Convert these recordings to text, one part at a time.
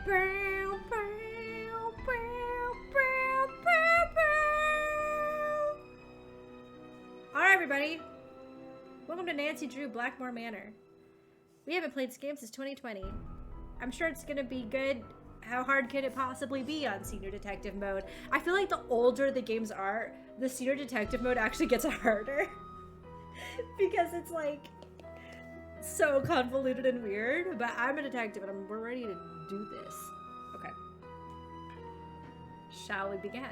Alright, everybody. Welcome to Nancy Drew Blackmoor Manor. We haven't played this game since 2020. I'm sure it's gonna be good. How hard could it possibly be on senior detective mode? I feel like the older the games are, the senior detective mode actually gets harder. Because it's like so convoluted and weird. But I'm a detective and we're ready to do this. Okay. Shall we begin?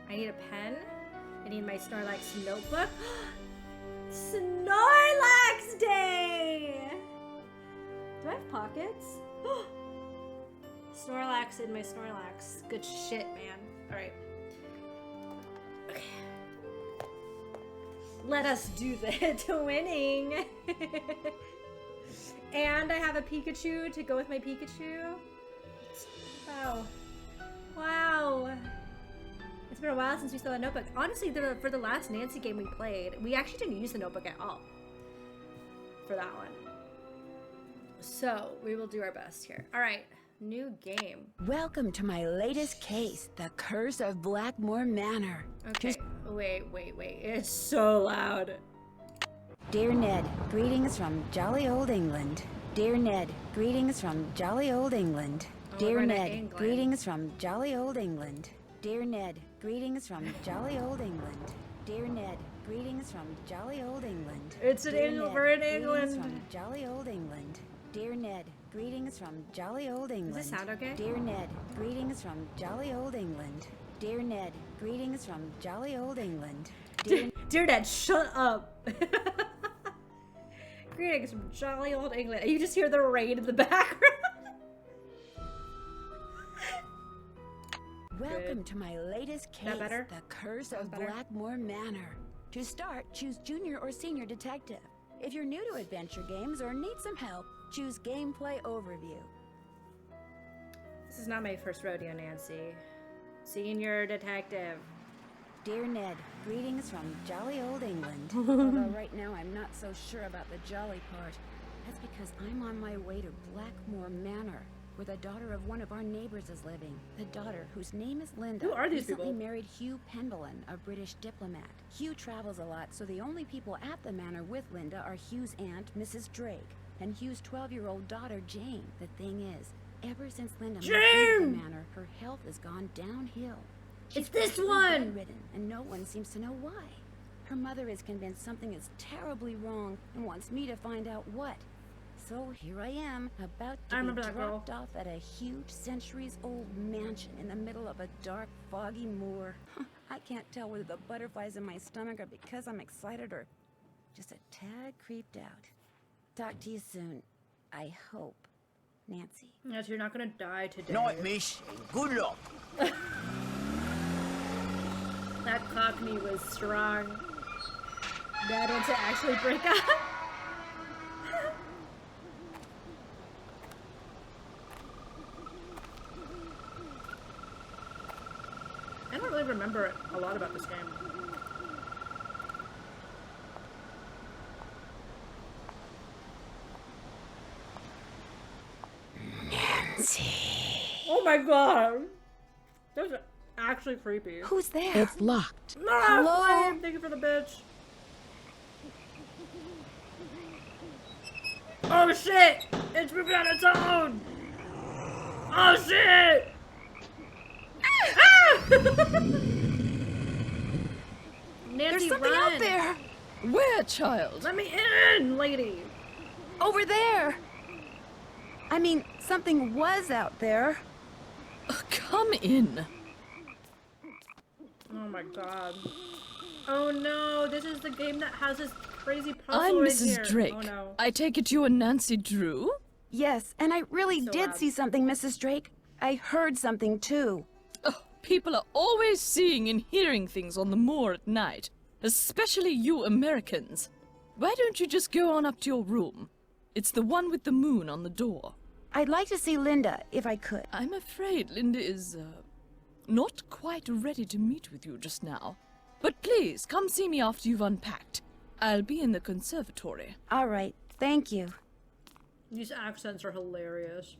I need a pen. I need my Snorlax notebook. Snorlax Day! Do I have pockets? Snorlax in my Snorlax. Good shit, man. Alright. Okay. Let us do the winning. And I have a Pikachu to go with my Pikachu. Wow. Wow. It's been a while since we saw the notebook. Honestly, for the last Nancy game we played, we actually didn't use the notebook at all for that one. So we will do our best here. All right, new game. Welcome to my latest case, The Curse of Blackmoor Manor. Okay, wait. It's so loud. Dear Ned, greetings from jolly old England. Dear Ned, greetings from jolly old England. Dear Ned, greetings from jolly old England. Dear Ned, greetings from jolly old England. Dear Ned, greetings from jolly old England. It's an England. We're in England. From jolly old England. Dear Ned, greetings from jolly old England. Does this sound okay? Dear Ned, greetings from jolly old England. Dear Ned, greetings from jolly old England. Dear Ned, shut up. Greetings from jolly old England. And you just hear the rain in the background. Welcome to my latest case, The Curse of Blackmoor Manor. To start, choose Junior or Senior Detective. If you're new to adventure games or need some help, choose Gameplay Overview. This is not my first rodeo, Nancy. Senior Detective. Dear Ned, greetings from jolly old England. Although right now I'm not so sure about the jolly part. That's because I'm on my way to Blackmoor Manor, where the daughter of one of our neighbors is living. The daughter, whose name is Linda, who are these recently people? Married Hugh Pendleton, a British diplomat. Hugh travels a lot, so the only people at the manor with Linda are Hugh's aunt, Mrs. Drake, and Hugh's 12-year-old daughter, Jane. The thing is, ever since Linda moved into the manor, her health has gone downhill. She's it's this one! Bedridden, and no one seems to know why. Her mother is convinced something is terribly wrong and wants me to find out what. So here I am, about to be dropped off at a huge centuries-old mansion in the middle of a dark, foggy moor. I can't tell whether the butterflies in my stomach are because I'm excited or just a tad creeped out. Talk to you soon. I hope. Nancy. Yes, you're not gonna die today. Night, miss. Good luck. That cockney was strong. That one to actually break up. I don't really remember a lot about this game. Nancy. Oh my god! That was actually creepy. Who's there? It's locked. No! Hello? Thank you for the bitch. Oh shit! It's moving on its own! Oh shit! Ah! Nancy, There's something out there! Where, child? Let me in, lady! Over there! I mean, something was out there. Come in. Oh my god. Oh no, this is the game that has this crazy puzzle I'm in Mrs. here. Drake. Oh no. I take it you are Nancy Drew? Yes, and I really So did loud. see something, Mrs. Drake. I heard something too. Oh, people are always seeing and hearing things on the moor at night. Especially you Americans. Why don't you just go on up to your room? It's the one with the moon on the door. I'd like to see Linda, if I could. I'm afraid Linda is, not quite ready to meet with you just now. But please, come see me after you've unpacked. I'll be in the conservatory. All right, thank you. These accents are hilarious.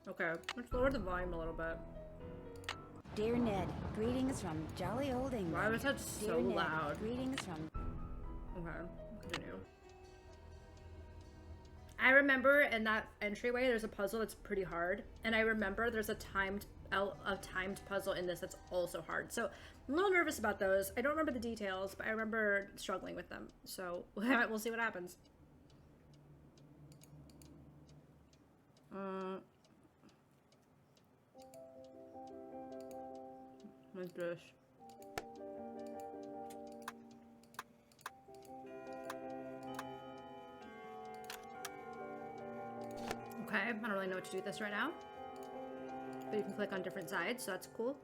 Okay, let's lower the volume a little bit. Dear Ned, greetings from jolly old England. Why was that so Dear Ned, loud? greetings from... Okay, continue. I remember in that entryway there's a puzzle that's pretty hard, and I remember there's a timed puzzle in this that's also hard. So I'm a little nervous about those. I don't remember the details, but I remember struggling with them. So we'll see what happens. What's this? Okay, I don't really know what to do with this right now. But you can click on different sides, so that's cool.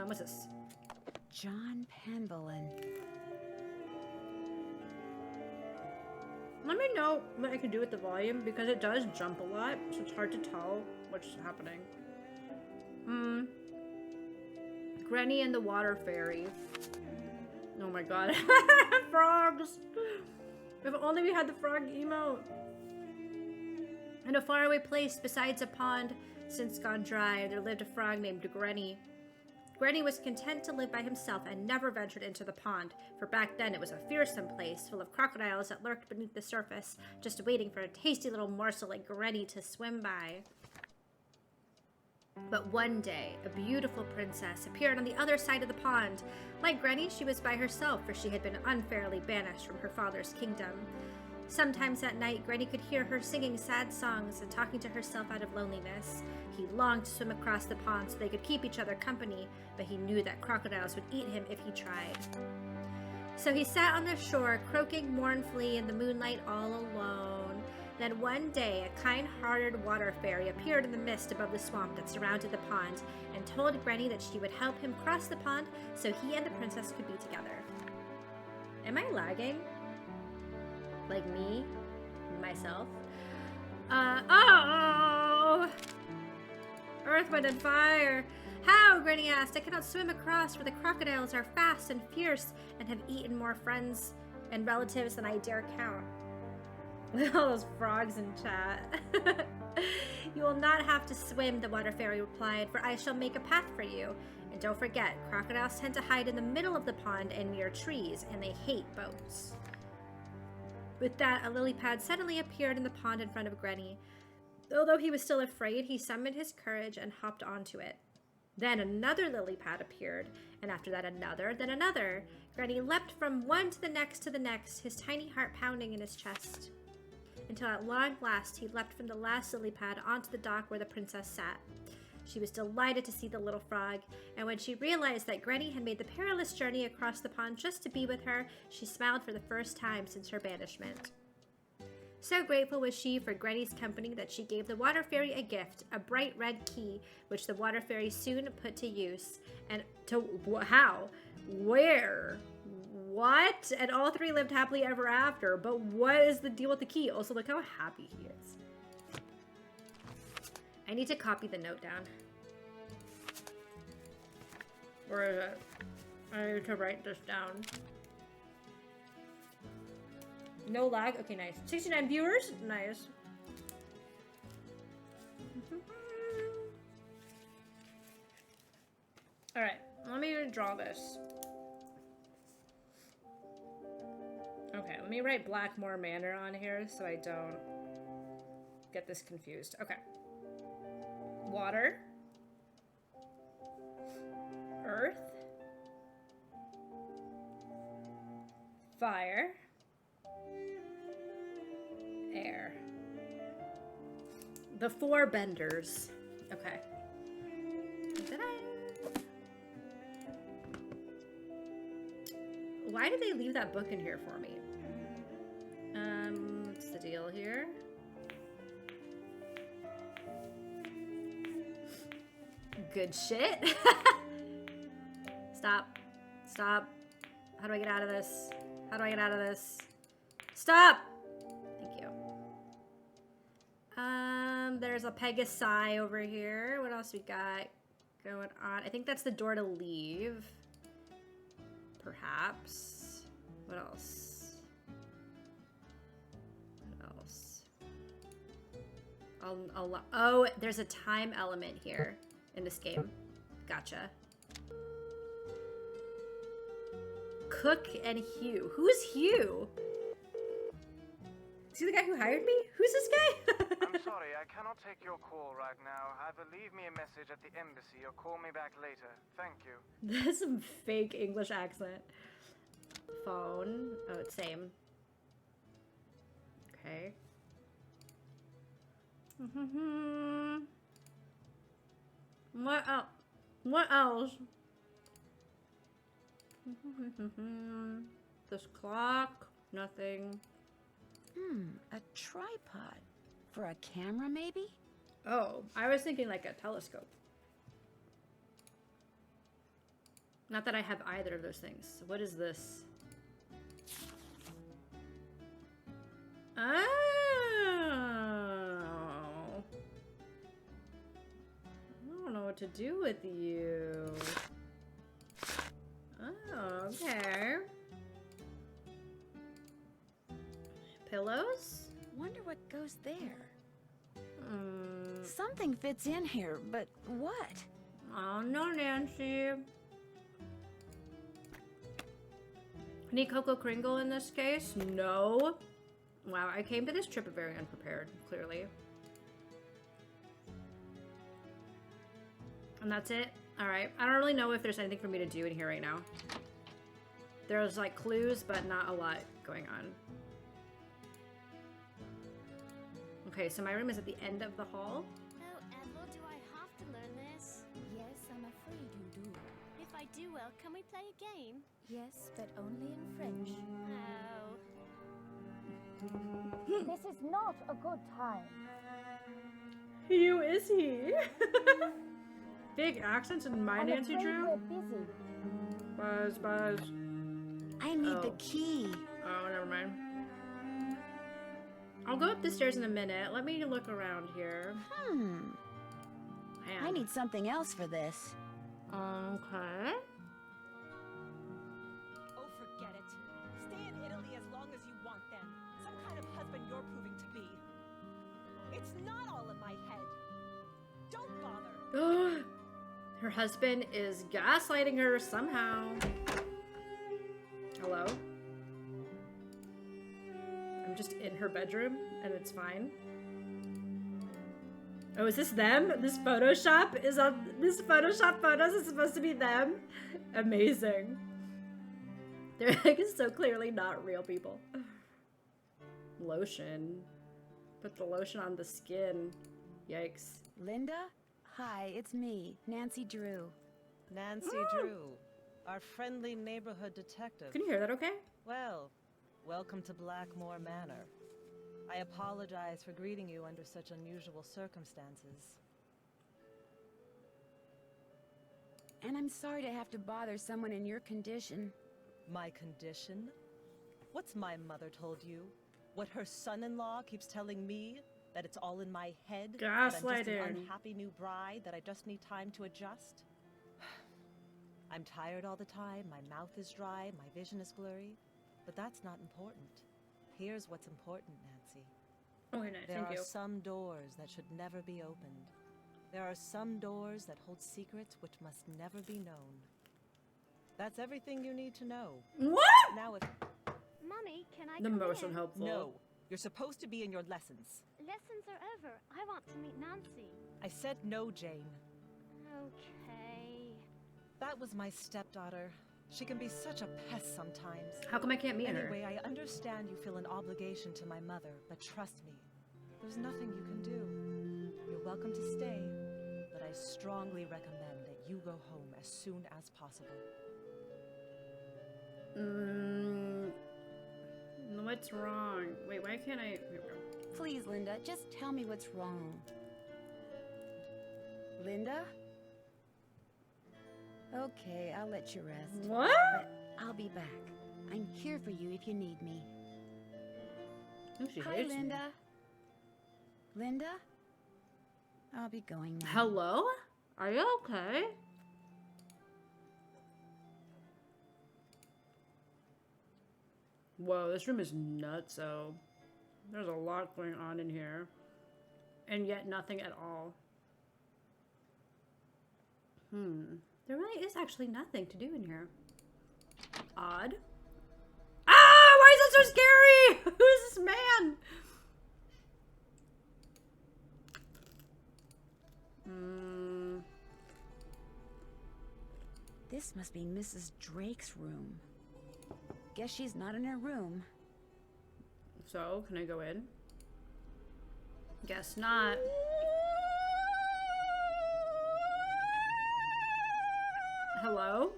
What's this? John Penbolin. Let me know what I can do with the volume, because it does jump a lot, so it's hard to tell what's happening. Granny and the Water Fairy. Oh my god. Frogs! If only we had the frog emote. In a faraway place besides a pond since gone dry, there lived a frog named Granny. Granny was content to live by himself and never ventured into the pond, for back then it was a fearsome place full of crocodiles that lurked beneath the surface, just waiting for a tasty little morsel like Granny to swim by. But one day, a beautiful princess appeared on the other side of the pond. Like Granny, she was by herself, for she had been unfairly banished from her father's kingdom. Sometimes at night, Granny could hear her singing sad songs and talking to herself out of loneliness. He longed to swim across the pond so they could keep each other company, but he knew that crocodiles would eat him if he tried. So he sat on the shore, croaking mournfully in the moonlight all alone. Then one day, a kind-hearted water fairy appeared in the mist above the swamp that surrounded the pond and told Granny that she would help him cross the pond so he and the princess could be together. Am I lagging? Like me? Myself? Oh! Earth, wind, and fire! How? Granny asked. I cannot swim across, for the crocodiles are fast and fierce and have eaten more friends and relatives than I dare count. With all those frogs in chat. You will not have to swim, the water fairy replied, for I shall make a path for you. And don't forget, crocodiles tend to hide in the middle of the pond and near trees, and they hate boats. With that, a lily pad suddenly appeared in the pond in front of Granny. Although he was still afraid, he summoned his courage and hopped onto it. Then another lily pad appeared, and after that another, then another. Granny leapt from one to the next, his tiny heart pounding in his chest. Until at long last he leapt from the last lily pad onto the dock where the princess sat. She was delighted to see the little frog, and when she realized that Granny had made the perilous journey across the pond just to be with her, she smiled for the first time since her banishment. So grateful was she for Granny's company that she gave the water fairy a gift, a bright red key, which the water fairy soon put to use. And to how? Where? What? And all three lived happily ever after. But what is the deal with the key? Also, look how happy he is. I need to copy the note down. Where is it? I need to write this down. No lag? Okay, nice. 69 viewers? Nice. Alright, let me draw this. Okay, let me write Blackmoor Manor on here so I don't get this confused. Okay. Water. Earth. Fire. Air. The four benders. Okay. Why did they leave that book in here for me? What's the deal here? Good shit. Stop. Stop. How do I get out of this? How do I get out of this? Stop! Thank you. There's a Pegasi over here. What else we got going on? I think that's the door to leave. Perhaps. What else? What else? Oh, there's a time element here in this game. Gotcha. Cook and Hugh. Who's Hugh? Is he the guy who hired me? Who's this guy? I'm sorry, I cannot take your call right now. Either leave me a message at the embassy or call me back later. Thank you. That's some fake English accent. Phone. Oh, it's same. Okay. What else? What else? This clock. Nothing. A tripod. For a camera, maybe? Oh, I was thinking like a telescope. Not that I have either of those things. What is this? Oh. I don't know what to do with you. Oh, okay. Pillows? Wonder what goes there. Something fits in here, but what? Oh no, Nancy. Need Coco Kringle in this case? No. Wow, I came to this trip very unprepared, clearly. And that's it? Alright. I don't really know if there's anything for me to do in here right now. There's like clues, but not a lot going on. Okay, so my room is at the end of the hall. Oh, Ethel, do I have to learn this? Yes, I'm afraid you do. If I do well, can we play a game? Yes, but only in French. Oh. This is not a good time. Who is he? Big accents in my I'm Nancy afraid Drew? we're busy. Buzz, buzz. I need the Oh. key. Oh, never mind. I'll go up the stairs in a minute. Let me look around here. I Man. need something else for this. Okay. Oh, forget it. Stay in Italy as long as you want then. Some kind of husband you're proving to be. It's not all in my head. Don't bother. Her husband is gaslighting her somehow. Hello? I'm just in her bedroom and it's fine. Oh, is this them? This Photoshop is on this Photoshop photos is supposed to be them? Amazing. They're like so clearly not real people. Lotion. Put the lotion on the skin. Yikes. Linda? Hi, it's me, Nancy Drew. Nancy Drew, our friendly neighborhood detective. Can you hear that okay? Well, welcome to Blackmoor Manor. I apologize for greeting you under such unusual circumstances. And I'm sorry to have to bother someone in your condition. My condition? What's my mother told you? What her son-in-law keeps telling me? That it's all in my head? That I'm just Gaslighting. an unhappy new bride? That I just need time to adjust? I'm tired all the time, my mouth is dry, my vision is blurry. But that's not important. Here's what's important, Nancy. Okay, nice. There Thank are you. some doors that should never be opened. There are some doors that hold secrets which must never be known. That's everything you need to know. What? Now if... Mummy, can I The come most in? unhelpful. No, you're supposed to be in your lessons. Lessons are over. I want to meet Nancy. I said no, Jane. Okay. That was my stepdaughter. She can be such a pest sometimes. How come I can't meet her? Anyway, I understand you feel an obligation to my mother, but trust me, there's nothing you can do. You're welcome to stay, but I strongly recommend that you go home as soon as possible. What's wrong? Wait, why can't I? Here we go. Please, Linda, just tell me what's wrong. Linda? Okay, I'll let you rest. What? But I'll be back. I'm here for you if you need me. Oh, she Hi, hates me. Linda. Linda? I'll be going now. Hello? Are you okay? Whoa, this room is nutso. There's a lot going on in here. and yet nothing at all. There really is actually nothing to do in here. Odd. Ah! Why is it so scary? Who's this man? This must be Mrs. Drake's room. Guess she's not in her room. So, can I go in? Guess not. Hello?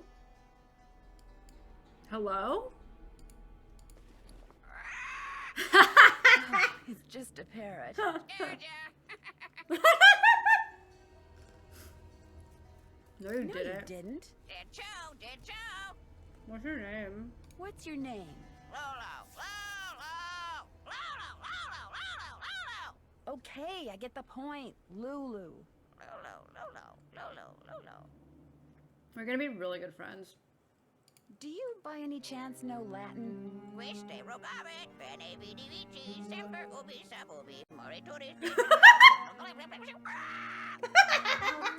Hello? It's just a parrot. No, you No, didn't. you didn't. What's your name? What's your name? Okay, I get the point. Lulu. We're gonna be really good friends. Do you by any chance know Latin? I'll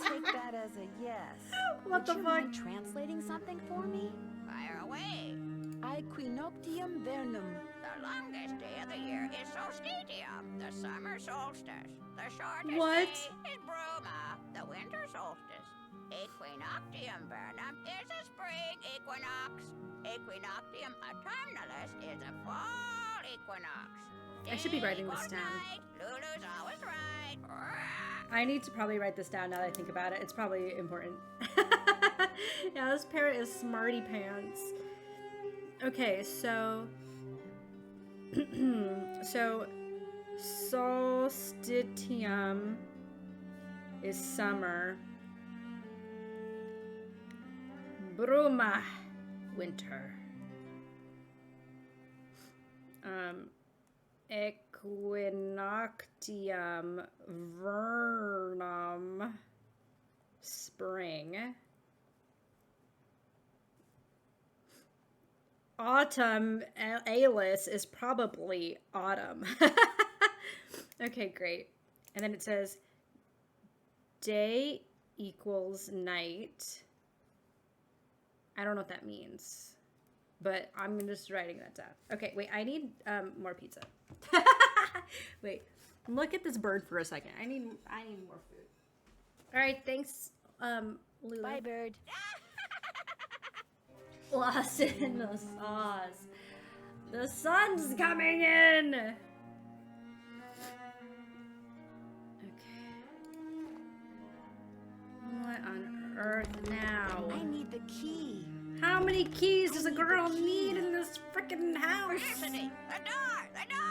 take that as a yes. What the Would you fuck? mind translating something for me? Fire away. Equinoctium vernum. The longest day of the year is solstitium, the summer solstice. The shortest What? day is bruma, the winter solstice. Equinoctium vernum is a spring equinox. Equinoctium autumnalis is a fall equinox. I should be writing this down. Night, Lulu's always right. I need to probably write this down now that I think about it. It's probably important. Yeah, this parrot is smarty pants. Okay, so... so... Solstitium is summer. Bruma, winter. Equinoctium vernum, spring. Autumn alis is probably autumn. Okay, great. And then it says day equals night. I don't know what that means, but I'm just writing that down. Okay, wait, I need more pizza. Wait, look at this bird for a second. I need more food. All right, thanks, Lulu. Bye, bird. Lost in the sauce. The sun's coming in. Okay. What on earth now? I need the key. How many keys does a girl need in this freaking house? Felicity, the door! The door!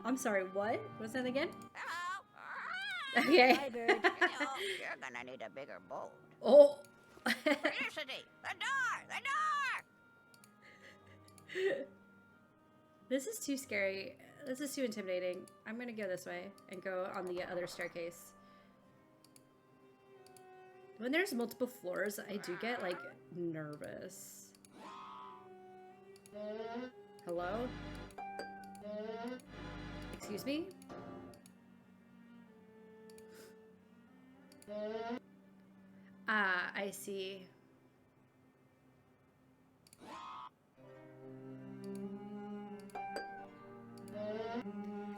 I'm sorry, what? What's that again? Hello? Okay. Bye, bird. Hello, you're gonna need a bigger boat. Oh. Felicity, the door! The door! This is too scary. This is too intimidating. I'm gonna go this way and go on the other staircase. When there's multiple floors, I do get, like, nervous. Hello? Excuse me? Ah, I see.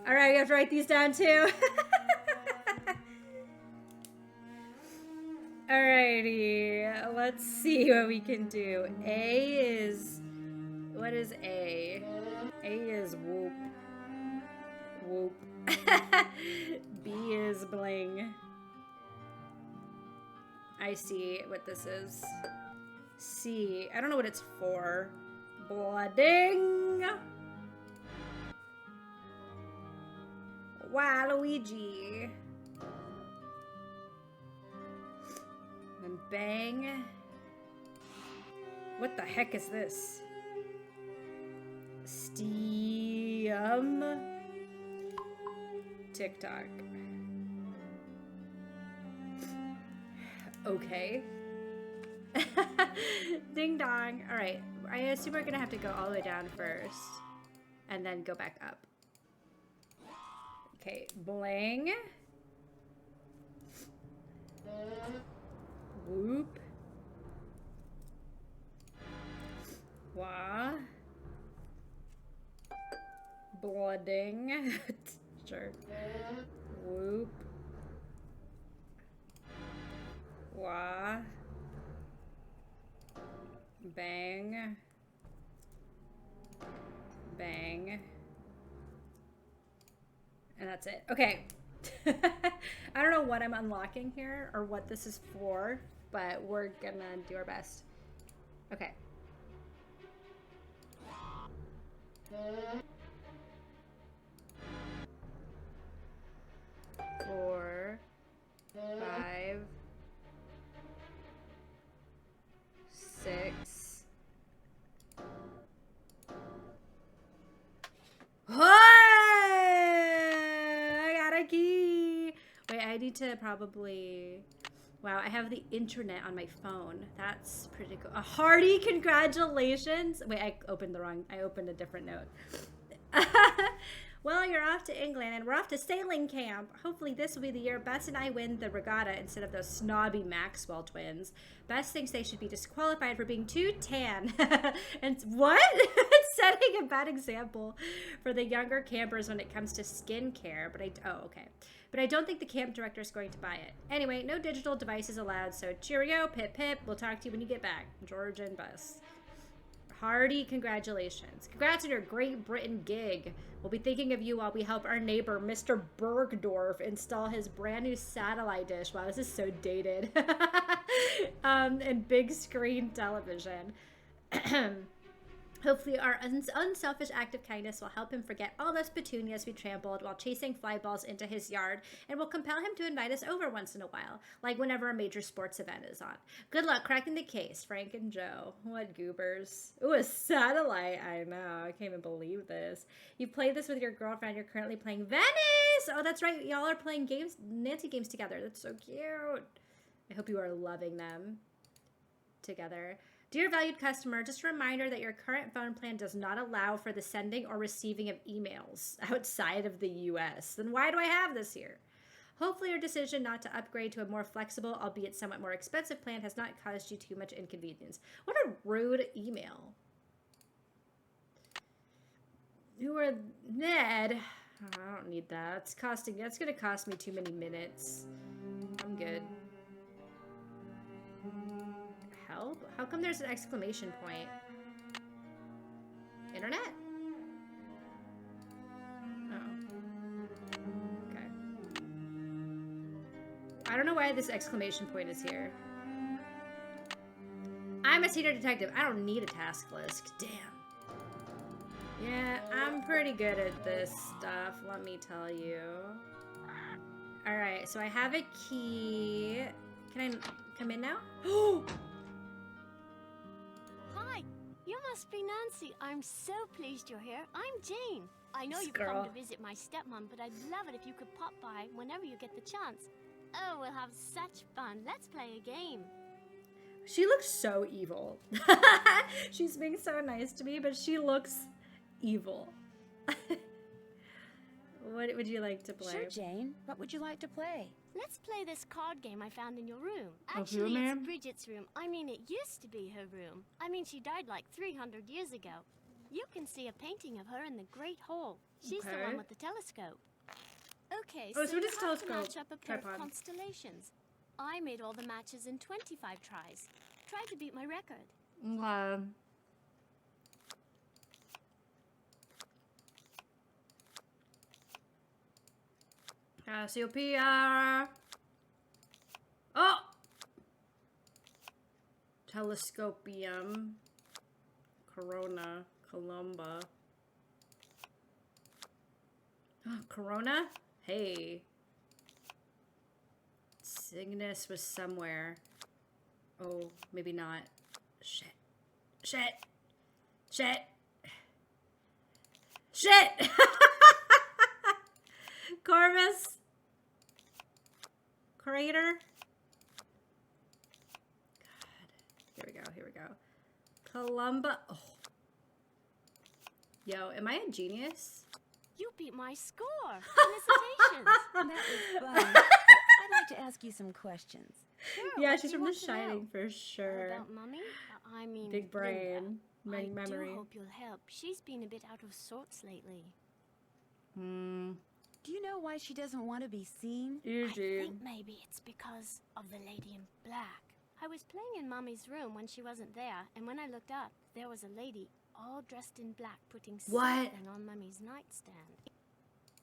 Alright, you have to write these down too. Alrighty, let's see what we can do. A is... What is A? A is whoop. Whoop. B is bling. I see what this is. C. I don't know what it's for. Blooding. Waluigi. And bang. What the heck is this? Steam. TikTok. Okay. Ding dong. Alright. I assume we're gonna have to go all the way down first. And then go back up. Okay, bling. Whoop. Wah. Blooding. Sure. Whoop. Wah. Bang. Bang. And that's it. Okay. I don't know what I'm unlocking here or what this is for, but we're gonna do our best. Okay. 4, 5, 6. I got a key. Wait, I need to probably... Wow, I have the internet on my phone. That's pretty cool. A hearty congratulations. Wait, I opened a different note. Well, you're off to England and we're off to sailing camp. Hopefully this will be the year Bess and I win the regatta instead of those snobby Maxwell twins. Bess thinks they should be disqualified for being too tan. And what? Setting a bad example for the younger campers when it comes to skincare. But But I don't think the camp director is going to buy it. Anyway, no digital devices allowed, so cheerio, pip pip. We'll talk to you when you get back. George and Bess. Hearty congratulations. Congrats on your Great Britain gig. We'll be thinking of you while we help our neighbor, Mr. Bergdorf, install his brand new satellite dish. Wow, this is so dated. And big screen television. Hopefully our unselfish act of kindness will help him forget all those petunias we trampled while chasing fly balls into his yard, and will compel him to invite us over once in a while, like whenever a major sports event is on. Good luck cracking the case, Frank and Joe. What goobers. Ooh, a satellite. I know. I can't even believe this. You played this with your girlfriend. You're currently playing Venice. Oh, that's right. Y'all are playing games, Nancy games together. That's so cute. I hope you are loving them together. Dear valued customer, just a reminder that your current phone plan does not allow for the sending or receiving of emails outside of the US. Then why do I have this here? Hopefully your decision not to upgrade to a more flexible, albeit somewhat more expensive plan has not caused you too much inconvenience. What a rude email. You are Ned. Oh, I don't need that. That's gonna cost me too many minutes. I'm good. Help? How come there's an exclamation point? Internet? Oh. Okay. I don't know why this exclamation point is here. I'm a senior detective. I don't need a task list. Damn. Yeah, I'm pretty good at this stuff, let me tell you. Alright, so I have a key. Can I come in now? Hi, you must be Nancy. I'm so pleased you're here. I'm Jane. I know you've Girl. come to visit my stepmom, but I'd love it if you could pop by whenever you get the chance. Oh, we'll have such fun. Let's play a game. She looks so evil. She's being so nice to me, but she looks evil. What would you like to play? Sure, Jane. What would you like to play? Let's play this card game I found in your room. Of Actually, your it's room? Bridget's room. I mean, it used to be her room. I mean, she died like 300 years ago. You can see a painting of her in the Great Hall. She's the Okay. one with the telescope. Okay, Oh, so so you it is have to telescope. match up a pair Tripod. of constellations. I made all the matches in 25 tries. Try to beat my record. Cassiopeia. Oh! Telescopium. Corona. Columba. Corona? Hey. Cygnus was somewhere. Oh, maybe not. Shit. Shit. Shit. Shit! Corvus. Crater. God. Here we go. Columba. Oh. Yo, am I a genius? You beat my score. Felicitations. That was fun. I'd like to ask you some questions. Sure, Yeah, what she's do you from The want to know? Shining for sure. About Mummy? I mean, Big brain, Linda. I memory. do hope you'll help. She's been a bit out of sorts lately. Do you know why she doesn't want to be seen? I Eugene. think maybe it's because of the lady in black. I was playing in Mummy's room when she wasn't there, and when I looked up, there was a lady all dressed in black putting What? something on Mummy's nightstand.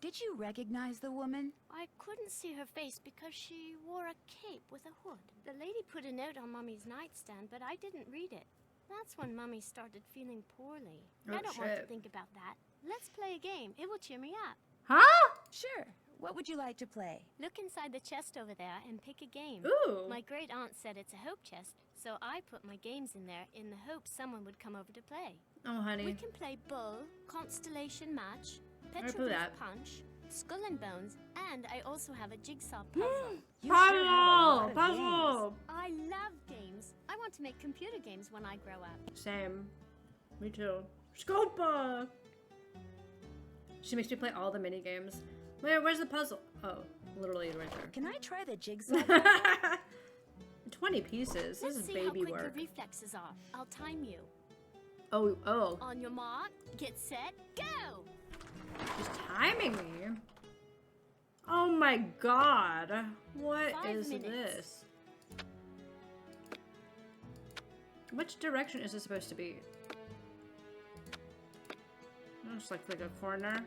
Did you recognize the woman? I couldn't see her face because she wore a cape with a hood. The lady put a note on Mummy's nightstand, but I didn't read it. That's when Mummy started feeling poorly. Oh, I don't want to shit. think about that. Let's play a game. It will cheer me up. Huh? Sure. What would you like to play? Look inside the chest over there and pick a game. Ooh. My great aunt said it's a hope chest, so I put my games in there in the hope someone would come over to play. Oh, honey. We can play Bull, Constellation Match, play Petroglyph that. Punch, Skull and Bones, and I also have a jigsaw puzzle. You sure have a lot Puzzle! of games. Puzzle! I love games. I want to make computer games when I grow up. Same. Me too. Scopa! She makes me play all the mini games. Wait, where's the puzzle? Oh, literally right Can I try the jigsaw? there. 20 pieces. This Let's is see how baby quick work. your reflexes are. I'll time you. Oh. On your mark, get set, go! She's timing me. Oh my god. What 5 is minutes. this? Which direction is this supposed to be? Just like a corner.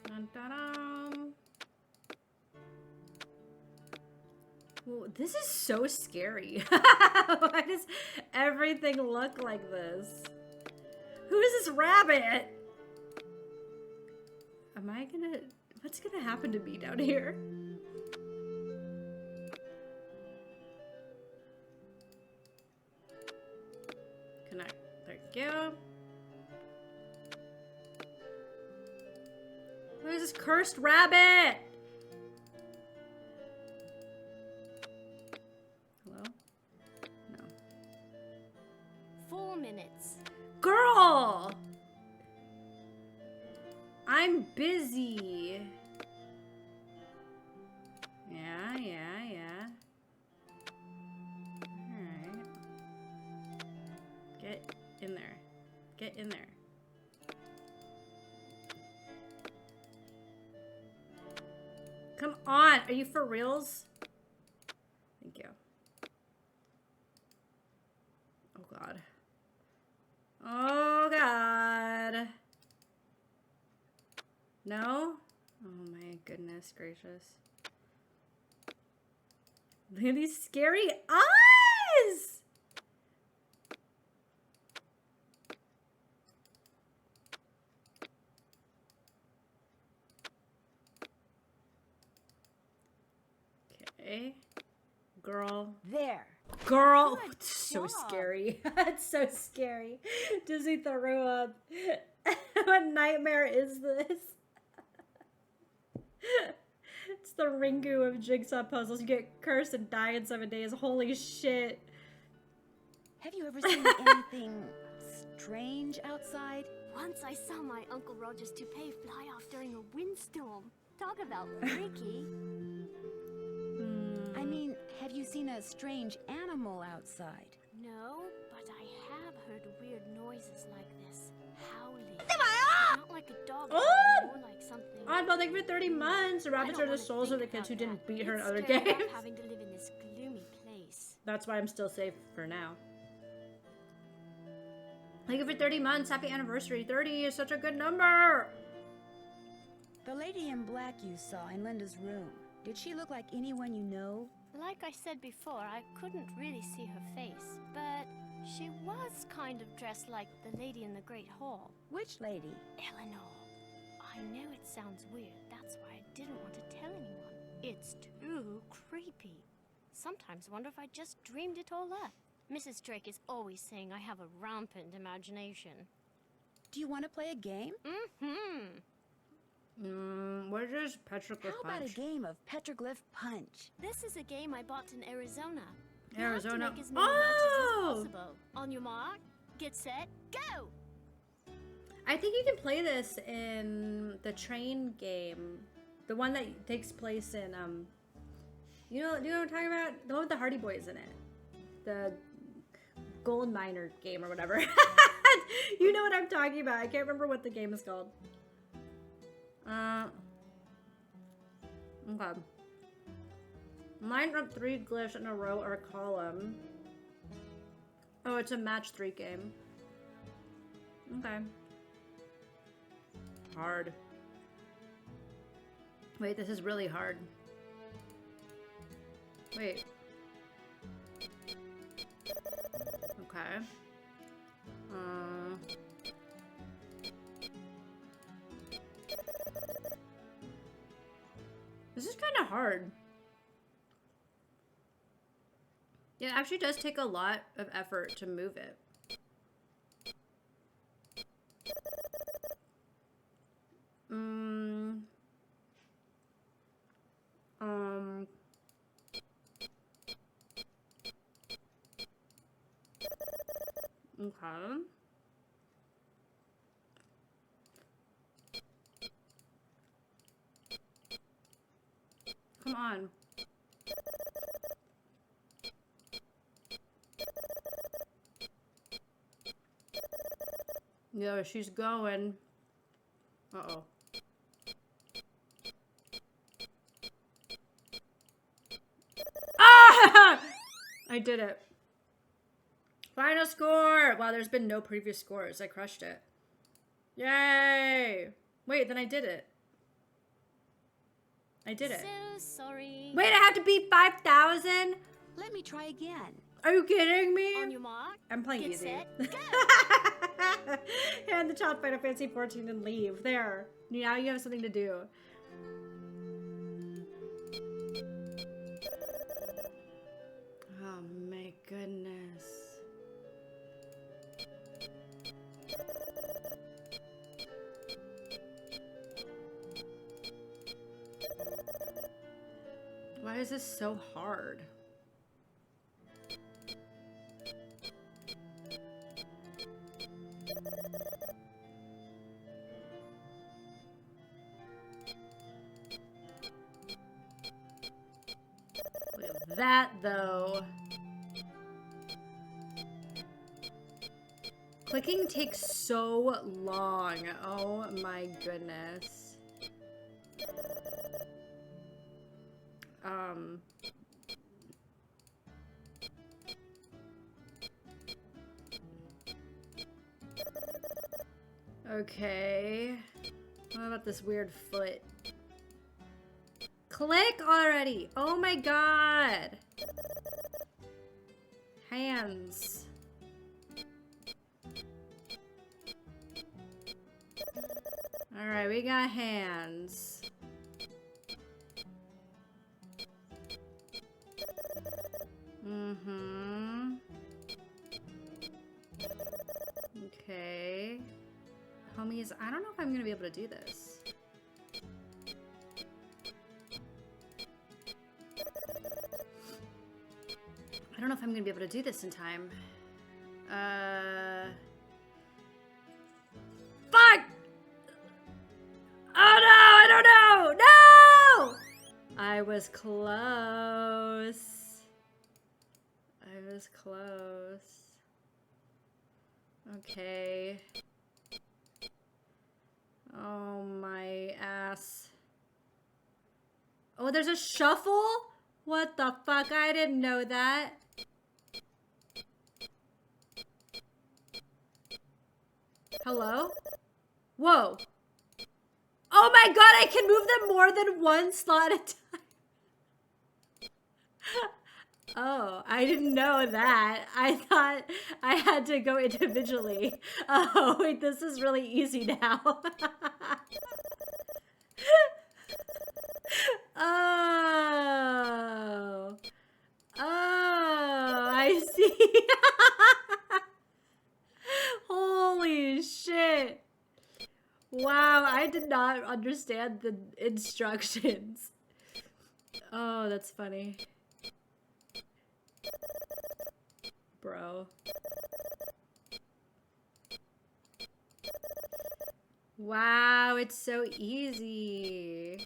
Dun, dun, dun. Well, this is so scary. Why does everything look like this? Who is this rabbit? Am I gonna... What's gonna happen to me down here? Connect. There you go. Where's this cursed rabbit? Hello? No. 4 minutes. Girl! I'm busy. Yeah. Alright. Get in there. Get in there. Come on! Are you for reals? Thank you. Oh god. Oh god. No? Oh my goodness gracious. Look at these scary eyes! Okay. Girl. There. Girl! Good It's so job. scary. It's so scary. Disney threw up. What nightmare is this? It's the Ringu of jigsaw puzzles. You get cursed and die in 7 days. Holy shit. Have you ever seen anything strange outside? Once I saw my Uncle Roger's toupee fly off during a windstorm. Talk about freaky. I mean, have you seen a strange animal outside? No, but I have heard weird noises like this. Howling. Not like a dog, Oh! more like something. Oh, but like for 30 months. The I rabbits don't are the wanna souls of the think kids who about didn't that. beat her in It's other straight up games. having to live in this gloomy place. That's why I'm still safe for now. Thank you for 30 months. Happy anniversary. 30 is such a good number. The lady in black you saw in Linda's room, did she look like anyone you know? Like I said before, I couldn't really see her face, but she was kind of dressed like the lady in the Great Hall. Which lady? Eleanor. I know it sounds weird, that's why I didn't want to tell anyone. It's too creepy. Sometimes I wonder if I just dreamed it all up. Mrs. Drake is always saying I have a rampant imagination. Do you want to play a game? Mm-hmm. What is petroglyph How about a punch? game of petroglyph punch? This is a game I bought in Arizona. Arizona. You have to make as many matches as possible. On your mark, get set, go! I think you can play this in the train game. The one that takes place in, you know what I'm talking about? The one with the Hardy Boys in it. The gold miner game or whatever. You know what I'm talking about. I can't remember what the game is called. Okay. Line up 3 glyphs in a row or a column. Oh, it's a match 3 game. Okay. Hard. Wait, this is really hard. Wait. Okay. This is kind of hard. It actually does take a lot of effort to move it. Okay. Come on. Yeah, she's going. Uh-oh. Ah! I did it. Final score! Wow, there's been no previous scores. I crushed it. Yay! Wait, then I did it. I did it. So sorry. Wait, I have to beat 5,000? Let me try again. Are you kidding me? On your mark, I'm playing get easy. set, go! Hand the child Final Fantasy 14 and leave. There. Now you have something to do. Oh my goodness. Why is this so hard? Look at that, though. Clicking takes so long. Oh my goodness. Okay. What about this weird foot? Click already! Oh my god! Hands. Alright, we got hands. Okay. Homies, I don't know if I'm gonna be able to do this. I don't know if I'm gonna be able to do this in time. Fuck! Oh no, I don't know! No! I was close. I was close. Okay. Oh my ass. Oh, there's a shuffle? What the fuck? I didn't know that. Hello? Whoa. Oh my god, I can move them more than one slot at a time. Oh, I didn't know that. I thought I had to go individually. Oh, wait, this is really easy now. Oh. Oh, I see. Holy shit. Wow, I did not understand the instructions. Oh, that's funny. Bro. Wow, it's so easy.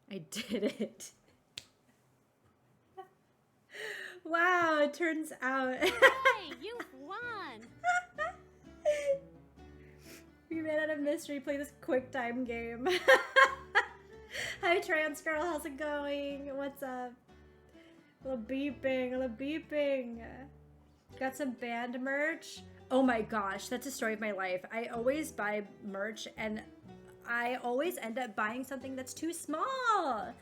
I did it. Wow, it turns out. Hey, you've won! We ran out of mystery. Play this quick time game. Hi, trans girl. How's it going? What's up? A little beeping. A little beeping. Got some band merch. Oh my gosh, that's a story of my life. I always buy merch and I always end up buying something that's too small. I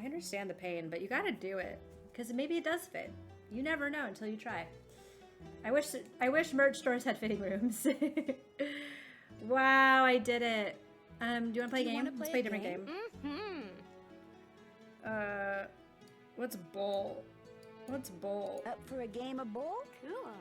understand the pain, but you gotta do it because maybe it does fit. You never know until you try. I wish merch stores had fitting rooms. Wow, I did it. Do you want to play a game? Let's play a different game. What's bowl? What's bowl? Up for a game of bowl? Cool.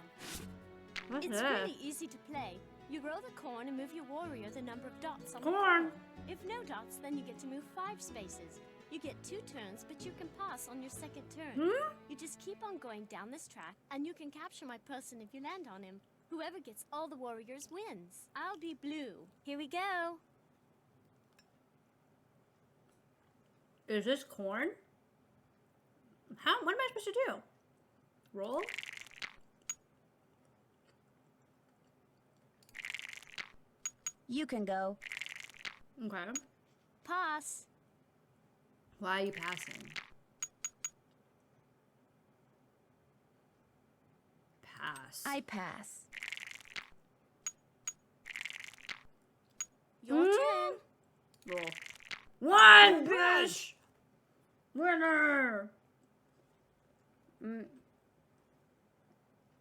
What's It's that? really easy to play. You roll the corn and move your warrior the number of dots on Corn. the corn. If no dots, then you get to move 5 spaces. You get 2 turns, but you can pass on your second turn. You just keep on going down this track, and you can capture my person if you land on him. Whoever gets all the warriors wins. I'll be blue. Here we go. Is this corn? How? What am I supposed to do? Roll? You can go. Okay. Pass. Why are you passing? Pass. I pass. Your turn. Roll. One, bitch! Winner!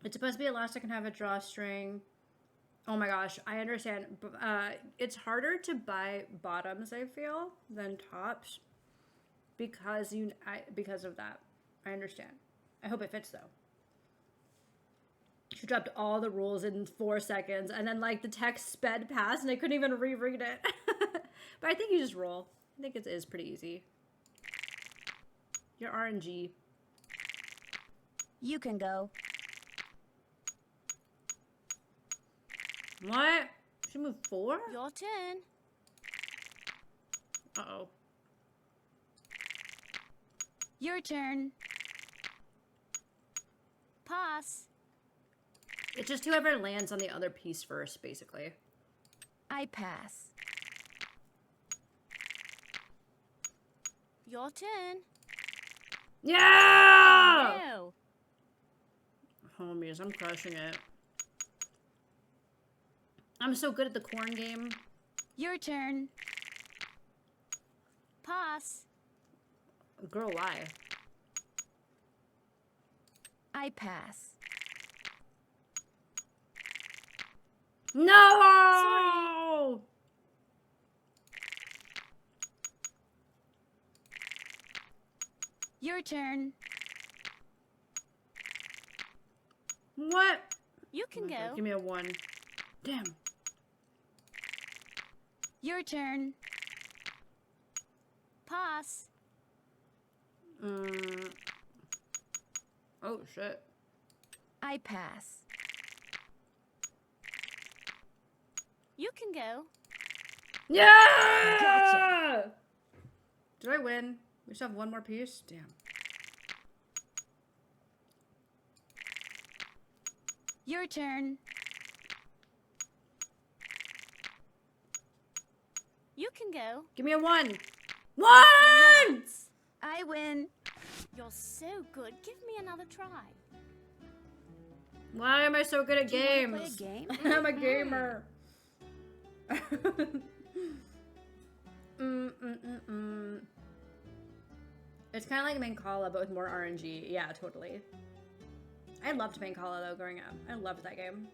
It's supposed to be a last I can have a drawstring. Oh my gosh, I understand. It's harder to buy bottoms, I feel, than tops. Because of that. I understand. I hope it fits though. She dropped all the rules in 4 seconds and then like the text sped past and I couldn't even reread it. But I think you just roll. I think it is pretty easy. You're RNG. You can go. What? She moved 4? Your turn. Uh-oh. Your turn. Pass. It's just whoever lands on the other piece first, basically. I pass. Your turn. Yeah! No. Homies, I'm crushing it. I'm so good at the corn game. Your turn. Pass. Girl, why? I pass. No! Your turn. What? You can Oh my God, go. give me a 1. Damn. Your turn. Pass. Oh, shit. I pass. You can go. Yeah! Gotcha. Did I win? We still have 1 more piece? Damn. Your turn. You can go. Give me a 1. 1! Once. I win. You're so good. Give me another try. Why am I so good at Do you wanna games? play a game? I'm a gamer. It's kind of like Mancala, but with more RNG. Yeah, totally. I loved Mancala though growing up. I loved that game.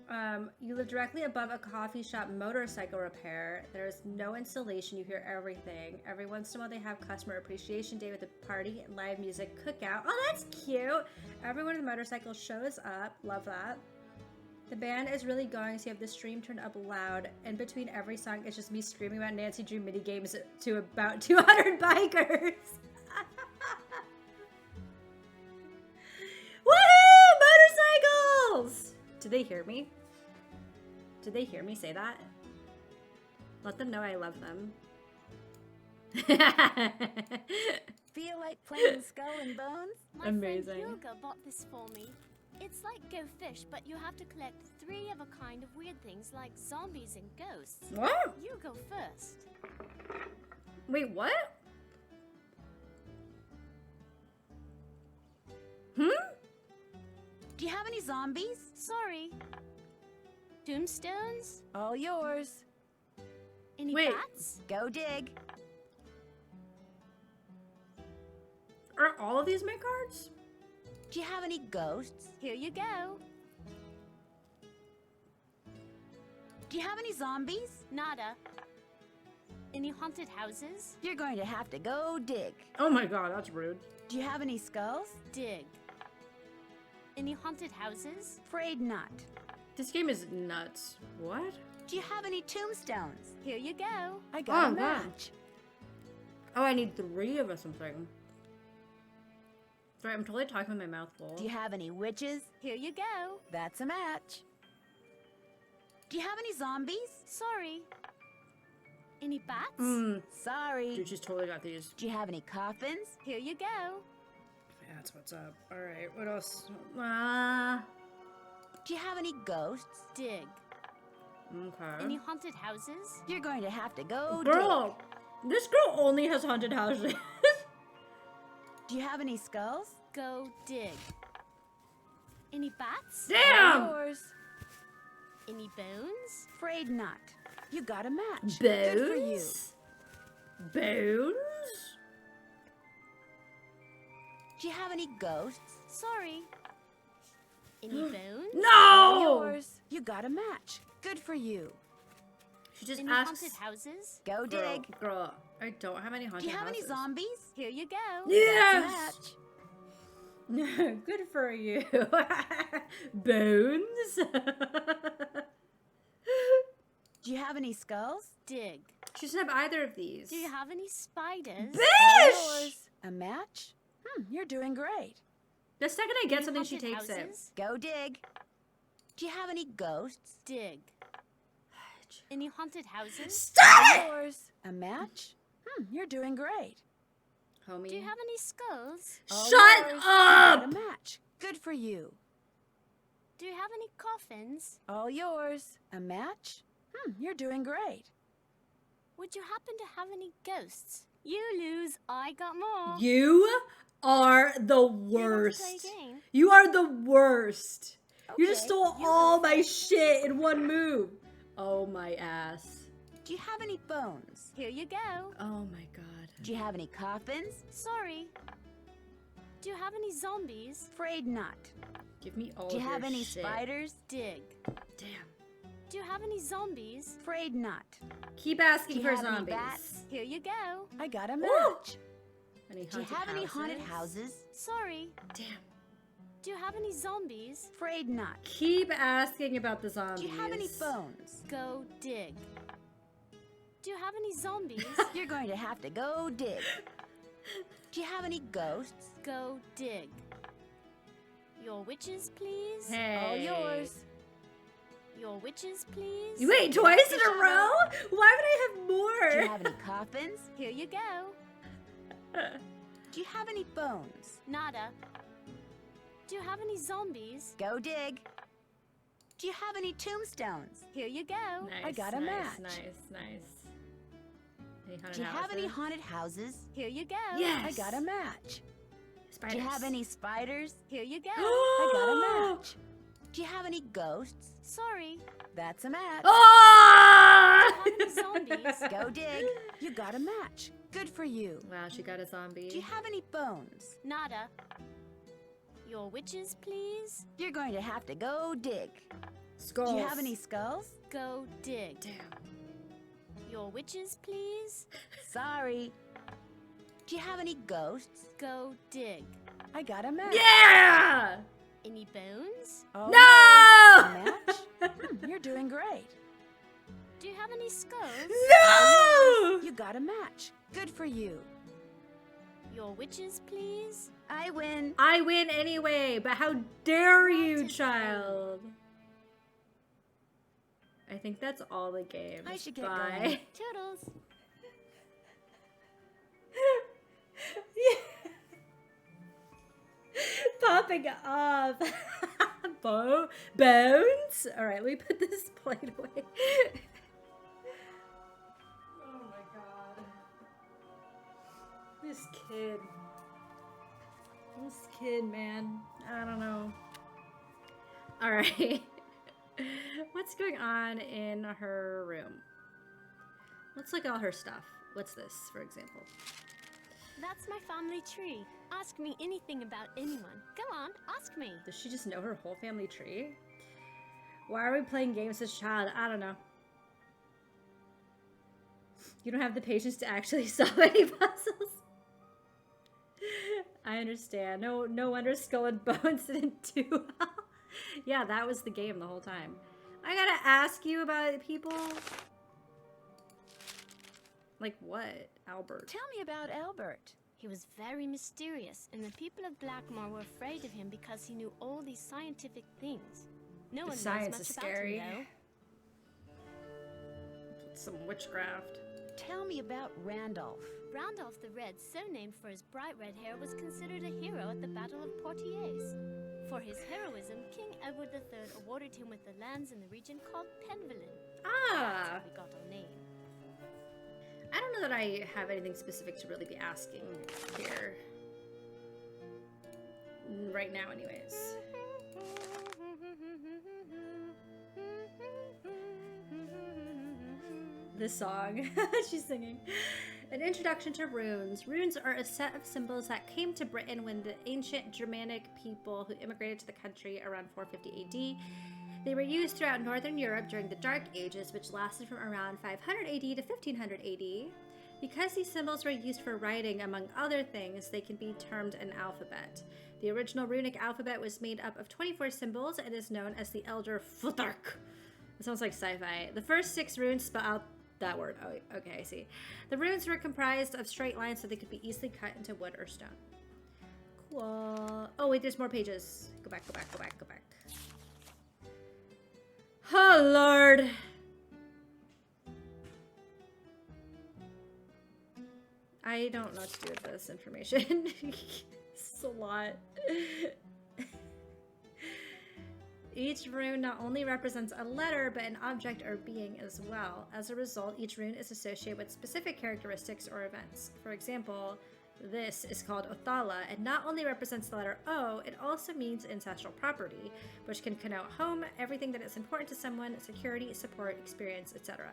You live directly above a coffee shop motorcycle repair. There's no installation. You hear everything. Every once in a while they have customer appreciation day with a party and live music cookout. Oh, that's cute. Everyone in the motorcycle shows up. Love that. The band is really going, so you have the stream turned up loud. And between every song, it's just me screaming about Nancy Drew minigames to about 200 bikers. Woohoo! Motorcycles! Did they hear me? Did they hear me say that? Let them know I love them. Feel like playing Skull and Bones? My Amazing. friend Yoga bought this for me. It's like Go Fish, but you have to collect 3 of a kind of weird things like zombies and ghosts. What? You go first. Wait, what? Hmm? Do you have any zombies? Sorry. Tombstones? All yours. Any Wait. bats? Go dig. Are all of these my cards? Do you have any ghosts? Here you go. Do you have any zombies? Nada. Any haunted houses? You're going to have to go dig. Oh my god, that's rude. Do you have any skulls? Dig. Any haunted houses? Afraid not. This game is nuts. What? Do you have any tombstones? Here you go. I got Oh, a God. match. Oh, I need 3 of a something. Sorry, I'm totally talking with my mouth full. Do you have any witches? Here you go. That's a match. Do you have any zombies? Sorry. Any bats? Sorry. Dude, she's totally got these. Do you have any coffins? Here you go. That's what's up. Alright, what else? Do you have any ghosts? Dig. Okay. Any haunted houses? You're going to have to go Girl! This girl only has haunted houses. dig. Do you have any skulls? Go dig. Any bats? Damn! Yours. Any bones? Afraid not. You got a match. Good for you. Bones? Bones? Do you have any ghosts? Sorry. Any bones? No! Yours. You got a match. Good for you. She just Any asks. haunted houses? Go Girl, dig. girl, I don't have any Do haunted you have houses. any zombies? Here you go. That's a Yes! match. Good for you. Bones? Do you have any skulls? Dig. She doesn't have either of these. Do you have any spiders? Bish! Yours. A match? You're doing great. The second I get Any something, she haunted takes it. houses? Go dig. Do you have any ghosts? Dig. Any haunted houses? Stop it! Yours. A match? You're doing great. Homie. Do you have any skulls? All Shut yours. up! Got a match. Good for you. Do you have any coffins? All yours. A match? You're doing great. Would you happen to have any ghosts? You lose. I got more. You are the You want to worst. play a game? You are the worst. You just Okay, stole you all my shit in one move. Oh my ass. Do you have any bones? Here you go. Oh my god. Do you have any coffins? Sorry. Do you have any zombies? Afraid not. Give me all Do you of have your any shit. spiders? Dig. Damn. Do you have any zombies? Afraid not. Keep Do asking you for have any zombies. bats? Here you go. I got a Ooh. match. Any Do you haunted have any houses? haunted houses? Sorry. Damn. Do you have any zombies? Afraid not. Keep asking about the zombies. Do you have any bones? Go dig. Do you have any zombies? You're going to have to go dig. Do you have any ghosts? Go dig. Your witches, please? Hey. All yours. Your witches, please? You wait twice in a row? Why would I have Do you more? have any coffins? Here you go. Do you have any bones? Nada. Do you have any zombies? Go dig. Do you have any tombstones? Here you go. Nice, I got a nice, match. Nice. Any haunted Do you have any houses? haunted houses? Here you go. Yes. I got a match. Spiders. Do you have any spiders? Here you go. I got a match. Do you have any ghosts? Sorry. That's a match. Oh! Do you have any zombies? Go dig. You got a match. Good for you. Wow, she got a zombie. Do you have any bones? Nada. Your witches, please? You're going to have to go dig. Skulls. Do you have any skulls? Go dig. Damn. Your witches, please. Sorry. Do you have any ghosts? Go dig. I got a match. Yeah! Any bones? Oh, No! A match? You're doing great. Do you have any skulls? No! You got a match. Good for you. Your witches, please. I win. I win anyway, but how dare you, child? I think that's all the games. I should get Bye. going. Toodles. Popping off. Bones? Alright, let me put this plate away. Oh my god. This kid. This kid, man. I don't know. Alright. What's going on in her room? Let's look at all her stuff. What's this, for example? That's my family tree. Ask me anything about anyone. Go on, ask me. Does she just know her whole family tree? Why are we playing games as a child? I don't know. You don't have the patience to actually solve any puzzles. I understand. No wonder Skull and Bones didn't do well. Yeah, that was the game the whole time. I gotta ask you about people. Like what, Albert? Tell me about Albert. He was very mysterious, and the people of Blackmoor were afraid of him because he knew all these scientific things. No one knows Science much is about scary. him, Some witchcraft. Tell me about Randolph. though. Randolph the Red, so named for his bright red hair, was considered a hero at the Battle of Poitiers. For his heroism, King Edward III awarded him with the lands in the region called Penvelin. Ah! That's how we got our name. I don't know that I have anything specific to really be asking here. Right now, anyways. This song. She's singing. An introduction to runes. Runes are a set of symbols that came to Britain when the ancient Germanic people who immigrated to the country around 450 AD. They were used throughout Northern Europe during the Dark Ages, which lasted from around 500 AD to 1500 AD. Because these symbols were used for writing, among other things, they can be termed an alphabet. The original runic alphabet was made up of 24 symbols and is known as the Elder Futhark. It sounds like sci-fi. The first 6 runes spell out that word. Oh, okay, I see. The runes were comprised of straight lines so they could be easily cut into wood or stone. Cool. Oh, wait, there's more pages. Go back, go back, go back, go back. Oh, Lord. I don't know what to do with this information. It's a lot. Each rune not only represents a letter, but an object or being as well. As a result, each rune is associated with specific characteristics or events. For example, this is called Othala, and not only represents the letter O, it also means ancestral property, which can connote home, everything that is important to someone, security, support, experience, etc.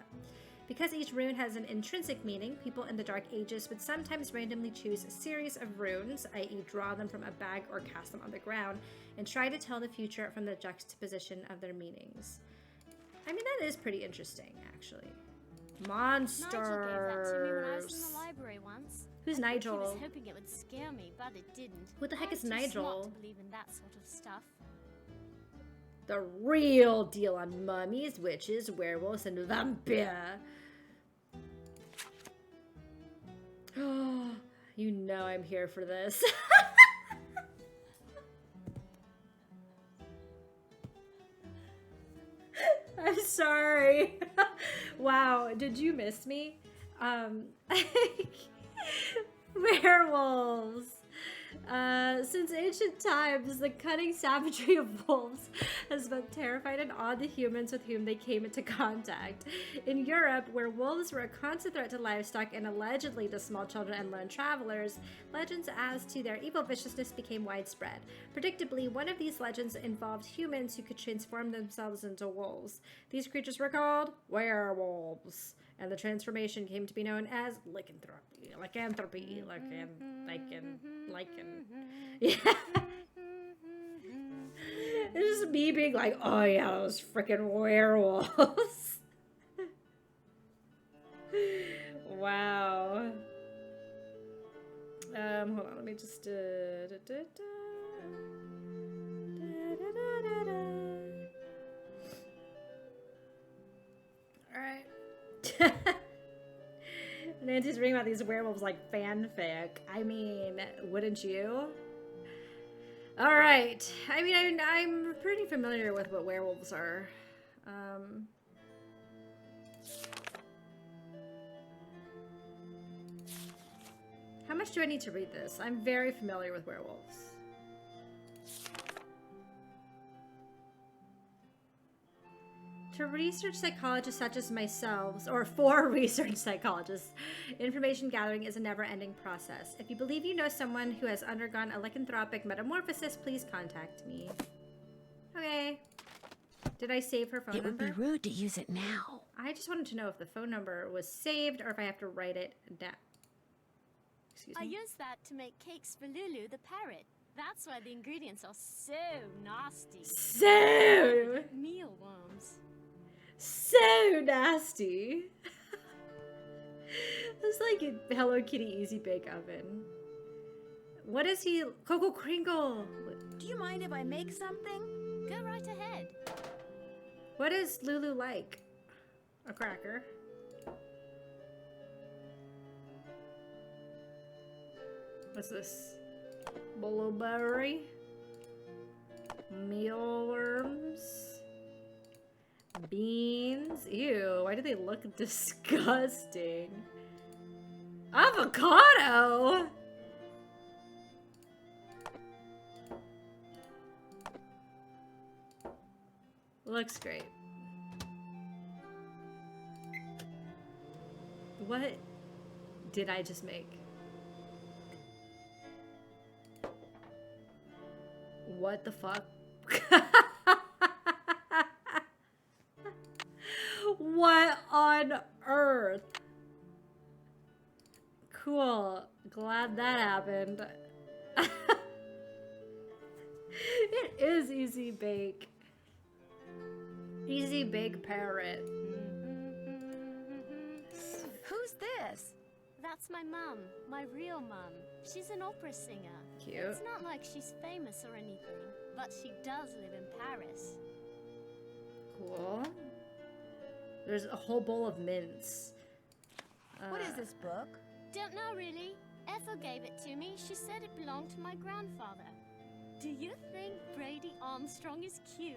Because each rune has an intrinsic meaning, people in the Dark Ages would sometimes randomly choose a series of runes, i.e. draw them from a bag or cast them on the ground, and try to tell the future from the juxtaposition of their meanings. I mean, that is pretty interesting, actually. Monsters! Nigel gave that to me when I was in the library once. Who's I think Nigel? He was hoping it would scare me, but it didn't. What the heck I'm is too Nigel? smart to believe in that sort of stuff. The real deal on mummies, witches, werewolves, and vampire. Oh, you know I'm here for this. I'm sorry. Wow, did you miss me? Werewolves. Since ancient times, the cunning savagery of wolves has both terrified and awed the humans with whom they came into contact. In Europe, where wolves were a constant threat to livestock and allegedly to small children and lone travelers, legends as to their evil viciousness became widespread. Predictably, one of these legends involved humans who could transform themselves into wolves. These creatures were called werewolves, and the transformation came to be known as lycanthropy. Lycanthropy. Yeah. It's just me being like, oh yeah, those freaking werewolves. Wow. Hold on, let me just Alright. Nancy's reading about these werewolves like fanfic. I mean, wouldn't you? Alright. I mean, I'm pretty familiar with what werewolves are. How much do I need to read this? I'm very familiar with werewolves. To research psychologists such as myself, or for research psychologists, information gathering is a never-ending process. If you believe you know someone who has undergone a lycanthropic metamorphosis, please contact me. Okay. Did I save her phone number? It would be rude to use it now. I just wanted to know if the phone number was saved or if I have to write it down. Excuse me. I used that to make cakes for Lulu the parrot. That's why the ingredients are so nasty. So Mealworms. So nasty. It's like a Hello Kitty Easy Bake Oven. What is he? Coco Kringle. Do you mind if I make something? Go right ahead. What is Lulu like? A cracker. What's this? Blueberry. Mealworms. Beans. Ew, why do they look disgusting? Avocado! Looks great. What did I just make? What the fuck? What on earth? Cool. Glad that happened. It is Easy Bake. Easy Bake Parrot. Who's this? That's my mum, my real mum. She's an opera singer. Cute. It's not like she's famous or anything, but she does live in Paris. Cool. There's a whole bowl of mints. What is this book? Don't know really. Ethel gave it to me. She said it belonged to my grandfather. Do you think Brady Armstrong is cute?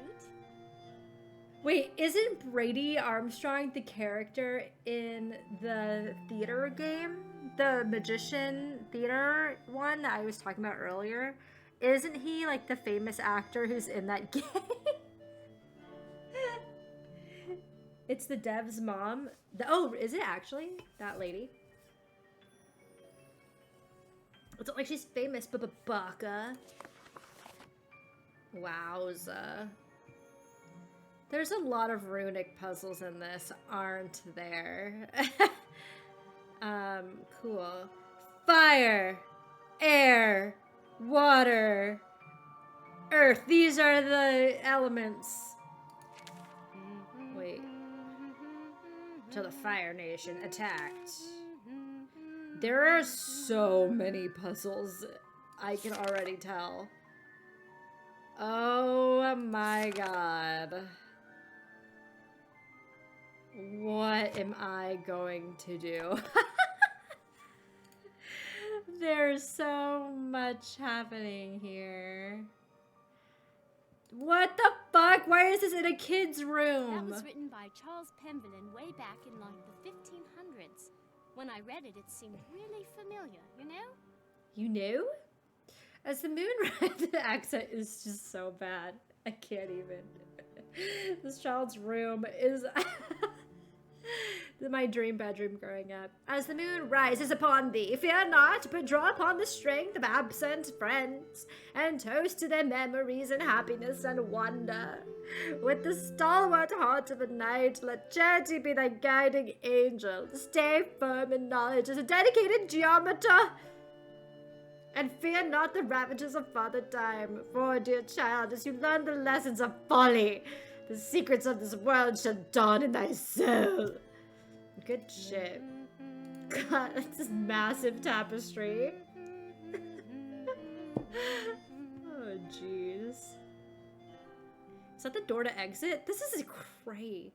Wait, isn't Brady Armstrong the character in the theater game? The magician theater one that I was talking about earlier? Isn't he like the famous actor who's in that game? It's the dev's mom. Oh, is it actually? That lady? It's not like she's famous, but baka. Wowza. There's a lot of runic puzzles in this, aren't there? Cool. Fire, air, water, earth. These are the elements. Wait. Till the Fire Nation attacked. There are so many puzzles, I can already tell. Oh my god. What am I going to do? There's so much happening here. What the fuck? Why is this in a kid's room? That was written by Charles Pemberlin way back in like the 1500s. When I read it, it seemed really familiar, you know? You knew? As the Moonrise accent is just so bad. I can't even. This child's room is... My dream bedroom growing up. As the moon rises upon thee, fear not, but draw upon the strength of absent friends, and toast to their memories and happiness and wonder. With the stalwart heart of a knight, let charity be thy guiding angel. Stay firm in knowledge as a dedicated geometer. And fear not the ravages of Father Time, for, dear child, as you learn the lessons of folly, the secrets of this world shall dawn in thy soul. Good shit. God, that's this massive tapestry. Oh, jeez. Is that the door to exit? This is cray.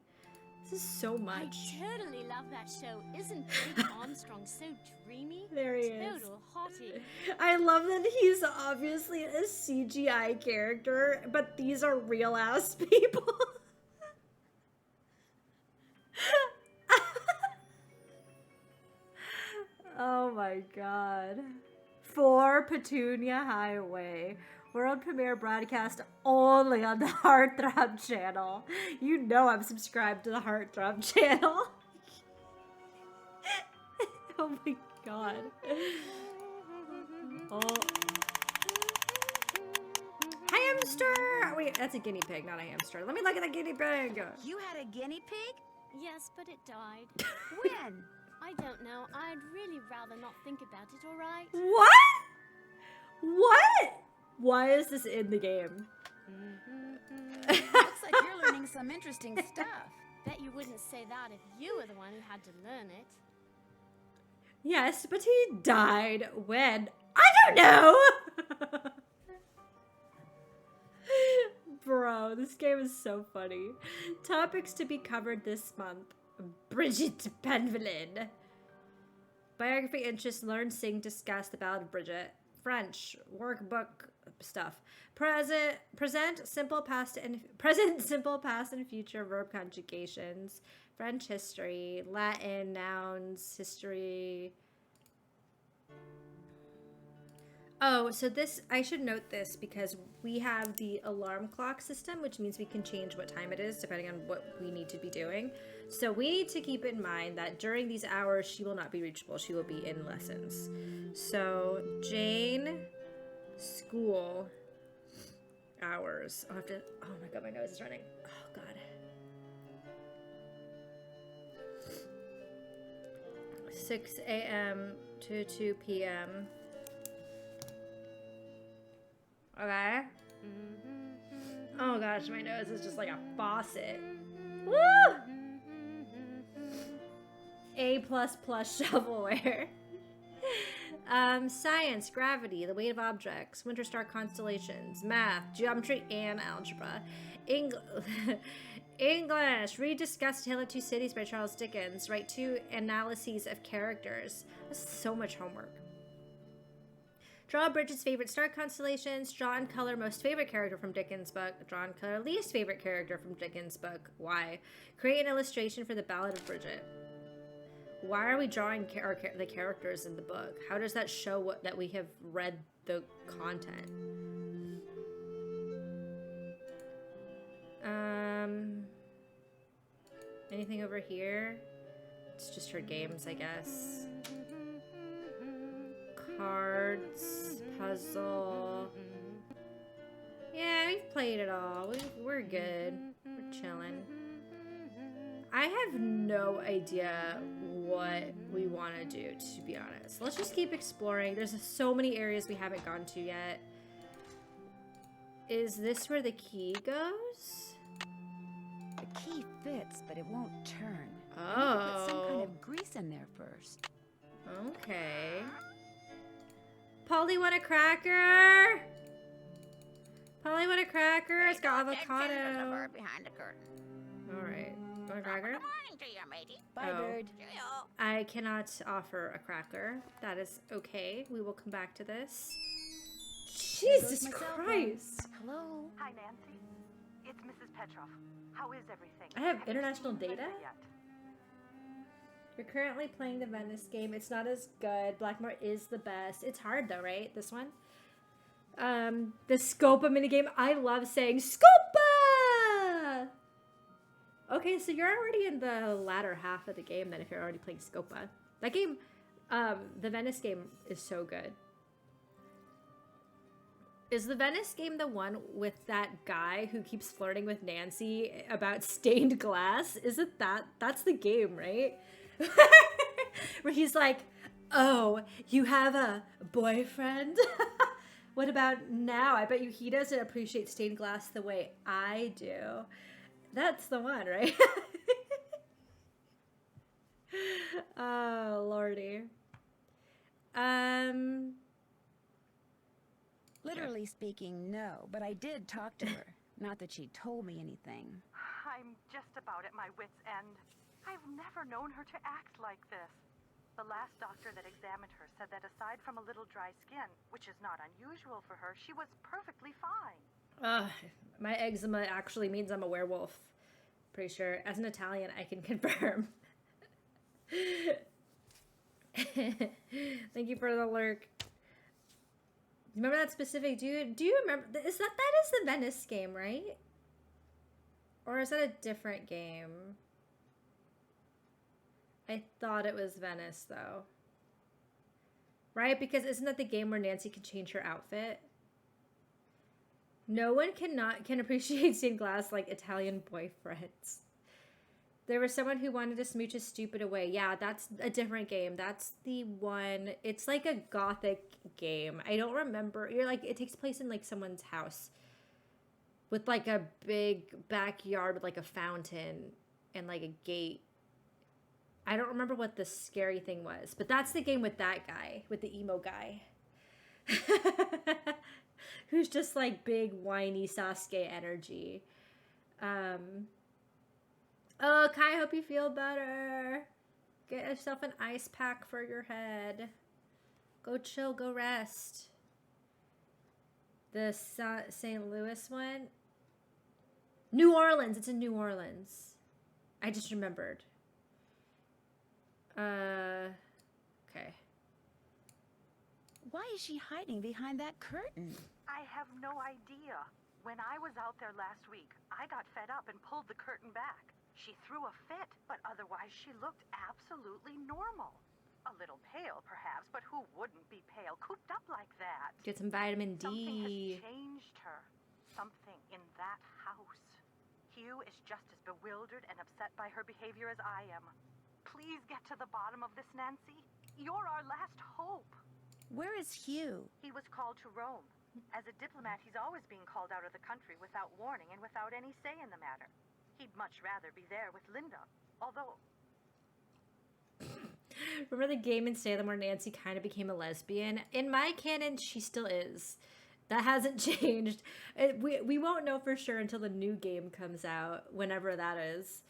This is so much. I totally love that show. Isn't David Armstrong so dreamy? There he is. Total hottie. I love that he's obviously a CGI character, but these are real ass people. Oh my god. For Petunia Highway. World premiere broadcast only on the Heartthrob channel. You know I'm subscribed to the Heartthrob channel. Oh my god. Oh. Hamster! Wait, that's a guinea pig, not a hamster. Let me look at the guinea pig. You had a guinea pig? Yes, but it died. When? I don't know. I'd really rather not think about it, alright? What? What? Why is this in the game? Looks like you're learning some interesting stuff. Bet you wouldn't say that if you were the one who had to learn it. Yes, but he died when? I don't know! Bro, this game is so funny. Topics to be covered this month. Bridget Penvelin. Biography interest, learn, sing, discuss the Ballad of Bridget. French, workbook stuff. Present simple past and future verb conjugations. French history, Latin nouns, history. Oh, so this, I should note this because we have the alarm clock system, which means we can change what time it is depending on what we need to be doing. So we need to keep in mind that during these hours, she will not be reachable. She will be in lessons. So Jane, school, hours. I'll have to, oh my god, my nose is running. Oh god. 6 a.m. to 2 p.m. Okay. Oh gosh, my nose is just like a faucet. Woo! A++ shovelware. Science, gravity, the weight of objects, winter star constellations, math, geometry, and algebra. English, read Discuss Tale of Two Cities by Charles Dickens. Write 2 analyses of characters. This is so much homework. Draw Bridget's favorite star constellations. Draw and color most favorite character from Dickens' book. Draw and color least favorite character from Dickens' book. Why? Create an illustration for the Ballad of Bridget. Why are we drawing the characters in the book? How does that show that we have read the content? Anything over here? It's just her games, I guess. Cards, puzzle. Yeah, we've played it all. We're good. We're chilling. I have no idea what we want to do, to be honest. Let's just keep exploring. There's so many areas we haven't gone to yet. Is this where the key goes? The key fits, but it won't turn. Oh. I need to put some kind of grease in there first. Okay. Polly, want a cracker? Polly, want a cracker? It's got avocado. There's a bird behind the curtain. All right. Want a cracker? Good morning to you, matey. Bye, Oh. bird. Cheerio. I cannot offer a cracker. That is okay. We will come back to this. Jesus my cell phone. Christ. Hello? Hi, Nancy. It's Mrs. Petroff. How is everything? I have Have you international seen data? Linda yet? You're currently playing the Venice game. It's not as good. Blackmoor is the best. It's hard though, right? This one? The Scopa minigame. I love saying Scopa! Okay, so you're already in the latter half of the game then if you're already playing Scopa. That game, the Venice game is so good. Is the Venice game the one with that guy who keeps flirting with Nancy about stained glass? Isn't that... That's the game, right? Where he's like, oh, you have a boyfriend? What about now? I bet you he doesn't appreciate stained glass the way I do. That's the one, right? Oh, lordy. Literally speaking, no, but I did talk to her. Not that she told me anything. I'm just about at my wit's end. I've never known her to act like this. The last doctor that examined her said that aside from a little dry skin, which is not unusual for her, she was perfectly fine. My eczema actually means I'm a werewolf. Pretty sure. As an Italian, I can confirm. Thank you for the lurk. Remember that specific dude? Do you remember? That is the Venice game, right? Or is that a different game? I thought it was Venice, though. Right? Because isn't that the game where Nancy can change her outfit? No one can appreciate stained glass like Italian boyfriends. There was someone who wanted to smooch his stupid away. Yeah, that's a different game. That's the one. It's like a gothic game. I don't remember. You're like, it takes place in like someone's house with like a big backyard with like a fountain and like a gate. I don't remember what the scary thing was, but that's the game with that guy, with the emo guy. Who's just like big whiny Sasuke energy. Oh, Kai, I hope you feel better. Get yourself an ice pack for your head. Go chill, go rest. The St. Louis one? New Orleans. It's in New Orleans. I just remembered. Okay. Why is she hiding behind that curtain? I have no idea. When I was out there last week, I got fed up and pulled the curtain back. She threw a fit, but otherwise she looked absolutely normal. A little pale, perhaps, but who wouldn't be pale, cooped up like that? Get some vitamin D. Something has changed her. Something in that house. Hugh is just as bewildered and upset by her behavior as I am. Please get to the bottom of this, Nancy. You're our last hope. Where is Hugh? He was called to Rome. As a diplomat, he's always being called out of the country without warning and without any say in the matter. He'd much rather be there with Linda, although... Remember the game in Salem where Nancy kind of became a lesbian? In my canon, she still is. That hasn't changed. We won't know for sure until the new game comes out, whenever that is.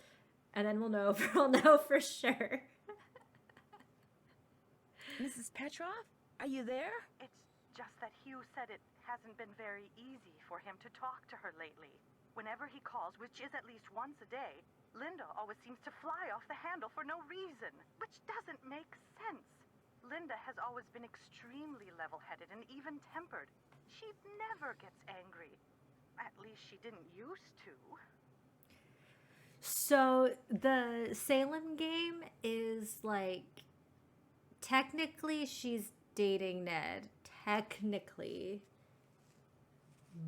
And then we'll know for sure. Mrs. Petrov, are you there? It's just that Hugh said it hasn't been very easy for him to talk to her lately. Whenever he calls, which is at least once a day, Linda always seems to fly off the handle for no reason, which doesn't make sense. Linda has always been extremely level-headed and even-tempered. She never gets angry. At least she didn't used to. So the Salem game is like, technically she's dating Ned. Technically.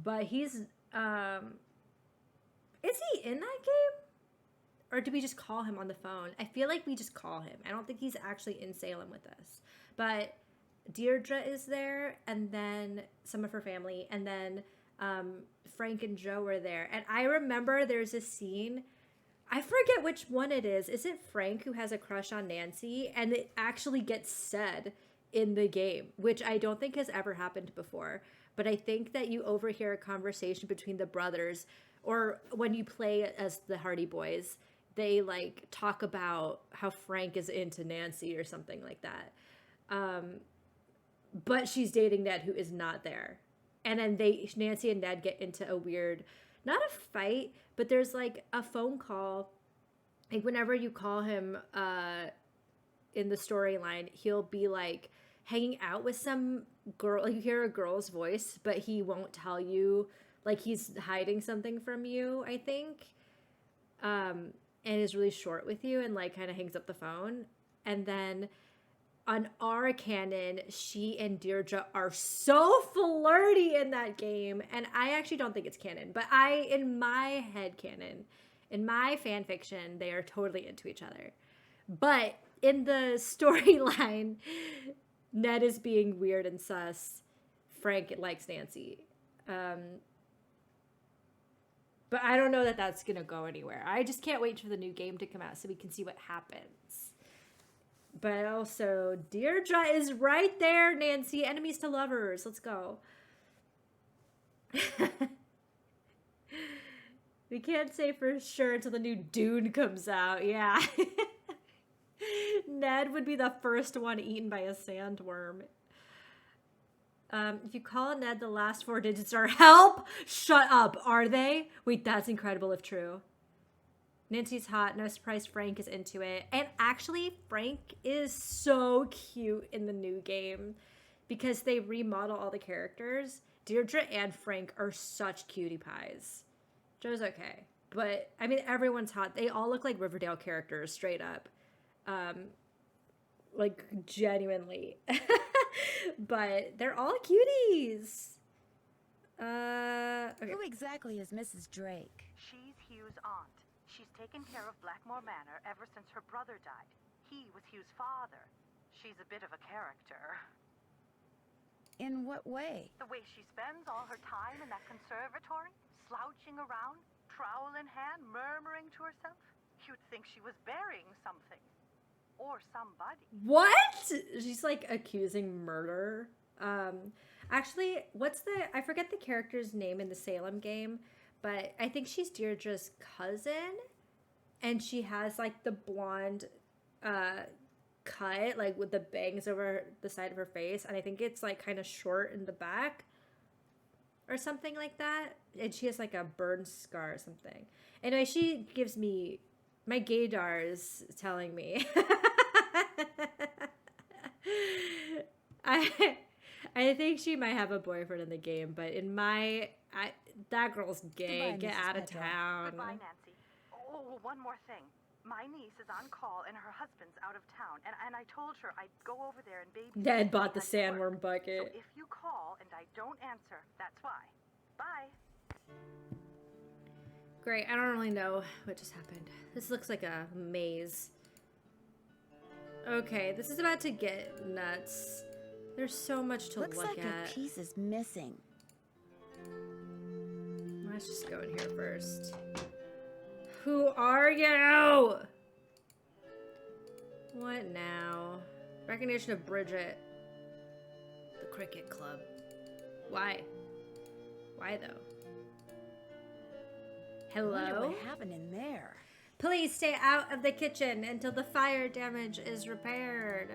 But he's, is he in that game? Or do we just call him on the phone? I feel like we just call him. I don't think he's actually in Salem with us. But Deirdre is there, and then some of her family, and then Frank and Joe are there. And I remember there's a scene, I forget which one it is. Is it Frank who has a crush on Nancy? And it actually gets said in the game, which I don't think has ever happened before. But I think that you overhear a conversation between the brothers, or when you play as the Hardy Boys, they like talk about how Frank is into Nancy or something like that. But she's dating Ned, who is not there. And then Nancy and Ned get into a weird, not a fight, but there's like a phone call. Like whenever you call him in the storyline, he'll be like hanging out with some girl. Like you hear a girl's voice, but he won't tell you. Like he's hiding something from you, I think. and is really short with you and like kind of hangs up the phone. And then on our canon, she and Deirdre are so flirty in that game. And I actually don't think it's canon, but in my head canon, in my fan fiction, they are totally into each other. But in the storyline, Ned is being weird and sus. Frank likes Nancy. But I don't know that that's going to go anywhere. I just can't wait for the new game to come out so we can see what happens. But also, Deirdre is right there, Nancy. Enemies to lovers. Let's go. We can't say for sure until the new Dune comes out. Yeah. Ned would be the first one eaten by a sandworm. If you call Ned, the last 4 digits are help. Shut up. Are they? Wait, that's incredible if true. Nancy's hot. No surprise Frank is into it. And actually, Frank is so cute in the new game because they remodel all the characters. Deirdre and Frank are such cutie pies. Joe's okay. But, I mean, everyone's hot. They all look like Riverdale characters, straight up. Like, genuinely. But they're all cuties. Okay. Who exactly is Mrs. Drake? She's Hugh's aunt. She's taken care of Blackmoor Manor ever since her brother died. He was Hugh's father. She's a bit of a character. In what way? The way she spends all her time in that conservatory, slouching around, trowel in hand, murmuring to herself. You'd think she was burying something. Or somebody. What? She's like accusing murder. Actually, I forget the character's name in the Salem game, but I think she's Deirdre's cousin, and she has like the blonde cut, like with the bangs over the side of her face, and I think it's like kind of short in the back or something like that, and she has like a burn scar or something. Anyway, she gives me my gaydars telling me. I think she might have a boyfriend in the game, but in that girl's gay. Goodbye, Get Mrs. out of Petro. town. Goodbye, Nancy. Oh, one more thing. My niece is on call and her husband's out of town, and I told her I'd go over there and babysit. Ned bought the when I had to work. sandworm bucket. So if you call and I don't answer, that's why. Bye. Great. I don't really know what just happened. This looks like a maze. Okay, this is about to get nuts. There's so much to Looks look like at. a piece is missing. Let's just go in here first. Who are you? What now? Recognition of Bridget. The Cricket Club. Why? Why though? I wonder Hello? what happened in there. Please stay out of the kitchen until the fire damage is repaired.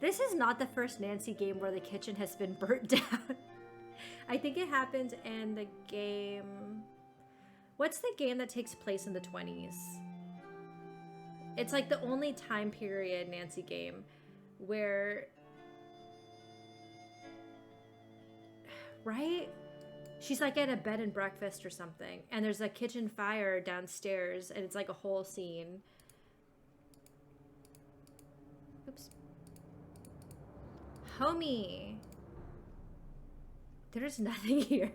This is not the first Nancy game where the kitchen has been burnt down. I think it happened in the game... What's the game that takes place in the 20s? It's like the only time period Nancy game where... Right? She's like at a bed and breakfast or something, and there's a kitchen fire downstairs, and it's like a whole scene. Oops. Homie. There's nothing here.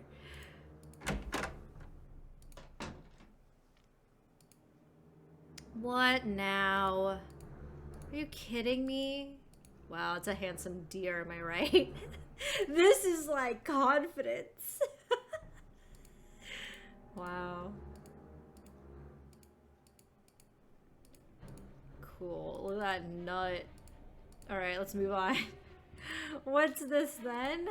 What now? Are you kidding me? Wow, it's a handsome deer, am I right? This is like confidence. Wow. Cool. Look at that nut. Alright, let's move on. What's this then?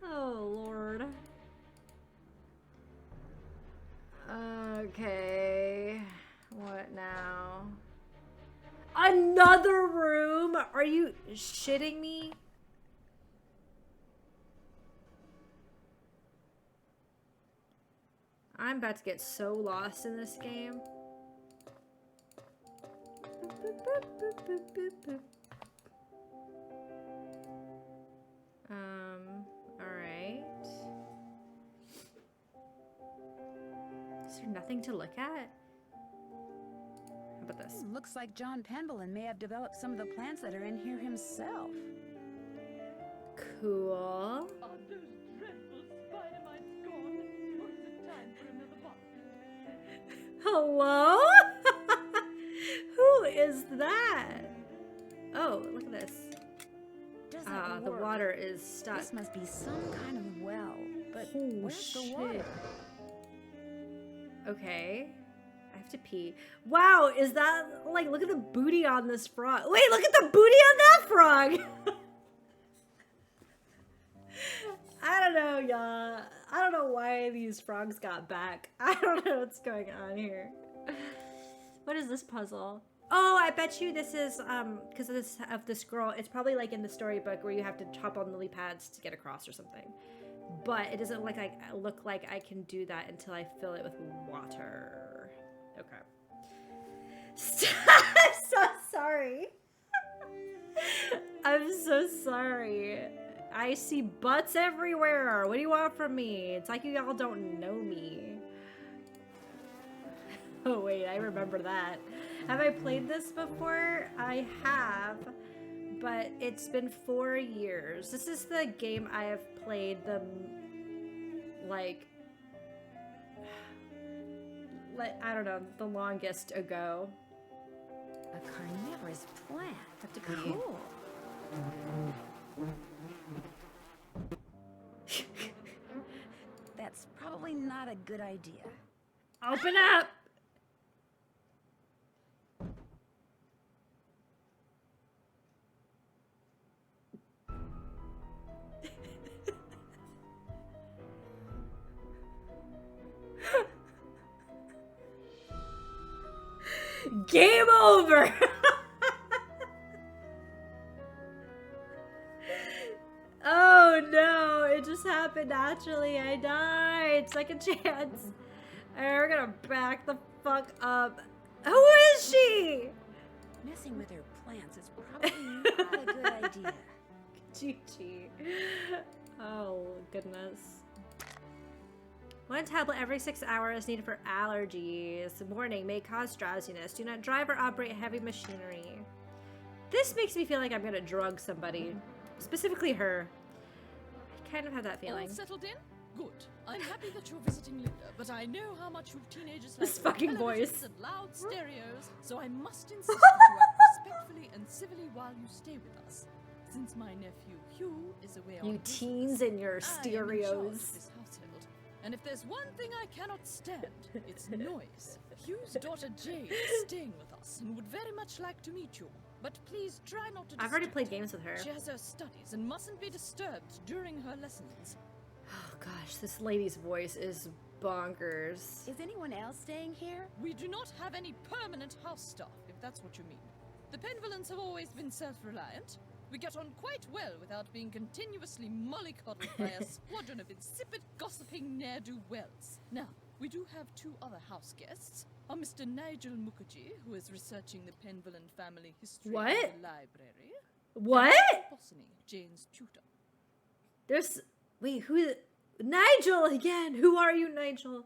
Oh, Lord. Okay. What now? Another room? Are you shitting me? I'm about to get so lost in this game. Alright. there nothing to look at? How about this? Looks like John Penvillin may have developed some of the plants that are in here himself. Cool. Are those dreadful spider mites gone? Or is it time for another box? Hello? Who is that? Oh, look at this. Doesn't The work. water is stuck. This must be some kind of well, but Oh, where's the shit. water? Okay. I have to pee. Wow, is that, like, look at the booty on this frog. Wait, look at the booty on that frog! I don't know, y'all. I don't know why these frogs got back. I don't know what's going on here. What is this puzzle? Oh, I bet you this is, because of this girl, it's probably like in the storybook where you have to chop on lily pads to get across or something. But it doesn't look like I can do that until I fill it with water. Okay. I'm so sorry. I'm so sorry. I see butts everywhere. What do you want from me? It's like you all don't know me. Oh wait, I remember that. Have I played this before? I have, but it's been 4 years. This is the game I have played the, like, I don't know, the longest ago. A carnivorous plant. Have to pee. Cool. That's probably not a good idea. Open up! Game over! Oh no, it just happened naturally. I died. Second chance. Alright, we're gonna back the fuck up. Who is she? Messing with her plants is probably not a good idea. GG. Oh, goodness. 1 tablet every 6 hours needed for allergies. Warning, may cause drowsiness. Do not drive or operate heavy machinery. This makes me feel like I'm gonna drug somebody. Specifically her. I kind of have that feeling. All settled in? Good. I'm happy that you're visiting Linda, but I know how much you teenagers This like fucking televisions voice. and loud stereos, so I must insist that you act respectfully and civilly while you stay with us. Since my nephew Hugh is away on You business, teens and your I am in charge of stereos. this household. And if there's one thing I cannot stand, it's noise. Hugh's daughter Jane is staying with us and would very much like to meet you. But please try not to I've already distract played her. games with her. She has her studies and mustn't be disturbed during her lessons. Oh gosh, this lady's voice is bonkers. Is anyone else staying here? We do not have any permanent house staff, if that's what you mean. The Penvillins have always been self-reliant. We get on quite well without being continuously mollycoddled by a squadron of insipid, gossiping ne'er-do-wells. Now, we do have 2 other house guests. Are Mr. Nigel Mukherjee, who is researching the Penvillin family history What? in the library. What? And Bosny, Jane's tutor. There's... Wait, who... Nigel again! Who are you, Nigel?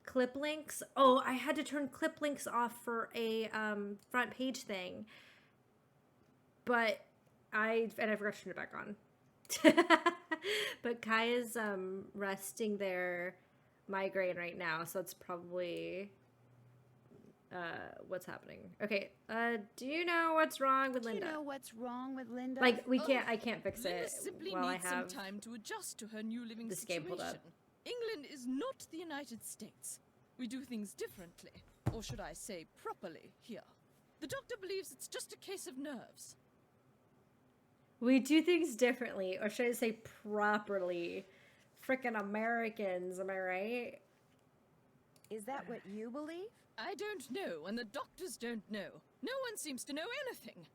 Clip links? Oh, I had to turn clip links off for a front page thing. But I forgot to turn it back on. But Kai is resting their migraine right now, so it's probably what's happening. Okay, do you know what's wrong with Linda? Do you know what's wrong with Linda? Like, I can't fix Linda it simply while I needs have some time to adjust to her new living this game situation. pulled up. England is not the United States. We do things differently, or should I say properly, here. The doctor believes it's just a case of nerves. We do things differently, or should I say properly? Frickin' Americans, am I right? Is that what you believe? I don't know, and the doctors don't know. No one seems to know anything.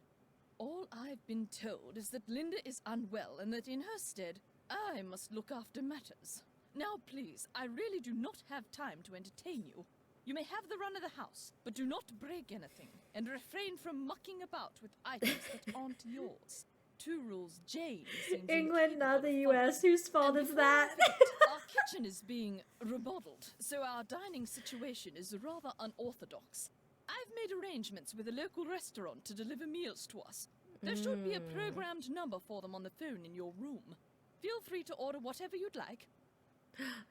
All I've been told is that Linda is unwell, and that in her stead, I must look after matters. Now, please, I really do not have time to entertain you. You may have the run of the house, but do not break anything, and refrain from mucking about with items that aren't yours. 2 rules Jane seems England, incapable not of the following. US. Whose fault And is before that? I forget, our kitchen is being remodeled, so our dining situation is rather unorthodox. I've made arrangements with a local restaurant to deliver meals to us. There should be a programmed number for them on the phone in your room. Feel free to order whatever you'd like.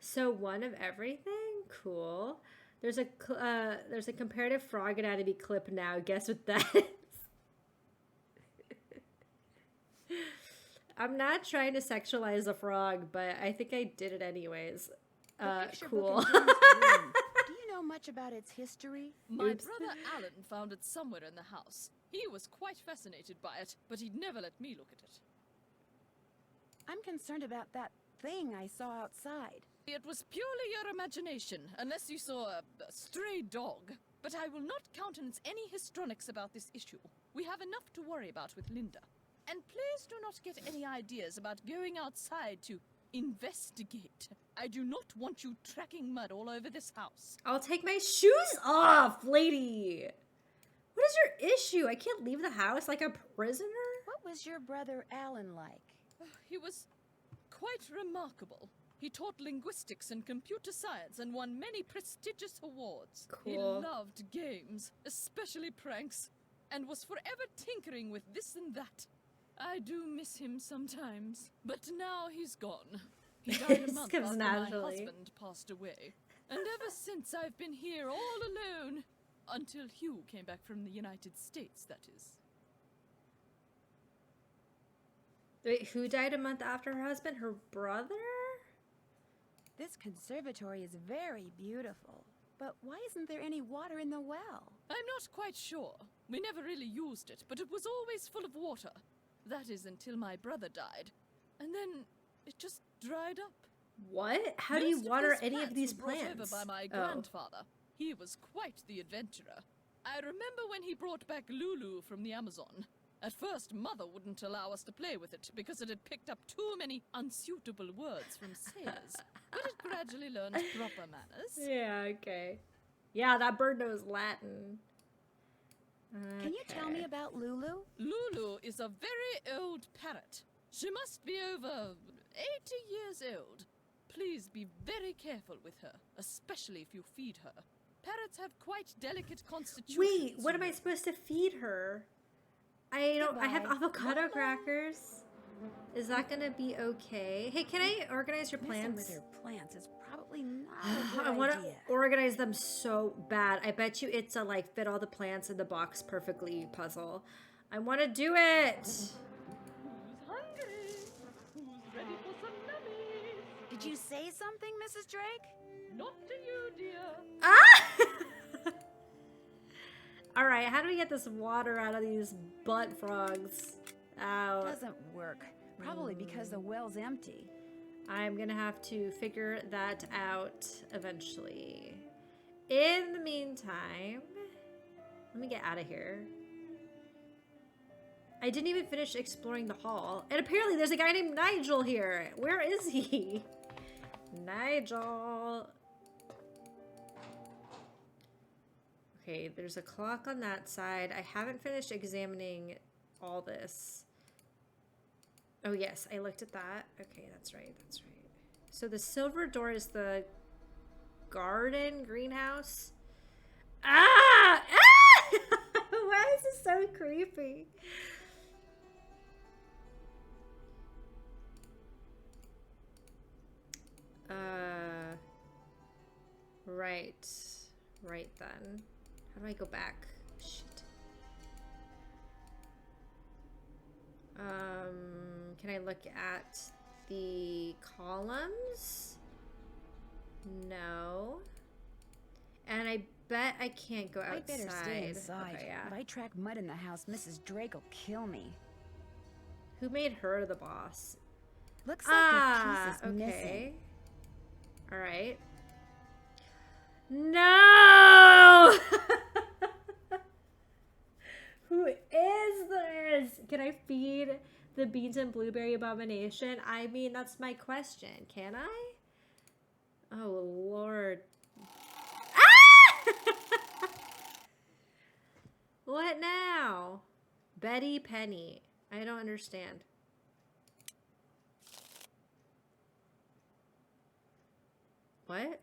So one of everything? Cool. There's a comparative frog anatomy clip now. Guess what that is? I'm not trying to sexualize a frog, but I think I did it anyways. Cool. Do you know much about its history? My brother Alan found it somewhere in the house. He was quite fascinated by it, but he'd never let me look at it. I'm concerned about that thing I saw outside. It was purely your imagination, unless you saw a stray dog. But I will not countenance any histrionics about this issue. We have enough to worry about with Linda. And please do not get any ideas about going outside to investigate. I do not want you tracking mud all over this house. I'll take my shoes off, lady. What is your issue? I can't leave the house like a prisoner? What was your brother Alan like? He was quite remarkable. He taught linguistics and computer science and won many prestigious awards. Cool. He loved games, especially pranks, and was forever tinkering with this and that. I do miss him sometimes, but now he's gone. He died a month after my husband passed away. And ever since I've been here all alone. Until Hugh came back from the United States, that is. Wait, who died a month after her husband? Her brother? This conservatory is very beautiful. But why isn't there any water in the well? I'm not quite sure. We never really used it, but it was always full of water. That is until my brother died. And then it just dried up. What? How do you water any of these plants? Brought over by my grandfather. He was quite the adventurer. I remember when he brought back Lulu from the Amazon. At first, Mother wouldn't allow us to play with it because it had picked up too many unsuitable words from sailors. But it gradually learned proper manners. Yeah, okay. Yeah, that bird knows Latin. Okay. Can you tell me about Lulu? Lulu is a very old parrot. She must be over 80 years old. Please be very careful with her, especially if you feed her. Parrots have quite delicate constitutions. Wait, what am I supposed to feed her? I have avocado crackers. Is that gonna be okay? Hey, can I organize your plants? Messing with your plants is probably not a good I want to idea. organize them so bad. I bet you it's a like fit all the plants in the box perfectly puzzle. I want to do it. Who's hungry? Who's ready for some nummies? Did you say something, Mrs. Drake? Not to you, dear. Ah! All right, how do we get this water out of these butt frogs? Ow. Doesn't work. Probably because the well's empty. I'm gonna have to figure that out eventually. In the meantime, let me get out of here. I didn't even finish exploring the hall. And apparently there's a guy named Nigel here. Where is he? Nigel. Okay, there's a clock on that side. I haven't finished examining all this. Oh yes, I looked at that. Okay, that's right, that's right. So the silver door is the garden greenhouse. Ah! Ah! Why is this so creepy? Right. Right then. How do I go back? Shit. Can I look at the columns? No. And I bet I can't go outside. I better stay inside. Okay, yeah. If I track mud in the house, Mrs. Drake will kill me. Who made her the boss? Looks like a piece is missing. All right. No! Who is this? Can I feed the beans and blueberry abomination? I mean, that's my question. Can I? Oh, Lord. Ah! What now? Betty Penny. I don't understand. What?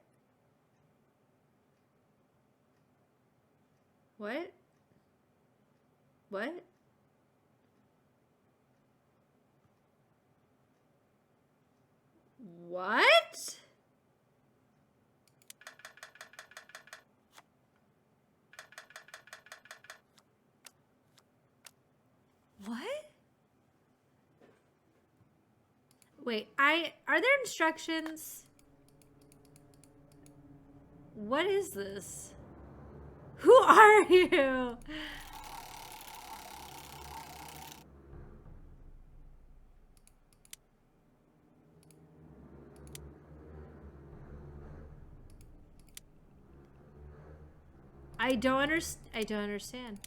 What? What? What? What? Wait, are there instructions? What is this? Who are you? I don't understand.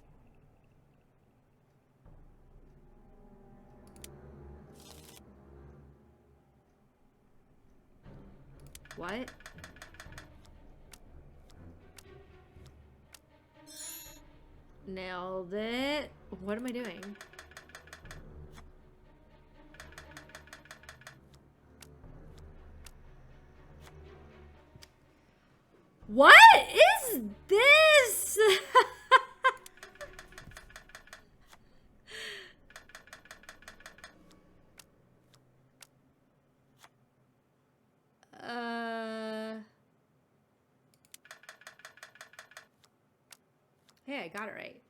What? Nailed it. What am I doing? What is this? Hey, I got it right.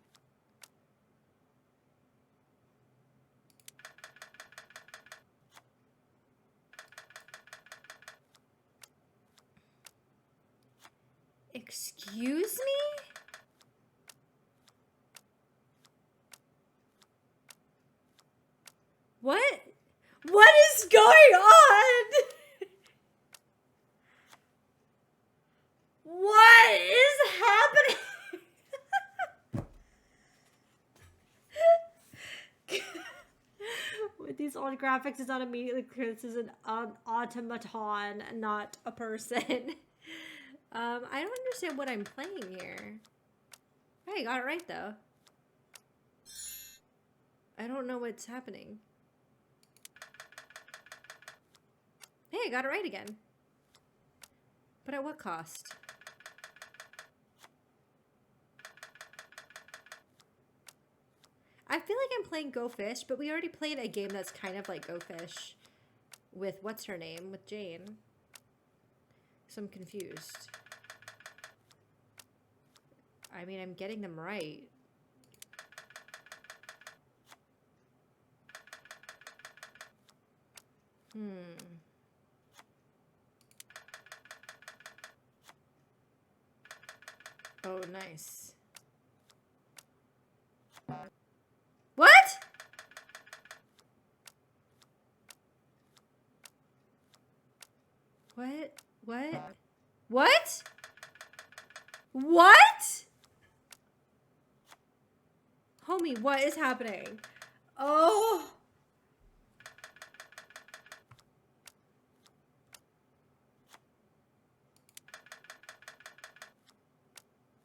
Excuse me? What? What is going on? What is happening? With these old graphics, it's not immediately clear this is an automaton, not a person. I don't understand what I'm playing here. Hey, I got it right though. I don't know what's happening. Hey, I got it right again. But at what cost? I feel like I'm playing Go Fish, but we already played a game that's kind of like Go Fish with what's her name? With Jane. So I'm confused. I mean, I'm getting them right. Oh, nice. What? What? What? What? What? Homie, what is happening? Oh.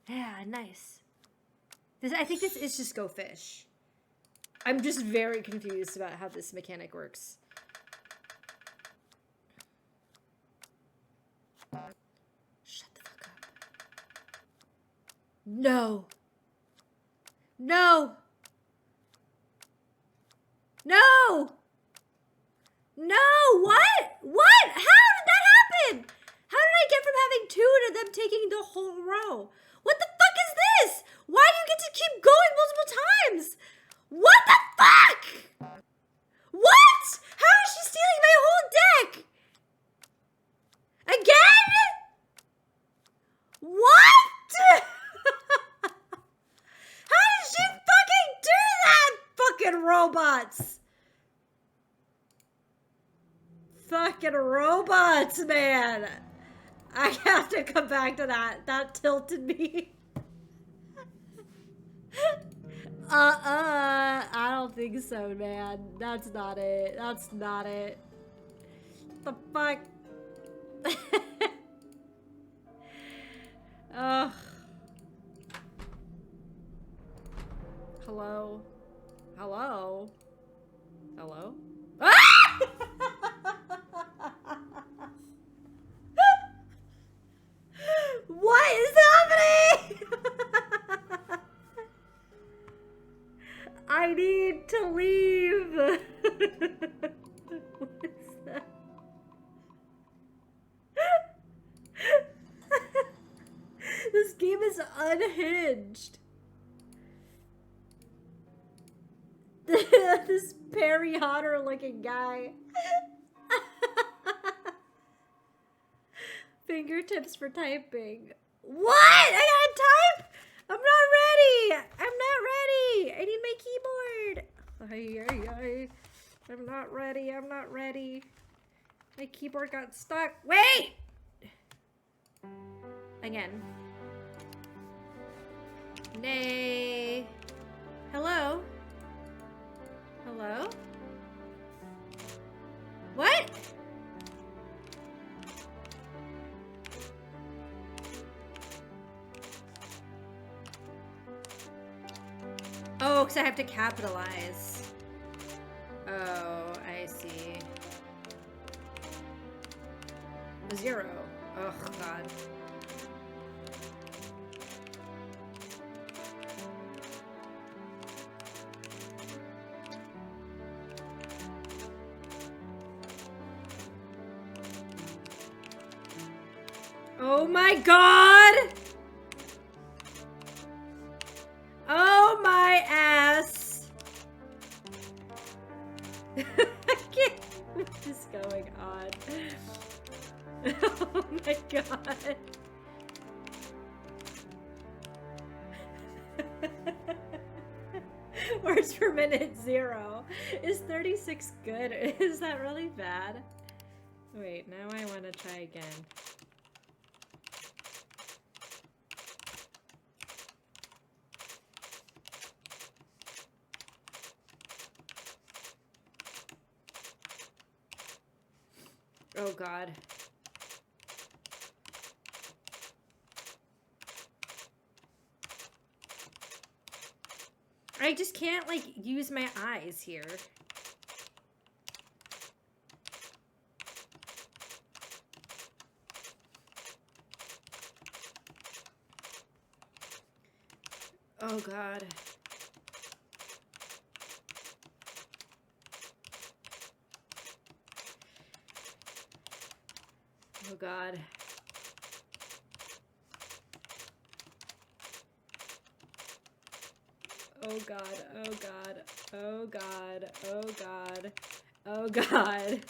Yeah, nice. I think this is just Go Fish. I'm just very confused about how this mechanic works. Shut the fuck up. No. No. No. No. What? What? How did that happen? How did I get from having two to them taking the whole row? What the fuck is this? Why do you get to keep going multiple times? What the fuck? What? How is she stealing my whole deck? Again? What? How did she fucking do that? Fucking robots. Fucking robots, man. I have to come back to that. That tilted me. I don't think so, man. That's not it. That's not it. The fuck? Ugh. Hello? Hello? Hello? Ah! What's that? This game is unhinged. This Perry Hodder looking guy. Fingertips for typing. What? I gotta type? I'm not ready. I'm not ready. I need my keyboard. I'm not ready. I'm not ready. My keyboard got stuck. Wait! Again. Nay. Hello? Hello? What? Oh, because I have to capitalize. Oh, I see. A 0. Oh, God. Oh my God! Oh my ass! I can't. What is going on? Oh my God! Words per minute 0. Is 36 good? Is that really bad? Wait, now I want to try again. Oh God. I just can't, like, use my eyes here. Oh God. Oh God. Oh God, oh God, oh God, oh God, oh God.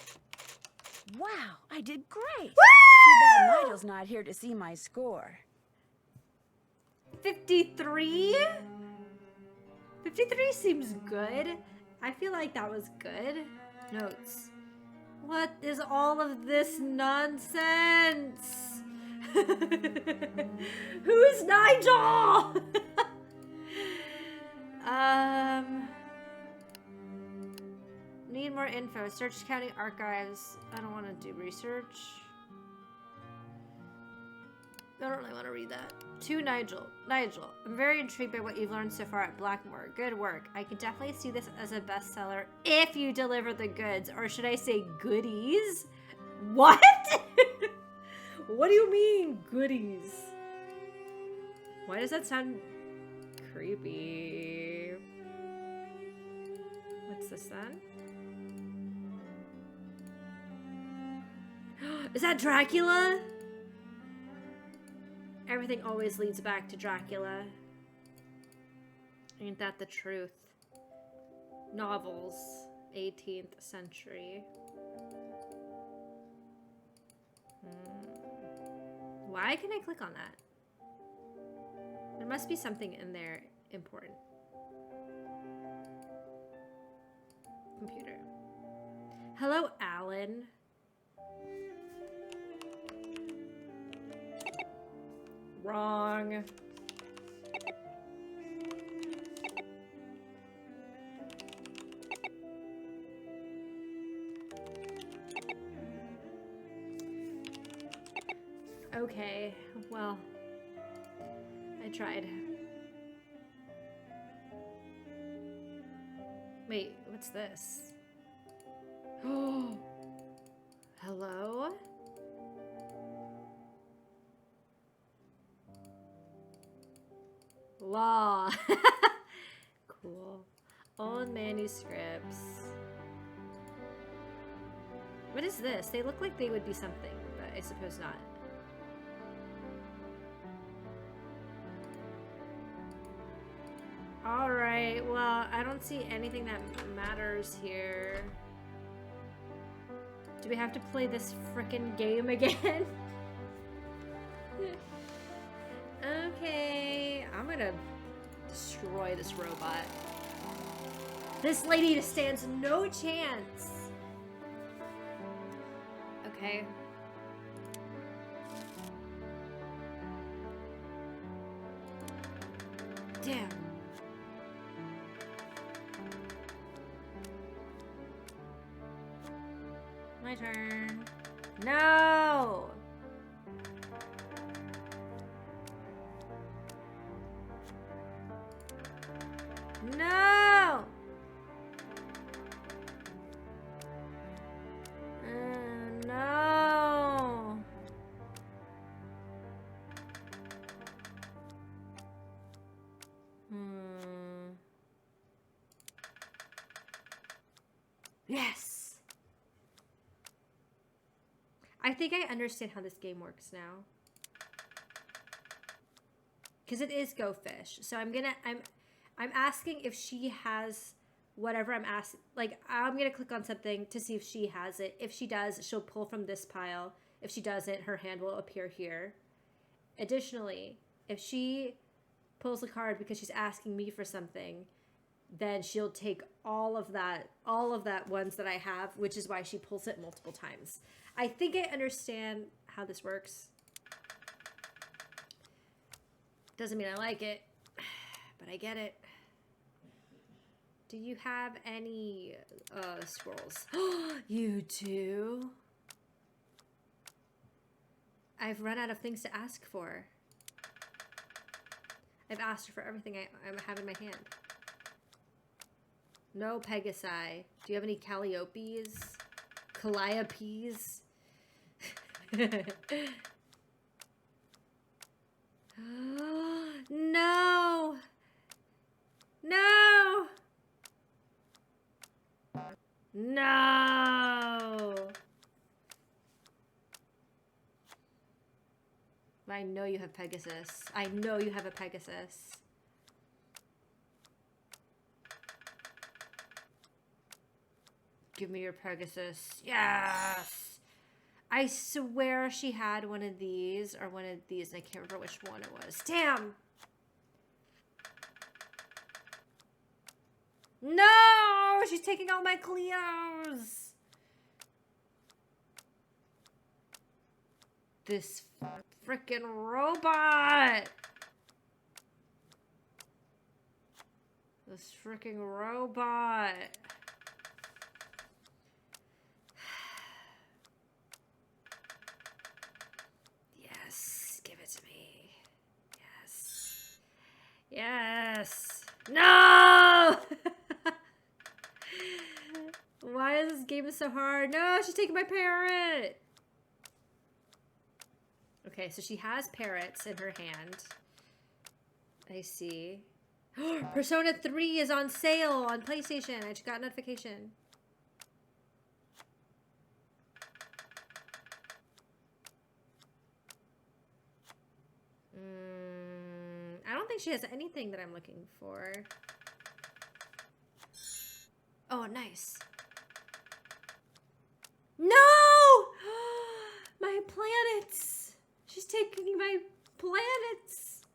Wow, I did great. Woo! Too bad Nigel's not here to see my score. 53? 53 seems good. I feel like that was good. Notes. What is all of this nonsense? Who's Nigel? Need more info. Search county archives. I don't want to do research. I don't really want to read that. To Nigel. Nigel, I'm very intrigued by what you've learned so far at Blackmoor. Good work. I can definitely see this as a bestseller if you deliver the goods. Or should I say goodies? What? What do you mean, goodies? Why does that sound creepy? What's this then? Is that Dracula? Everything always leads back to Dracula. Ain't that the truth? Novels, 18th century. Why can I click on that? There must be something in there important. Computer. Hello, Alan. Wrong. Okay, well, I tried. Wait, what's this? Oh, hello? Law. Cool. Old manuscripts. What is this? They look like they would be something, but I suppose not. Alright, well, I don't see anything that matters here. Do we have to play this frickin' game again? Okay, I'm gonna destroy this robot. This lady just stands no chance. Okay. Damn. My turn. No! No! No! Yes! I think I understand how this game works now. Because it is Go Fish. So I'm asking if she has whatever I'm asking. Like, I'm going to click on something to see if she has it. If she does, she'll pull from this pile. If she doesn't, her hand will appear here. Additionally, if she pulls a card because she's asking me for something, then she'll take all of that ones that I have, which is why she pulls it multiple times. I think I understand how this works. Doesn't mean I like it, but I get it. Do you have any scrolls? You do? I've run out of things to ask for. I've asked her for everything I have in my hand. No Pegasi. Do you have any Calliopes? Calliopes? No! No! No! I know you have Pegasus. I know you have a Pegasus. Give me your Pegasus. Yes! I swear she had one of these or one of these. I can't remember which one it was. Damn! No! She's taking all my Cleos! This frickin' robot! This frickin' robot. Yes, give it to me. Yes. Yes. No! Why is this game so hard? No, she's taking my parrot. Okay, so she has parrots in her hand. I see. Persona 3 is on sale on PlayStation. I just got a notification. I don't think she has anything that I'm looking for. Oh, nice. No! My planets! She's taking my planets!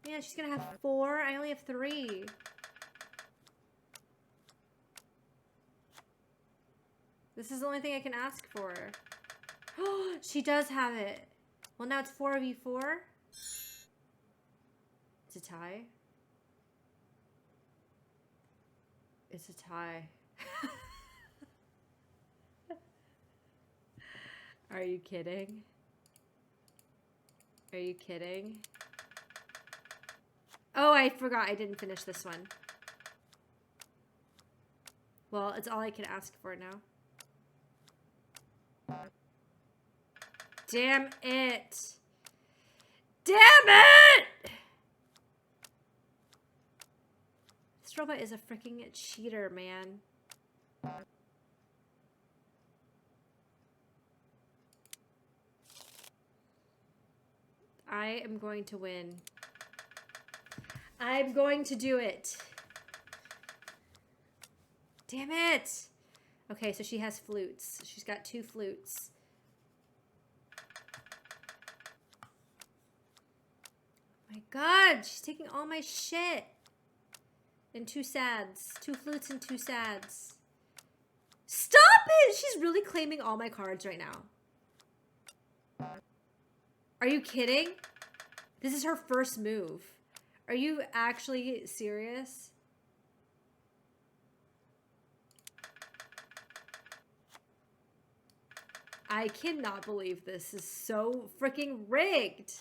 Man, she's gonna have 4. I only have 3. This is the only thing I can ask for. Oh, she does have it. Well, now it's 4v4. It's a tie. It's a tie. Are you kidding? Are you kidding? Oh, I forgot I didn't finish this one. Well, it's all I can ask for now. Damn it! Damn it! This robot is a freaking cheater, man. I am going to win. I'm going to do it. Damn it. Okay, so she has flutes. She's got 2 flutes. My God, she's taking all my shit. And 2 sads. 2 flutes and 2 sads. Stop it! She's really claiming all my cards right now. Are you kidding? This is her first move. Are you actually serious? I cannot believe this is so freaking rigged.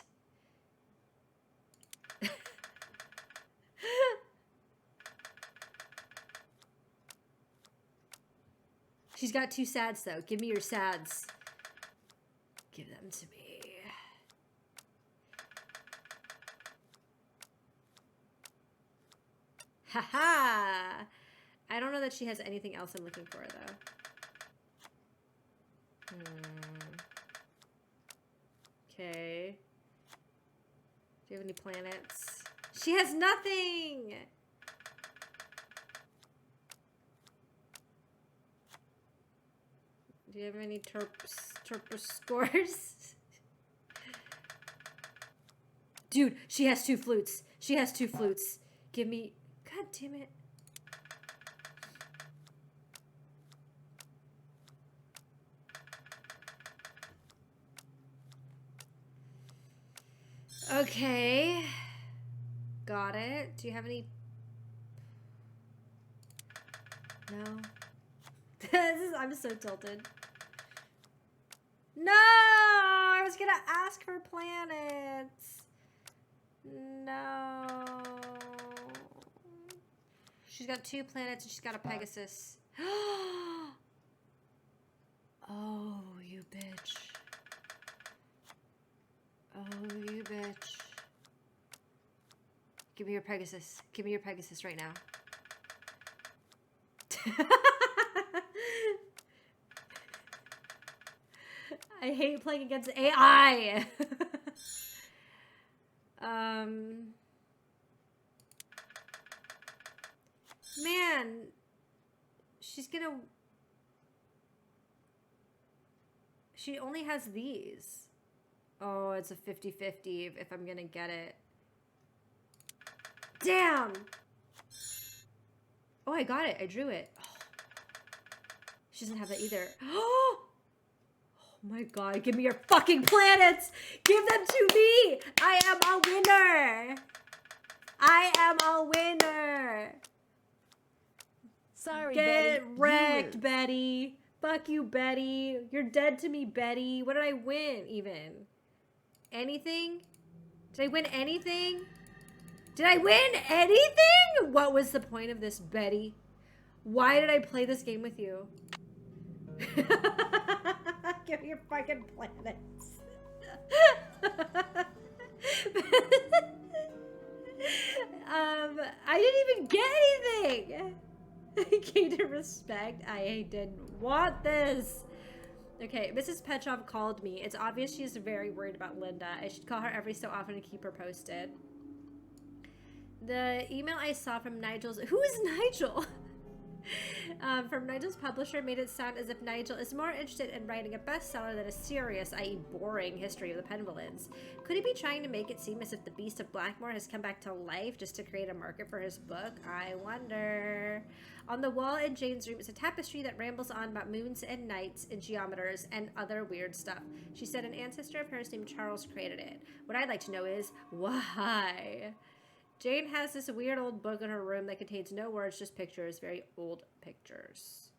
She's got 2 sads though. Give me your sads. Give them to me. Haha! I don't know that she has anything else I'm looking for though. Okay. Do you have any planets? She has nothing! Do you have any terpers scores? Dude, she has 2 flutes. She has 2 flutes. Give me... God damn it. Okay. Got it. Do you have any... No. I'm so tilted. No! I was gonna ask for planets. No. She's got 2 planets and she's got a Pegasus. Oh, you bitch. Oh, you bitch. Give me your Pegasus. Give me your Pegasus right now. I hate playing against AI. Man, she's gonna... She only has these. Oh, it's a 50-50 if I'm gonna get it. Damn! Oh, I got it. I drew it. Oh. She doesn't have that either. Oh my God, give me your fucking planets! Give them to me! I am a winner! I am a winner! Sorry, Get Betty. wrecked, Betty. Fuck you, Betty. You're dead to me, Betty. What did I win, even? Anything? Did I win anything? Did I win anything? What was the point of this, Betty? Why did I play this game with you? Give me your fucking planets. I didn't even get anything. Gain to respect. I didn't want this. Okay, Mrs. Petrov called me. It's obvious she's very worried about Linda. I should call her every so often to keep her posted. The email I saw from Nigel's... Who is Nigel? From Nigel's publisher made it sound as if Nigel is more interested in writing a bestseller than a serious, i.e. boring, history of the Penvillans. Could he be trying to make it seem as if the Beast of Blackmoor has come back to life just to create a market for his book? I wonder. On the wall in Jane's room is a tapestry that rambles on about moons and nights and geometers and other weird stuff. She said an ancestor of hers named Charles created it. What I'd like to know is, why? Jane has this weird old book in her room that contains no words, just pictures. Very old pictures.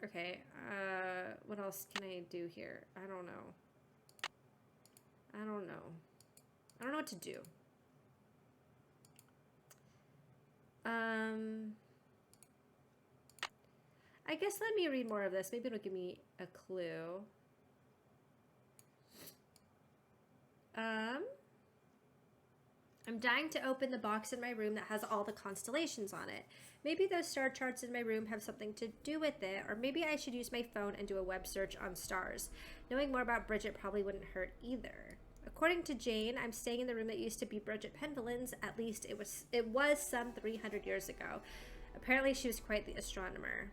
Okay. What else can I do here? I don't know. I don't know what to do. I guess let me read more of this. Maybe it'll give me a clue. I'm dying to open the box in my room that has all the constellations on it. Maybe those star charts in my room have something to do with it, or maybe I should use my phone and do a web search on stars. Knowing more about Bridget probably wouldn't hurt either. According to Jane, I'm staying in the room that used to be Bridget Penvillen's. At least it was some 300 years ago. Apparently she was quite the astronomer.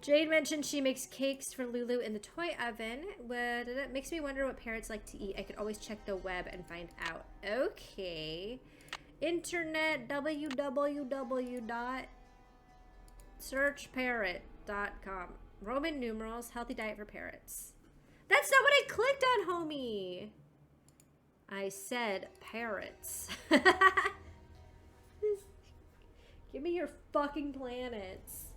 Jane mentioned she makes cakes for Lulu in the toy oven. It makes me wonder what parents like to eat. I could always check the web and find out. Okay. Internet www.searchparrot.com. Roman numerals, healthy diet for parrots. That's not what I clicked on, homie. I said parrots. Give me your fucking planets.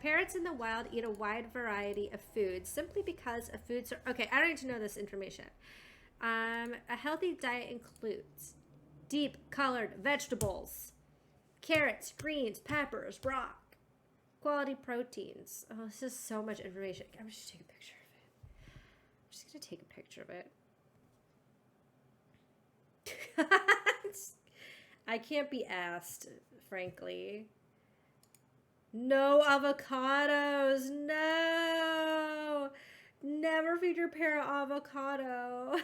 Parrots in the wild eat a wide variety of foods simply because of foods are... Okay, I don't need to know this information. A healthy diet includes deep colored vegetables, carrots, greens, peppers, rock, quality proteins. Oh, this is so much information. I'm just take a picture of it. I'm just gonna take a picture of it. I can't be asked, frankly. No avocados. No. Never feed your parrot avocado.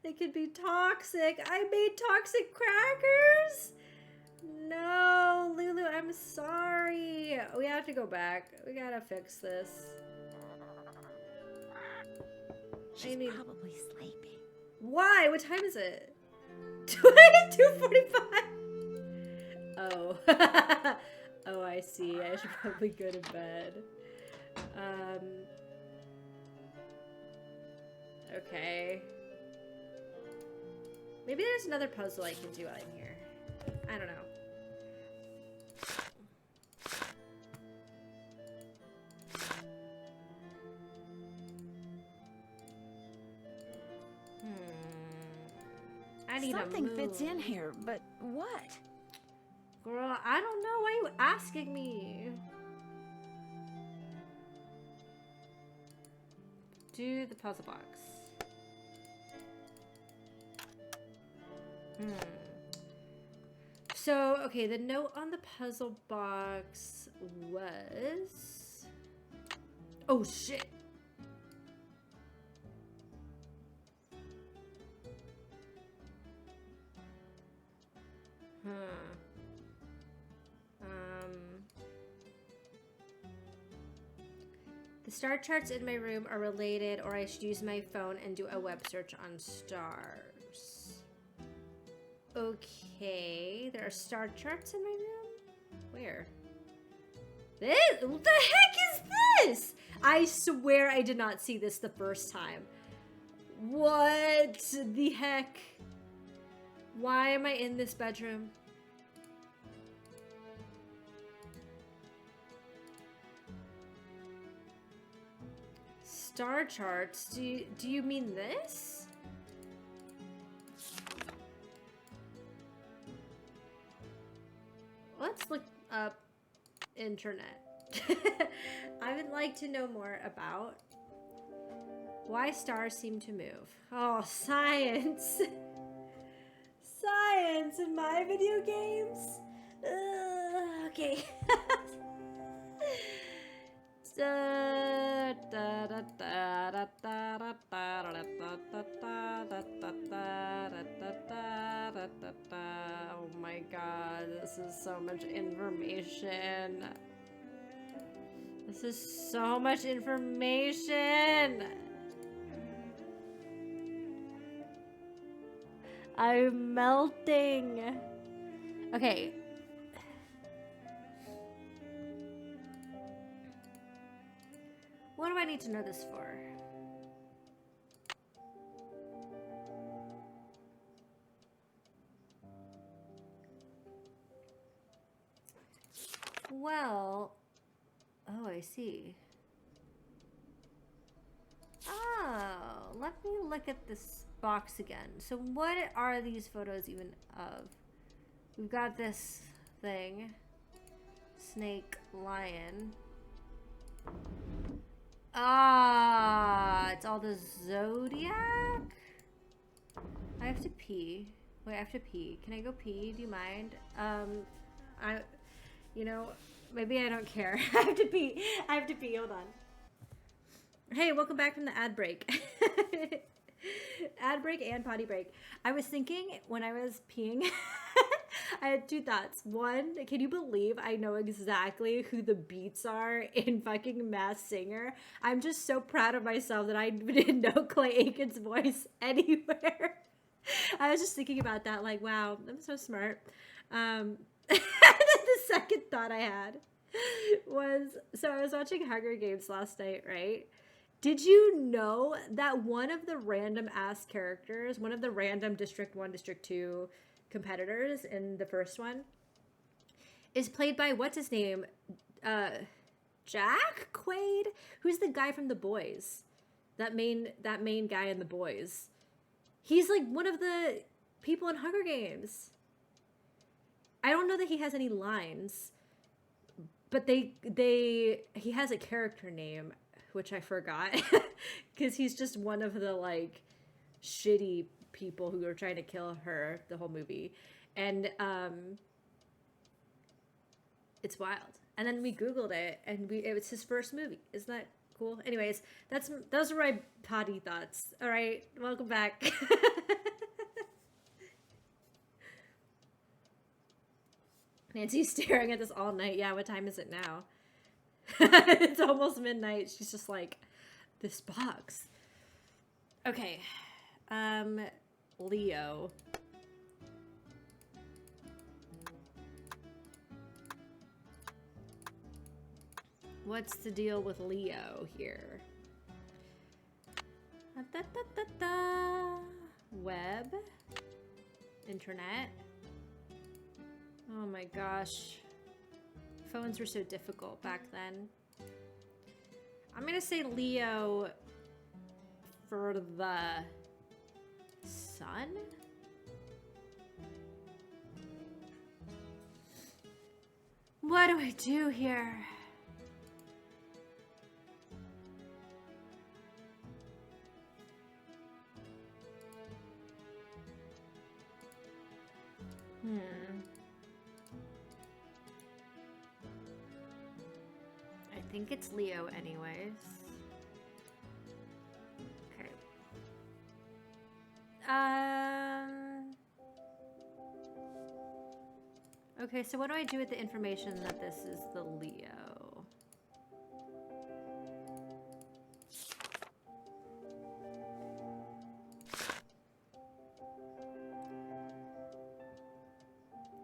They could be toxic. I made toxic crackers. No, Lulu, I'm sorry. We have to go back. We gotta fix this. She's probably sleeping. Why? What time is it? 2:45. Oh. Oh, I see. I should probably go to bed. Okay. Maybe there's another puzzle I can do while I'm here. I don't know. I need Something a moon. fits in here, but what? Girl, I don't know. Why are you asking me? Do the puzzle box. So, okay, the note on the puzzle box was... Oh, shit. The star charts in my room are related, or I should use my phone and do a web search on stars. Okay, there are star charts in my room? Where? This? What the heck is this? I swear I did not see this the first time. What the heck? Why am I in this bedroom? Star charts? Do you mean this? Let's look up internet. I would like to know more about why stars seem to move. Oh, science. Science in my video games? Okay. Oh my god, this is so much information. This is so much information. I'm melting. Okay. What do I need to know this for? Well, oh, I see. Oh, let me look at this box again. So what are these photos even of? We've got this thing. Snake, lion. Ah, it's all the the zodiac? I have to pee. Wait, I have to pee. Can I go pee? Do you mind? You know, maybe I don't care. I have to pee. I have to pee. Hold on. Hey, welcome back from the ad break. Ad break and potty break. I was thinking when I was peeing, I had two thoughts. One, can you believe I know exactly who the beats are in fucking Masked Singer? I'm just so proud of myself that I didn't know Clay Aiken's voice anywhere. I was just thinking about that, like, wow, I'm so smart. And then the second thought I had was, so I was watching Hunger Games last night, right? Did you know that one of the random ass characters, one of the random District 1, District 2 competitors in the first one is played by, what's his name? Jack Quaid? Who's the guy from The Boys? That main guy in The Boys. He's like one of the people in Hunger Games. I don't know that he has any lines, but he has a character name, which I forgot, because he's just one of the like shitty people who are trying to kill her the whole movie. And it's wild. And then we Googled it, and it was his first movie. Isn't that cool? Anyways, those are my potty thoughts. All right, welcome back. Nancy's staring at this all night. Yeah, what time is it now? It's almost midnight. She's just like, this box. Okay. Leo. What's the deal with Leo here? Web. Internet. Oh my gosh. Phones were so difficult back then. I'm gonna say Leo for the sun? What do I do here? I think it's Leo anyways. Okay. Okay, so what do I do with the information that this is the Leo?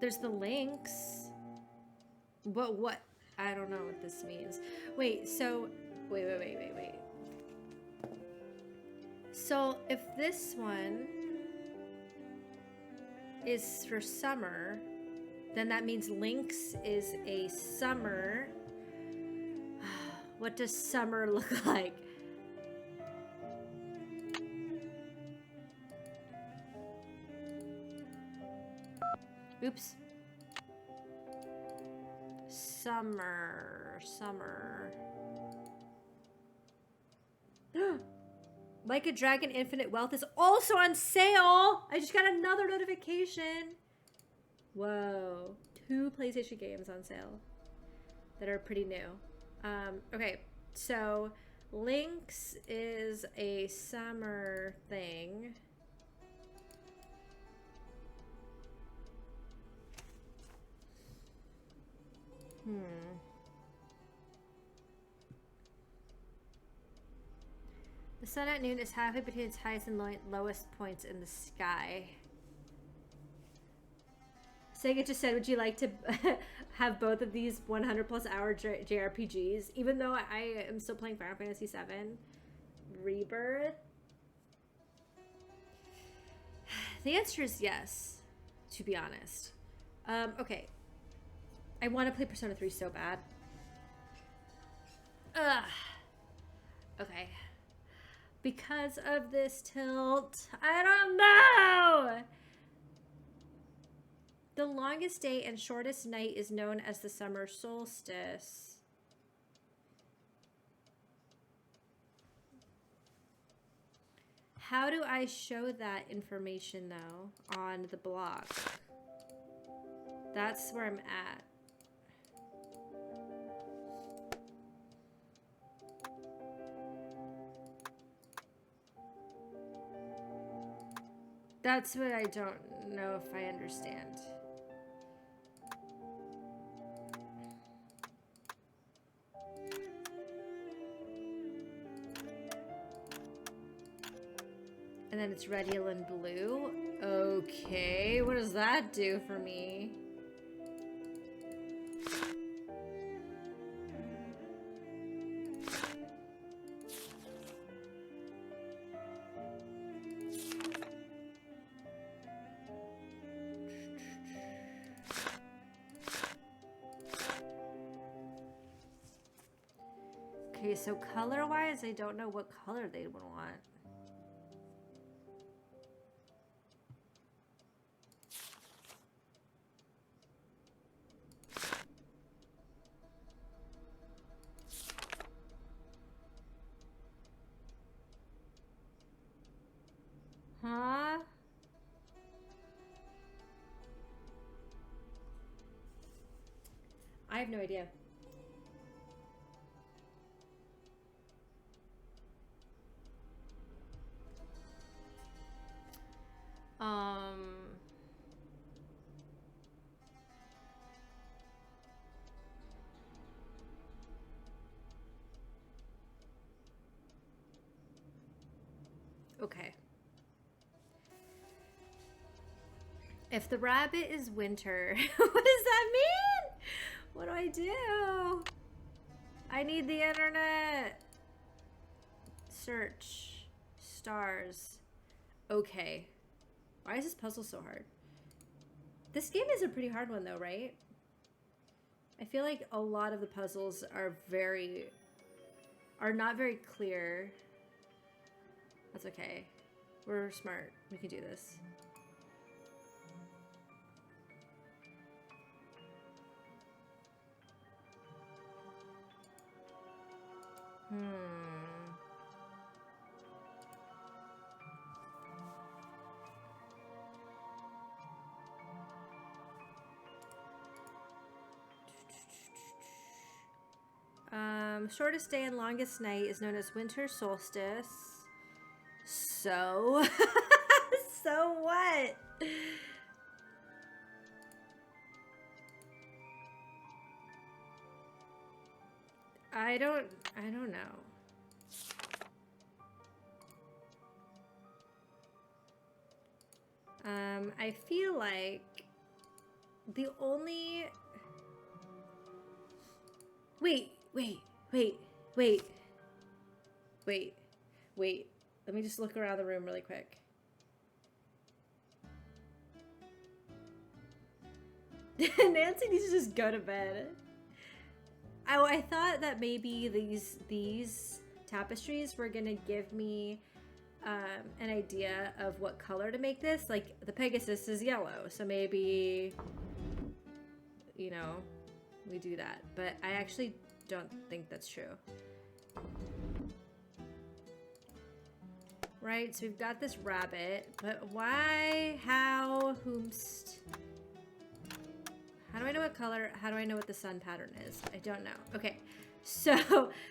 There's the links. But what? I don't know what this means. Wait, so... Wait. So, if this one is for summer, then that means Lynx is a summer. What does summer look like? Oops. Summer. Like a Dragon Infinite Wealth is also on sale. I just got another notification. Whoa. 2 PlayStation games on sale that are pretty new. Okay, so Lynx is a summer thing. The sun at noon is halfway between its highest and lowest points in the sky. Sega just said, would you like to have both of these 100+ hour JRPGs? Even though I am still playing Final Fantasy VII Rebirth? The answer is yes, to be honest. Okay. I want to play Persona 3 so bad. Ugh. Okay. Because of this tilt, I don't know! The longest day and shortest night is known as the summer solstice. How do I show that information though on the block? That's where I'm at. That's what I don't know if I understand. And then it's red, yellow, and blue. Okay, what does that do for me? Okay, so color-wise, I don't know what color they would want. Huh? I have no idea. Okay. If the rabbit is winter, what does that mean? What do I do? I need the internet. Search. Stars. Okay. Why is this puzzle so hard? This game is a pretty hard one though, right? I feel like a lot of the puzzles are not very clear. That's okay. We're smart. We can do this. Shortest day and longest night is known as winter solstice. So, so what? I don't know. I feel like the only... Wait. Let me just look around the room really quick. Nancy needs to just go to bed. I thought that maybe these tapestries were gonna give me an idea of what color to make this. Like the Pegasus is yellow, so maybe, you know, we do that. But I actually don't think that's true. Right, so we've got this rabbit, but why, how, whomst? How do I know what color, how do I know what the sun pattern is? I don't know. Okay, so,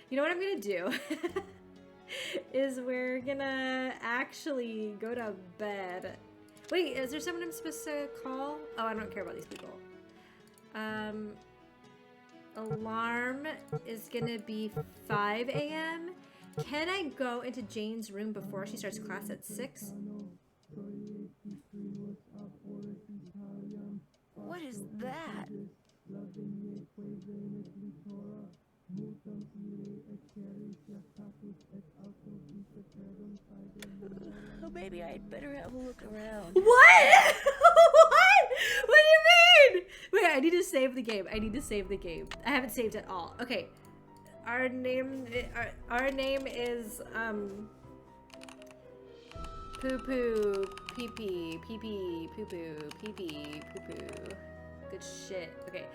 you know what I'm gonna do? Is we're gonna actually go to bed. Wait, is there someone I'm supposed to call? Oh, I don't care about these people. Alarm is gonna be 5 a.m. Can I go into Jane's room before she starts class at 6? What is that? Oh, maybe I'd better have a look around. What? What? What do you mean? Wait, I need to save the game. I need to save the game. I haven't saved at all. Okay. Our name is poo poo pee pee pee pee poo poo pee pee poo poo. Good shit. Okay.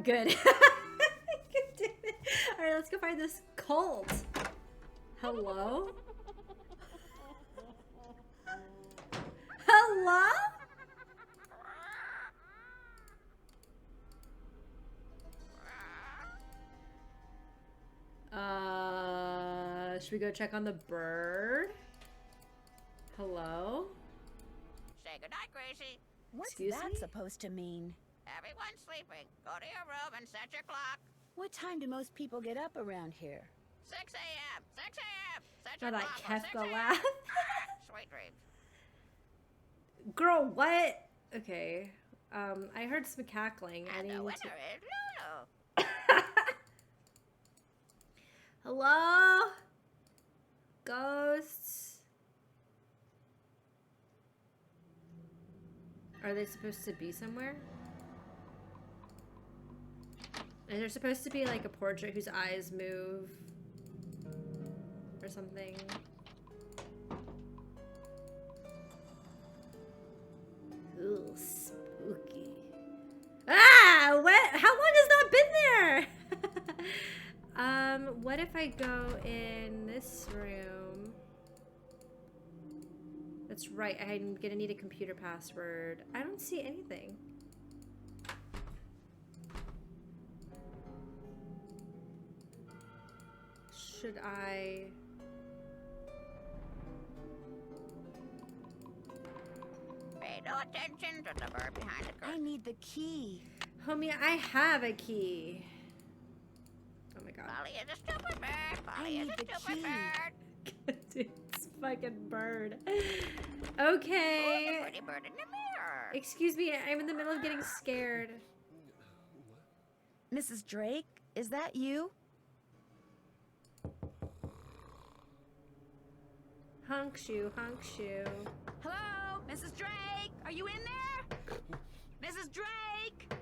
Good. All right, let's go find this cult. Hello. Hello? Should we go check on the bird? Hello? Say goodnight, Gracie. What's Excuse that me? supposed to mean? Everyone's sleeping. Go to your room and set your clock. What time do most people get up around here? 6 a.m. 6 a.m. Set Oh, your that clock for 6 Kefka a.m. laugh. Sweet dreams. Girl, what? Okay. I heard some cackling. I And need the to... winner is Lulu. Hello? Ghosts? Are they supposed to be somewhere? Is there supposed to be like a portrait whose eyes move? Or something? Ooh, spooky. Ah! What? How long has that been there? What if I go in this room? That's right, I'm gonna need a computer password. I don't see anything. Should I... Pay no attention to the bird behind the I curtain. need the key. Homie, I have a key. Oh my god. Polly is a stupid bird. I Polly is need a the stupid key. bird. Dude, this fucking bird. Who's the Okay. pretty bird in the mirror? Excuse me, I'm in the middle of getting scared. Mrs. Drake, is that you? Hunk shoe, hunk shoe. Hello, Mrs. Drake? Are you in there? Mrs. Drake?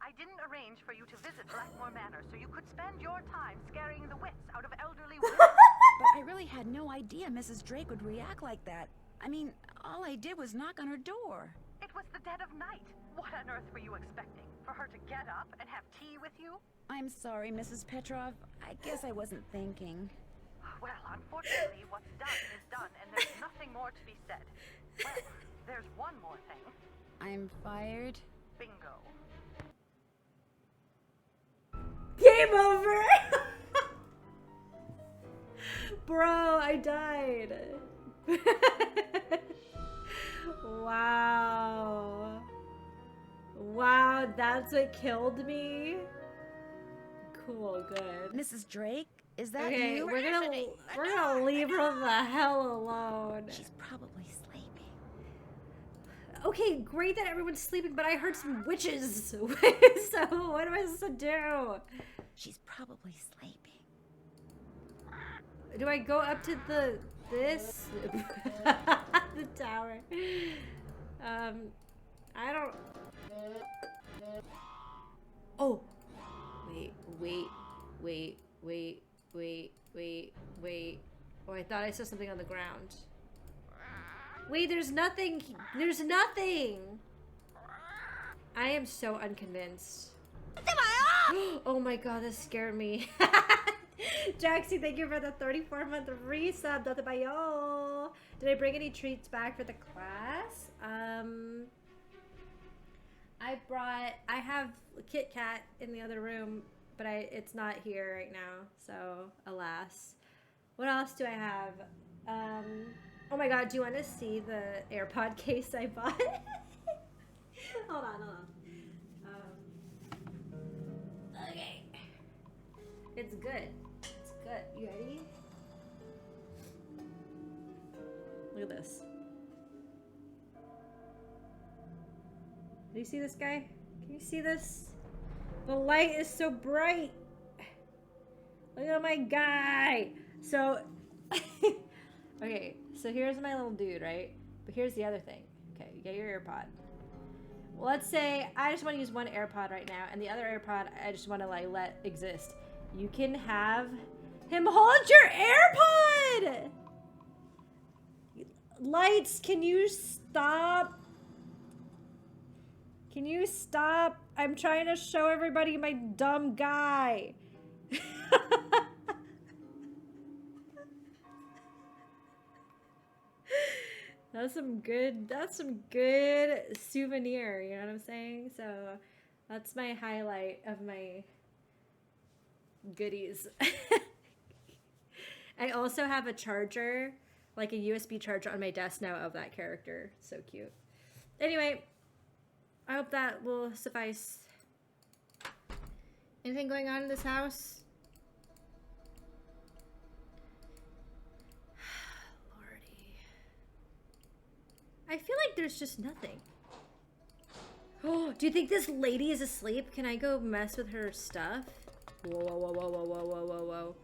I didn't arrange for you to visit Blackmoor Manor so you could spend your time scaring the wits out of elderly women. But I really had no idea Mrs. Drake would react like that. I mean, all I did was knock on her door. It was the dead of night. What on earth were you expecting? For her to get up and have tea with you? I'm sorry, Mrs. Petrov. I guess I wasn't thinking. Well, unfortunately, what's done is done, and there's nothing more to be said. Well, there's one more thing. I'm fired. Bingo. Game over! Bro, I died. Wow. Wow, that's what killed me? Cool, good. Mrs. Drake, is that Okay, you? we're gonna leave her the hell alone. She's probably sleeping. Okay, great that everyone's sleeping, but I heard some witches. So what am I supposed to do? She's probably sleeping. Do I go up to this? The tower. I don't... Oh! Wait. Oh, I thought I saw something on the ground. Wait, there's nothing! There's nothing! I am so unconvinced. Oh my god, this scared me. Jaxie, thank you for the 34-month resub. Did I bring any treats back for the class? I have Kit Kat in the other room, but it's not here right now, so alas. What else do I have? Oh my god, do you want to see the AirPod case I bought? Hold on. Okay. It's good. It's good. You ready? Look at this. Do you see this guy? Can you see this? The light is so bright. Look at my guy. So, okay, so here's my little dude, right? But here's the other thing. Okay, you get your AirPod. Well, let's say I just want to use one AirPod right now, and the other AirPod I just want to like let exist. You can have him hold your AirPod! Lights, can you stop? Can you stop? I'm trying to show everybody my dumb guy. That's some good souvenir, you know what I'm saying? So that's my highlight of my goodies. I also have a charger, like a USB charger on my desk now of that character. So cute. Anyway, I hope that will suffice. Anything going on in this house? Lordy. I feel like there's just nothing. Oh, do you think this lady is asleep? Can I go mess with her stuff? Whoa, whoa, whoa, whoa, whoa, whoa, whoa, whoa,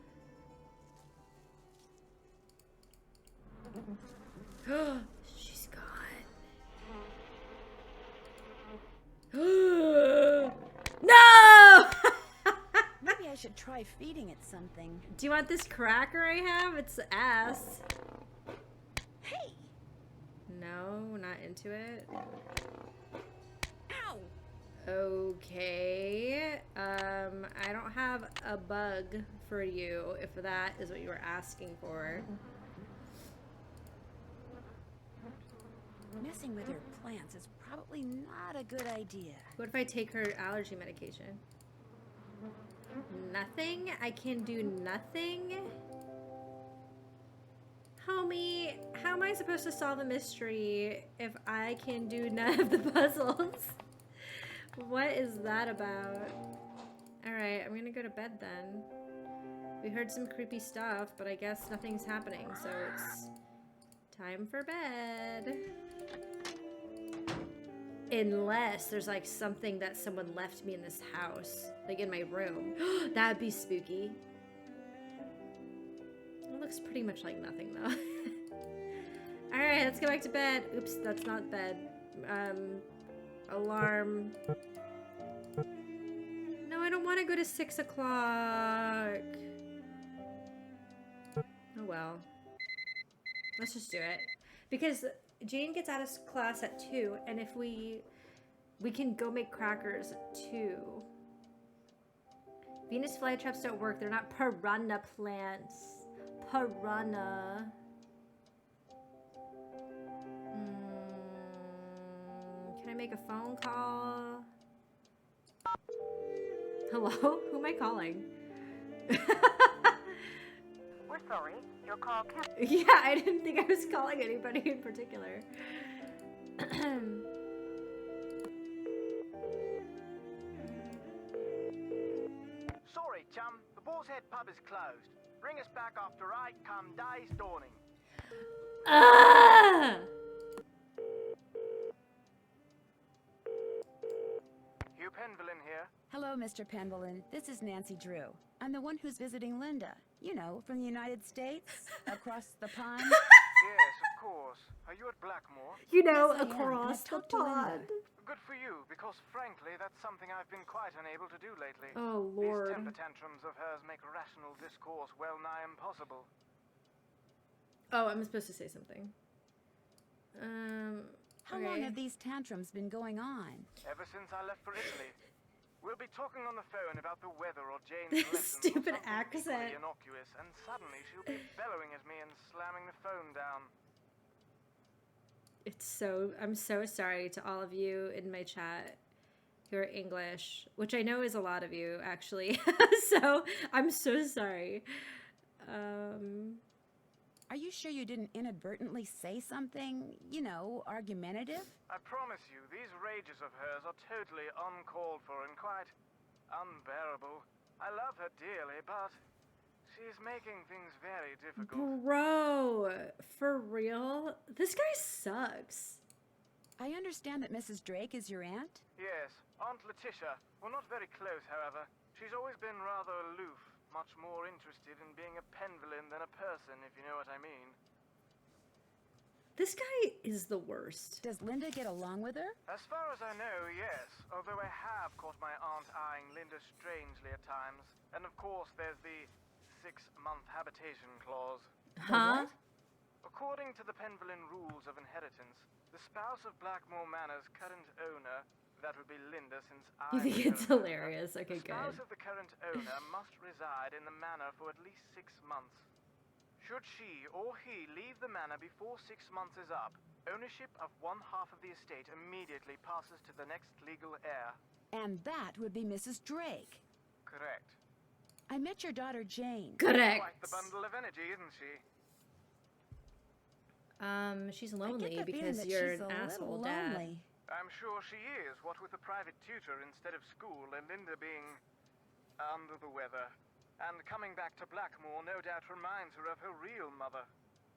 whoa. She's gone. No! Maybe I should try feeding it something. Do you want this cracker I have? It's ass. Hey! No, not into it. Ow! Okay. I don't have a bug for you, if that is what you were asking for. Messing with her plants is probably not a good idea. What if I take her allergy medication? Nothing? I can do nothing? Homie, how am I supposed to solve a mystery if I can do none of the puzzles? What is that about? Alright, I'm gonna go to bed then. We heard some creepy stuff, but I guess nothing's happening, so it's time for bed. Unless there's like something that someone left me in this house, like in my room. That'd be spooky. It looks pretty much like nothing though. Alright, let's go back to bed. Oops, that's not bed. Alarm. No, I don't want to go to 6 o'clock. Oh well. Let's just do it. Because Jane gets out of class at 2, and if we can go make crackers at 2. Venus flytraps don't work. They're not piranha plants. Piranha. Can I make a phone call? Hello? Who am I calling? We're sorry. Your call can't... Yeah, I didn't think I was calling anybody in particular. Sorry, chum. The Boar's Head pub is closed. Bring us back after 8 come day's dawning. Ah! Hugh Penvillin here. Hello, Mr. Penvillin. This is Nancy Drew. I'm the one who's visiting Linda. You know, from the United States, across the pond. Yes, of course. Are you at Blackmoor? You know, Yes, I am. across I've the talked to Linda. pond. Good for you, because frankly, that's something I've been quite unable to do lately. Oh, These Lord. temper tantrums of hers make rational discourse well nigh impossible. Oh, I'm supposed to say something. How long have these tantrums been going on? Ever since I left for Italy. We'll be talking on the phone about the weather or Jane's lessons Stupid or something accent. equally innocuous, and suddenly she'll be bellowing at me and slamming the phone down. I'm so sorry to all of you in my chat who are English, which I know is a lot of you, actually. So, I'm so sorry. Are you sure you didn't inadvertently say something, you know, argumentative? I promise you, these rages of hers are totally uncalled for and quite unbearable. I love her dearly, but she's making things very difficult. Bro, for real? This guy sucks. I understand that Mrs. Drake is your aunt? Yes, Aunt Letitia. We're not very close, however. She's always been rather aloof. Much more interested in being a Penvillin than a person, if you know what I mean. This guy is the worst. Does Linda get along with her? As far as I know, yes. Although I have caught my aunt eyeing Linda strangely at times. And of course, there's the 6-month habitation clause. Huh? According to the Penvillin rules of inheritance, the spouse of Blackmoor Manor's current owner, that would be Linda since I... You think it's hilarious? Okay, the spouse good. of the current owner must reside in the manor for at least 6 months. Should she or he leave the manor before 6 months is up, ownership of one half of the estate immediately passes to the next legal heir. And that would be Mrs. Drake. Correct. I met your daughter Jane. Correct. Quite the bundle of energy, isn't she? She's I lonely get the feeling because that you're she's an a asshole little dad. lonely. I'm sure she is, what with a private tutor instead of school and Linda being under the weather. And coming back to Blackmoor no doubt reminds her of her real mother.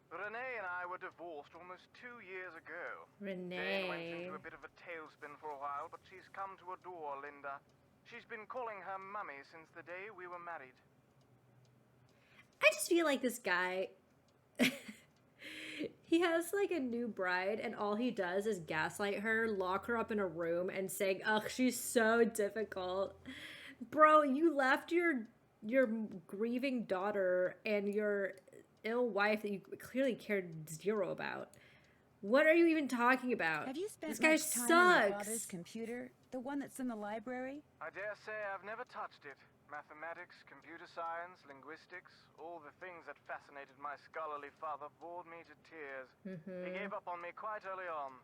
Renee and I were divorced almost 2 years ago. Jane went Renee. into a bit of a tailspin for a while, but she's come to adore Linda. She's been calling her mummy since the day we were married. I just feel like this guy, he has like a new bride and all he does is gaslight her, lock her up in a room and saying, ugh, she's so difficult. Bro, you left your grieving daughter and your ill wife that you clearly cared zero about. What are you even talking about? Have you spent This guy much time on your sucks. father's computer? The one that's in the library? I dare say I've never touched it. Mathematics, computer science, linguistics, all the things that fascinated my scholarly father bored me to tears. He gave up on me quite early on.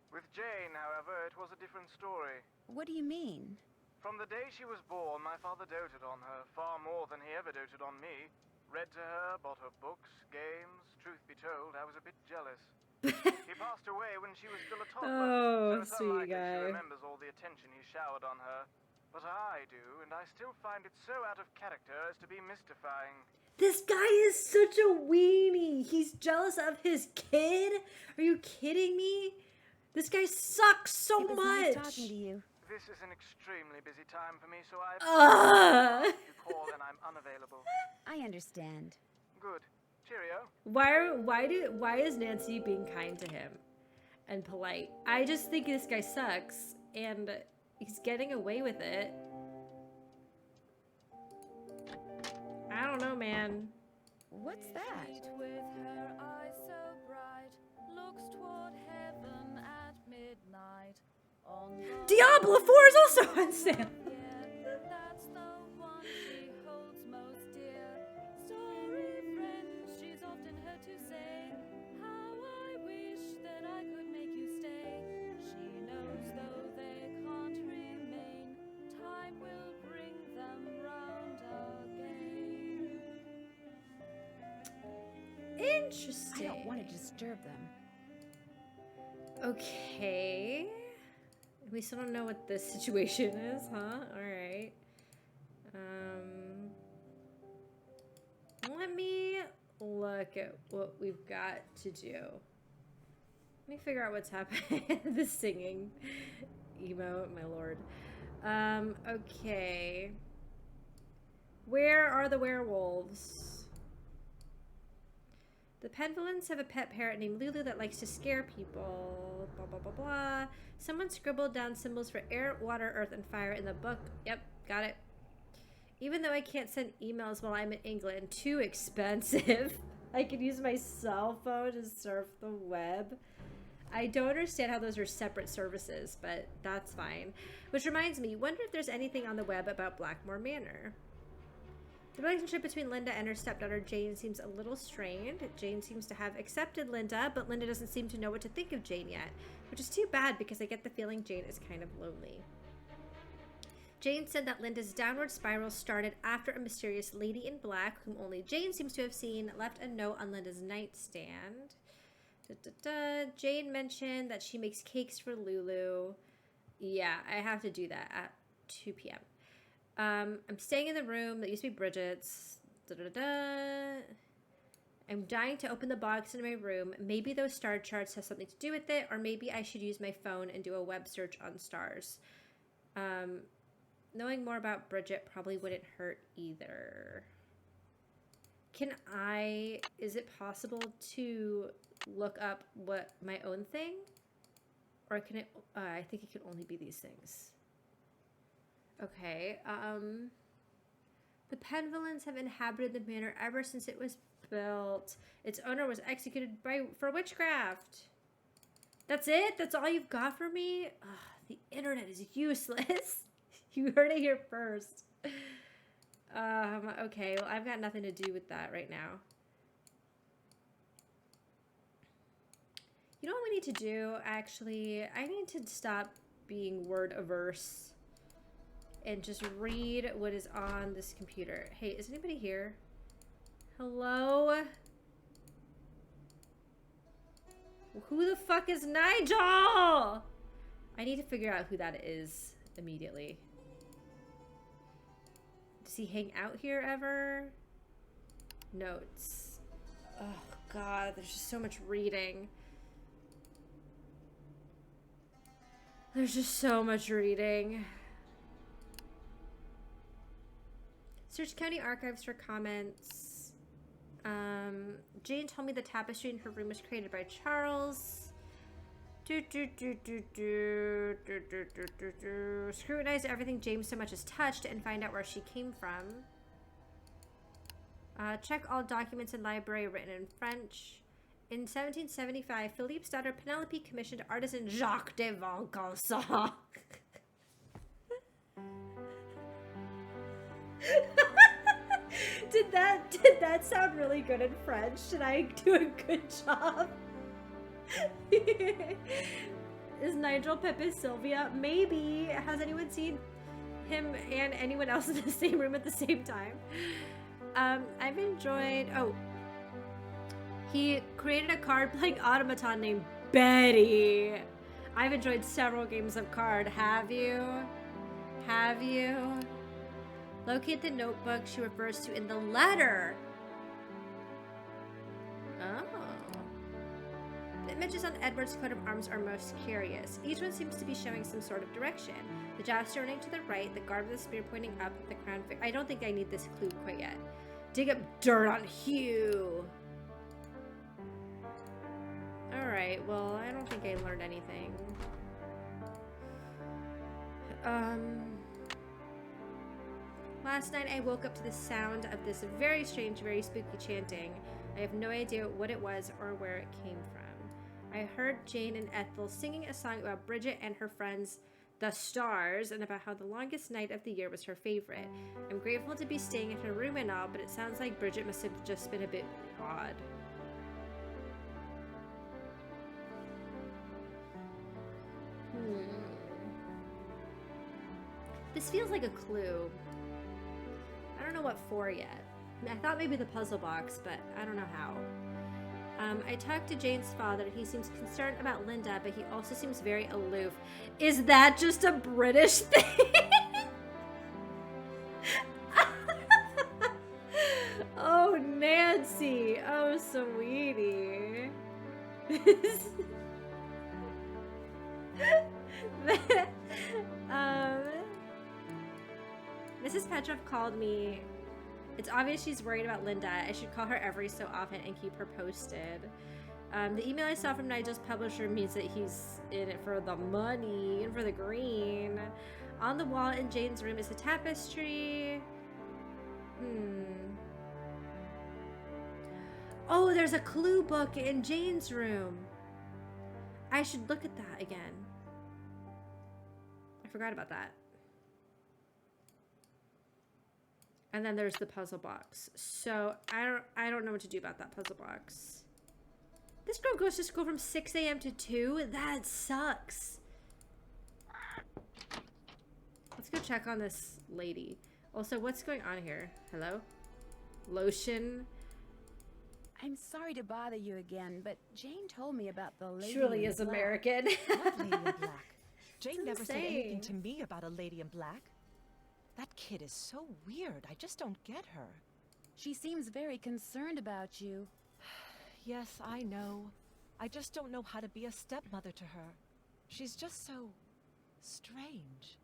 With Jane, however, it was a different story. What do you mean? From the day she was born, my father doted on her, far more than he ever doted on me. Read to her, bought her books, games. Truth be told, I was a bit jealous. He passed away when she was still a toddler, Oh, so it's sweet unlikely guy. she remembers all the attention he showered on her. But I do, and I still find it so out of character as to be mystifying. This guy is such a weenie. He's jealous of his kid. Are you kidding me? This guy sucks so It was much. nice talking to you. This is an extremely busy time for me, so I... Ugh. If you call, then I'm unavailable. I understand. Good. Cheerio. Why is Nancy being kind to him and polite? I just think this guy sucks and he's getting away with it. I don't know, man. What's that? With her eyes so bright, looks toward heaven at midnight. On the Diablo 4 is also on sale. yeah, that's the one she holds most dear. Story friend, she's often heard to say, how I wish that I could make you stay. She knows though they can't remain, time will bring them round again. Interesting. I don't want to disturb them. Okay. We still don't know what the situation is, huh? Alright. Let me look at what we've got to do. Let me figure out what's happening. The singing emote, my lord. Okay. Where are the werewolves? The Penvillans have a pet parrot named Lulu that likes to scare people. Blah, blah, blah, blah. Someone scribbled down symbols for air, water, earth, and fire in the book. Yep, got it. Even though I can't send emails while I'm in England, too expensive. I could use my cell phone to surf the web. I don't understand how those are separate services, but that's fine. Which reminds me, wonder if there's anything on the web about Blackmoor Manor. The relationship between Linda and her stepdaughter Jane seems a little strained. Jane seems to have accepted Linda, but Linda doesn't seem to know what to think of Jane yet, which is too bad because I get the feeling Jane is kind of lonely. Jane said that Linda's downward spiral started after a mysterious lady in black, whom only Jane seems to have seen, left a note on Linda's nightstand. Jane mentioned that she makes cakes for Lulu. Yeah, I have to do that at 2 p.m. I'm staying in the room that used to be Bridget's. I'm dying to open the box in my room. Maybe those star charts have something to do with it, or maybe I should use my phone and do a web search on stars. Knowing more about Bridget probably wouldn't hurt either. Is it possible to look up what my own thing? Or can it, I think it can only be these things. Okay, the Penvillans have inhabited the manor ever since it was built. Its owner was executed for witchcraft. That's it? That's all you've got for me? Ugh, the internet is useless. You heard it here first. Okay, well, I've got nothing to do with that right now. You know what we need to do, actually? I need to stop being word averse and just read what is on this computer. Hey, is anybody here? Hello? Who the fuck is Nigel? I need to figure out who that is immediately. Does he hang out here ever? Notes. Oh god, there's just so much reading. There's just so much reading. Search county archives for comments. Jane told me the tapestry in her room was created by Charles. Scrutinize everything James so much as touched and find out where she came from. Check all documents in library written in French. In 1775, Philippe's daughter Penelope commissioned artisan Jacques de Vaucanson. Did that sound really good in French? Did I do a good job? Is Nigel Pepe Sylvia? Maybe. Has anyone seen him and anyone else in the same room at the same time? I've enjoyed... Oh. He created a card-playing automaton named Betty. I've enjoyed several games of card. Have you? Have you? Locate the notebook she refers to in the letter. Oh. The images on Edward's coat of arms are most curious. Each one seems to be showing some sort of direction. The joust turning to the right, the guard with the spear pointing up, the crown... I don't think I need this clue quite yet. Dig up dirt on Hugh. Alright, well, I don't think I learned anything. Last night I woke up to the sound of this very strange, very spooky chanting. I have no idea what it was or where it came from. I heard Jane and Ethel singing a song about Bridget and her friends, the Stars, and about how the longest night of the year was her favorite. I'm grateful to be staying in her room and all, but it sounds like Bridget must have just been a bit odd. This feels like a clue. I don't know what for yet. I thought maybe the puzzle box, but I don't know how. I talked to Jane's father. He seems concerned about Linda, but he also seems very aloof. Is that just a British thing? Oh, Nancy. Oh, sweetie. Mrs. Petrov called me. It's obvious she's worried about Linda. I should call her every so often and keep her posted. The email I saw from Nigel's publisher means that he's in it for the money and for the green. On the wall in Jane's room is a tapestry. Oh, there's a clue book in Jane's room. I should look at that again. I forgot about that. And then there's the puzzle box. So I don't know what to do about that puzzle box. This girl goes to school from 6 a.m. to 2? That sucks. Let's go check on this lady. Also, what's going on here? Hello? Lotion? I'm sorry to bother you again, but Jane told me about the lady Truly in is black. American. What lady in black? Jane never said insane. anything to me about a lady in black. That kid is so weird. I just don't get her. She seems very concerned about you. Yes, I know. I just don't know how to be a stepmother to her. She's just so strange.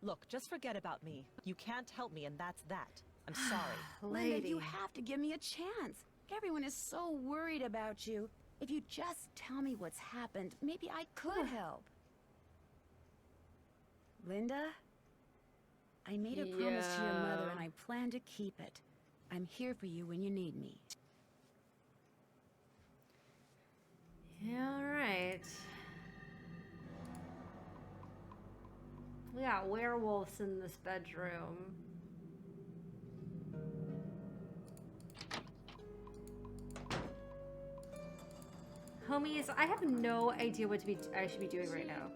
Look, just forget about me. You can't help me, and that's that. I'm sorry. Linda, you have to give me a chance. Everyone is so worried about you. If you just tell me what's happened, maybe I could help. Linda? I made a promise to your mother, and I plan to keep it. I'm here for you when you need me. Yeah, alright. We got werewolves in this bedroom. Homies, I have no idea what I should be doing right now.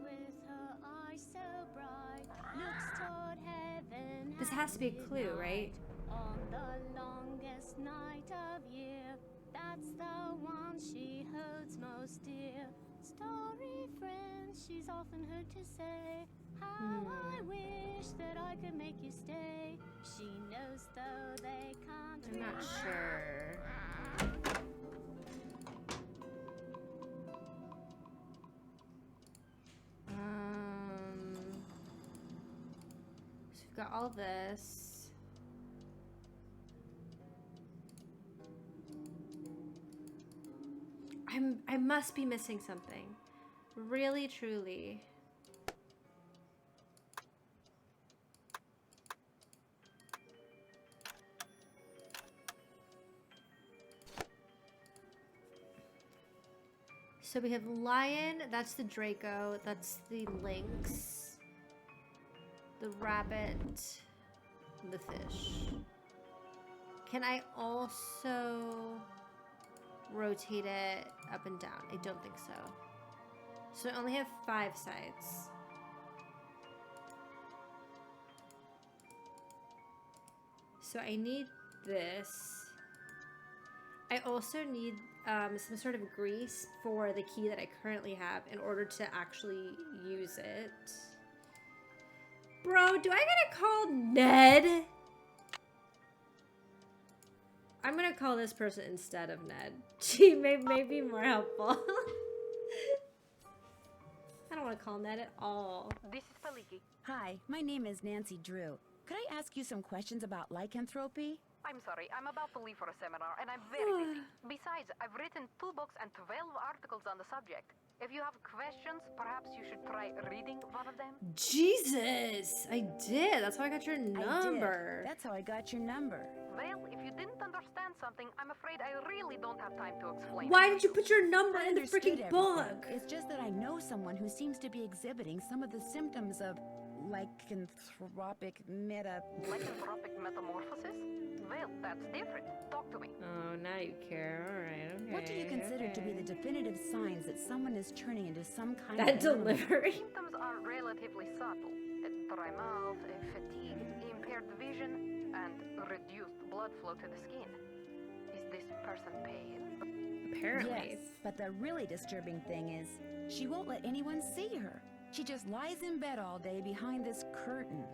This has to be a clue, right? On the longest night of year, that's the one she holds most dear. Story friends, she's often heard to say, how I wish that I could make you stay. She knows though they can't. I'm not sure. So we've got all this. I must be missing something. Really, truly. So we have lion, that's the Draco, that's the lynx, the rabbit, the fish. Can I also rotate it up and down? I don't think so. So I only have 5 sides. So I need this. I also need some sort of grease for the key that I currently have in order to actually use it. Bro, do I gotta call Ned? I'm gonna call this person instead of Ned. She may be more helpful. I don't want to call Ned at all. This is Paliki. Hi, my name is Nancy Drew. Could I ask you some questions about lycanthropy? I'm sorry, I'm about to leave for a seminar, and I'm very busy. Besides, I've written 2 books and 12 articles on the subject. If you have questions, perhaps you should try reading one of them. Jesus! I did. That's how I got your number. I did. That's how I got your number. Well, if you didn't understand something, I'm afraid I really don't have time to explain. Why did you put your number I in the freaking understood book? everything. It's just that I know someone who seems to be exhibiting some of the symptoms of lycanthropic Lycanthropic metamorphosis? Well, that's different. Talk to me. Oh, now you care. All right, okay. What do you consider to be the definitive signs that someone is turning into some kind that of animal? delivery? Symptoms are relatively subtle. A dry mouth, fatigue, impaired vision, and reduced blood flow to the skin. Is this person pale? Apparently. Yes, but the really disturbing thing is, she won't let anyone see her. She just lies in bed all day behind this curtain.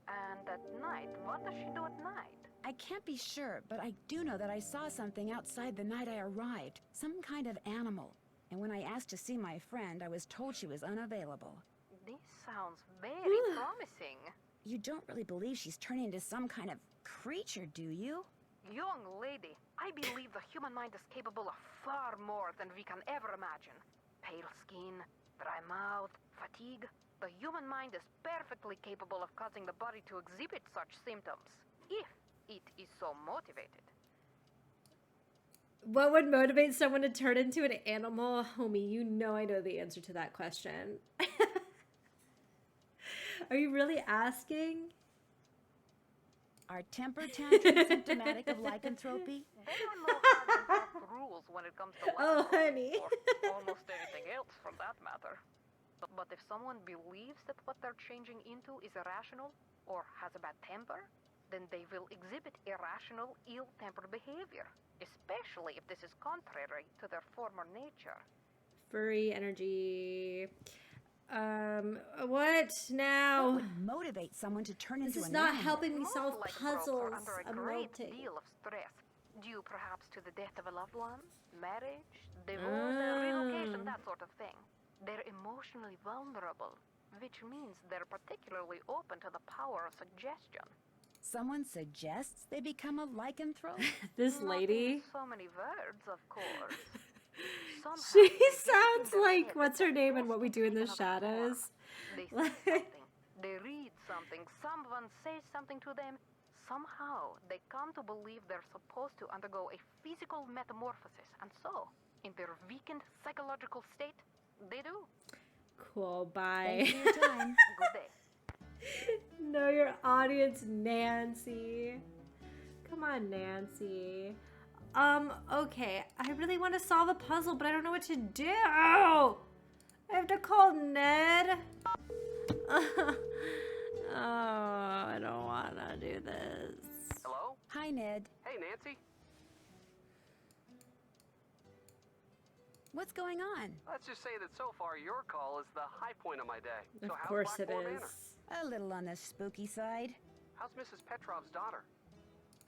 And at night, what does she do at night? I can't be sure, but I do know that I saw something outside the night I arrived. Some kind of animal. And when I asked to see my friend, I was told she was unavailable. This sounds very promising. You don't really believe she's turning into some kind of creature, do you? Young lady, I believe the human mind is capable of far more than we can ever imagine. Pale skin, dry mouth, fatigue. The human mind is perfectly capable of causing the body to exhibit such symptoms, if it is so motivated. What would motivate someone to turn into an animal? Homie, you know I know the answer to that question. Are you really asking? Are temper tantrums symptomatic of lycanthropy? There are no hard and fast rules when it comes to Oh, lycanthropy, honey. or almost anything else for that matter. But if someone believes that what they're changing into is irrational or has a bad temper, then they will exhibit irrational, ill-tempered behavior, especially if this is contrary to their former nature. Furry energy. What now? What would motivate someone to turn This into is an not animal? helping me Most solve lycanthropes puzzles. are under a I'm great melting. deal of stress, due perhaps to the death of a loved one, marriage, divorce, relocation, that sort of thing. They're emotionally vulnerable, which means they're particularly open to the power of suggestion. Someone suggests they become a lycanthrope? This Not lady. in so many words, of course. Somehow She they get sounds in their like head what's that her they're name in What We Do in the best taken of a Shadows. form. They see something, they read something, someone says something to them. Somehow they come to believe they're supposed to undergo a physical metamorphosis, and so, in their weakened psychological state, they do. Cool, bye. Thanks for your time. Good day. Know your audience, Nancy. Come on, Nancy. Okay. I really want to solve a puzzle, but I don't know what to do. I have to call Ned. Oh, I don't want to do this. Hello? Hi, Ned. Hey, Nancy. What's going on? Let's just say that so far your call is the high point of my day. Of So how's course it Blackmoor Manor? is. A little on the spooky side. How's Mrs. Petrov's daughter?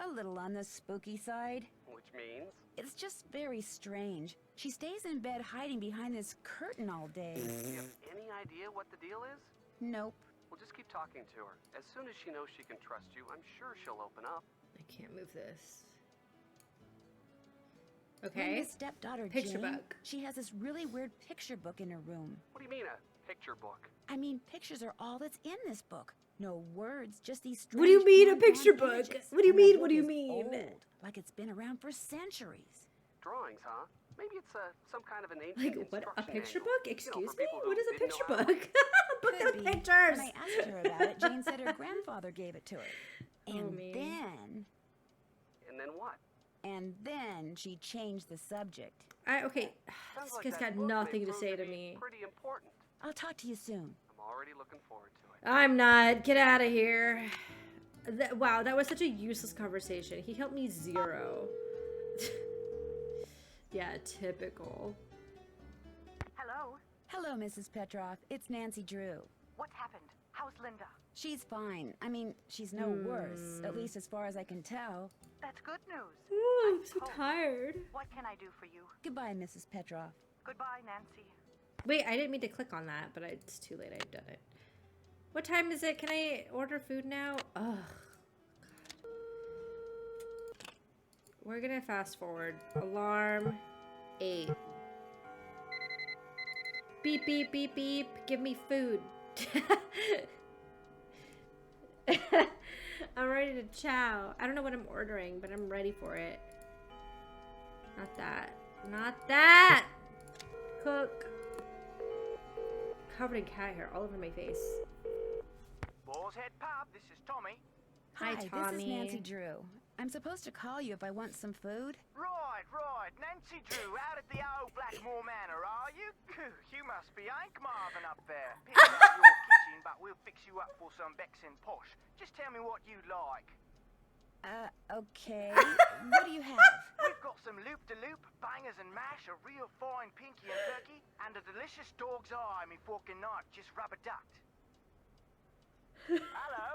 A little on the spooky side. Which means? It's just very strange. She stays in bed hiding behind this curtain all day. Do you have any idea what the deal is? Nope. We'll just keep talking to her. As soon as she knows she can trust you, I'm sure she'll open up. I can't move this. When Okay. the stepdaughter Picture Jane, book. she has this really weird picture book in her room. What do you mean, a picture book? I mean, pictures are all that's in this book. No words, just these strange What do you mean, a hand-drawn picture book? pages. What do you And the mean, book what do you is mean? old, like it's been around for centuries. Drawings, huh? Maybe it's some kind of an ancient Like, what? A instruction picture manual. book? You know, Excuse for me? people who What is a didn't picture know how- book? A book Could with be. pictures. When I asked her about it, Jane said her grandfather gave it to her. And man. And then what? then she changed the subject. Okay. Sounds This like guy's that got book may nothing to prove say to be me. Pretty important. I'll talk to you soon. I'm already looking forward to it. I'm not. Get out of here. Wow, that was such a useless conversation. He helped me 0. Yeah, typical. Hello? Hello, Mrs. Petroff. It's Nancy Drew. What's happened? How's Linda? She's fine. I mean, she's no worse, at least as far as I can tell. That's good news. Ooh, I'm so tired. What can I do for you? Goodbye, Mrs. Petroff. Goodbye, Nancy. Wait, I didn't mean to click on that, but it's too late. I've done it. What time is it? Can I order food now? Ugh. God. We're gonna fast forward. Alarm 8. Beep, beep, beep, beep. Give me food. I'm ready to chow. I don't know what I'm ordering, but I'm ready for it. Not that. Not that! Cook. Covered in cat hair all over my face. Boar's Head Pub, this is Tommy. Hi, This Tommy. is Nancy Drew. I'm supposed to call you if I want some food. Right. Nancy Drew, out at the old Blackmoor Manor, are you? You must be Hank Marvin up there. Picking up your kitchen, but we'll fix you up for some Becks and Posh. Just tell me what you like. Okay. What do you have? We've got some loop-de-loop, bangers and mash, a real fine pinky and turkey, and a delicious dog's eye, me fork and knife, just rubber-ducked. Hello?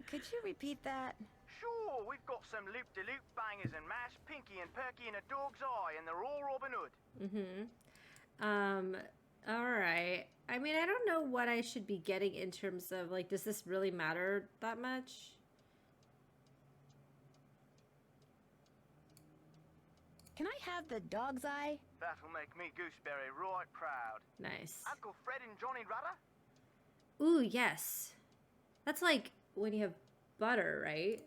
Could you repeat that? Sure, we've got some loop-de-loop, bangers and mash, pinky and perky, and a dog's eye, and they're all Robin Hood. Alright. I mean, I don't know what I should be getting in terms of, like, does this really matter that much? Can I have the dog's eye? That'll make me Gooseberry right proud. Nice. Uncle Fred and Johnny Rudder? Ooh, yes. That's like when you have butter, right?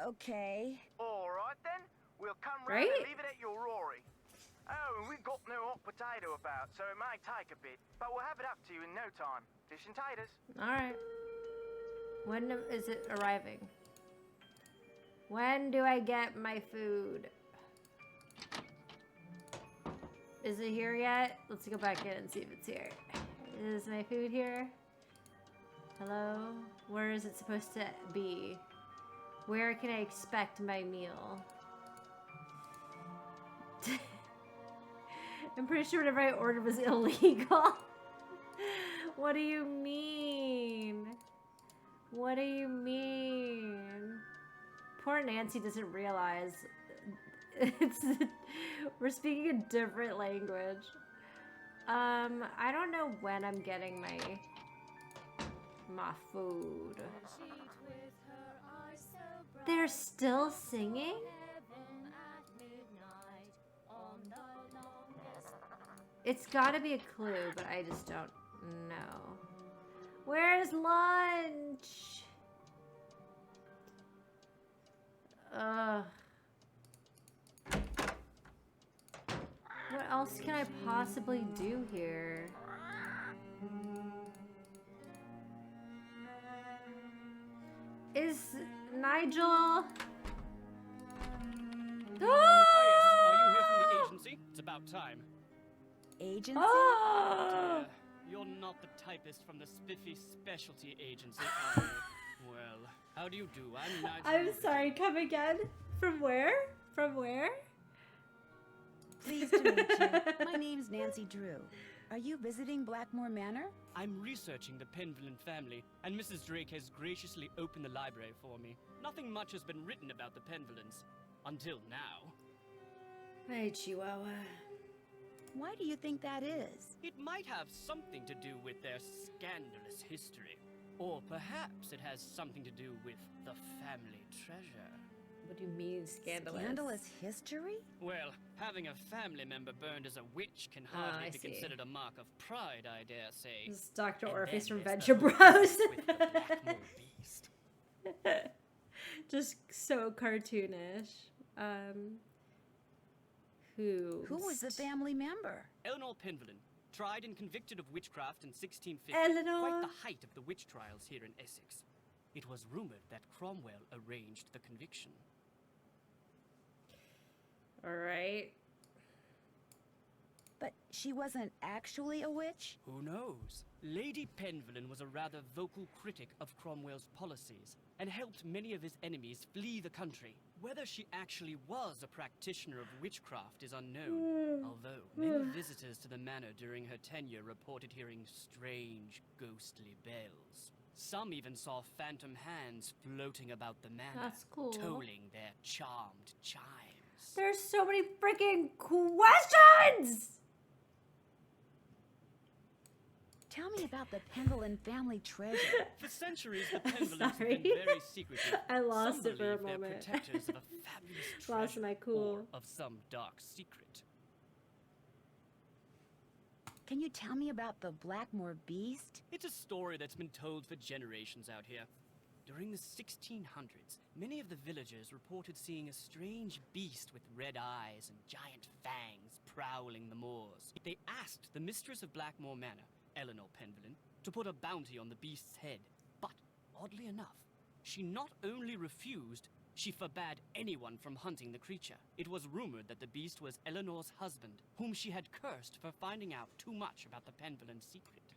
Okay. All right, then. We'll come round Right? and leave it at your Rory. Oh, and we've got no hot potato about, so it might take a bit, but we'll have it up to you in no time. Fish and taters. Alright. When is it arriving? When do I get my food? Is it here yet? Let's go back in and see if it's here. Is my food here? Hello? Where is it supposed to be? Where can I expect my meal? I'm pretty sure whatever I ordered was illegal. What do you mean? What do you mean? Poor Nancy doesn't realize we're speaking a different language. I don't know when I'm getting my food. They're still singing? It's gotta be a clue, but I just don't know. Where's lunch? What else can I possibly do here? Is Nigel... About time. Agency? Oh! You're not the typist from the spiffy specialty agency, are you? Well, how do you do? I'm Nigel. I'm sorry, come again? From where? From where? Pleased to meet you. My name's Nancy Drew. Are you visiting Blackmoor Manor? I'm researching the Penvillin family, and Mrs. Drake has graciously opened the library for me. Nothing much has been written about the Penvillins. Until now. Hey, Chihuahua. Why do you think that is? It might have something to do with their scandalous history. Or perhaps it has something to do with the family treasure. What do you mean, scandalous? Scandalous history? Well, having a family member burned as a witch can hardly be see. considered a mark of pride, I dare say. This is Dr. And Orpheus then from there's Venture the Bros. whole with the Blackmoor beast. Just so cartoonish. Who was the family member? Eleanor Penvillin, tried and convicted of witchcraft in 1650. Eleanor? Quite the height of the witch trials here in Essex. It was rumored that Cromwell arranged the conviction. Alright. But she wasn't actually a witch? Who knows? Lady Penvillin was a rather vocal critic of Cromwell's policies and helped many of his enemies flee the country. Whether she actually was a practitioner of witchcraft is unknown, although many visitors to the manor during her tenure reported hearing strange, ghostly bells. Some even saw phantom hands floating about the manor, That's cool. tolling their charmed chimes. There's so many freaking questions! Tell me about the Penvillin family treasure. For centuries, the Penvillins have Sorry. been very secretive. I lost Some it for a believe they're moment. protectors of a fabulous treasure, Lost my cool. or of some dark secret. Can you tell me about the Blackmoor beast? It's a story that's been told for generations out here. During the 1600s, many of the villagers reported seeing a strange beast with red eyes and giant fangs prowling the moors. They asked the mistress of Blackmoor Manor, Eleanor Penvillin, to put a bounty on the beast's head. But, oddly enough, she not only refused, she forbade anyone from hunting the creature. It was rumored that the beast was Eleanor's husband, whom she had cursed for finding out too much about the Penvillin secret.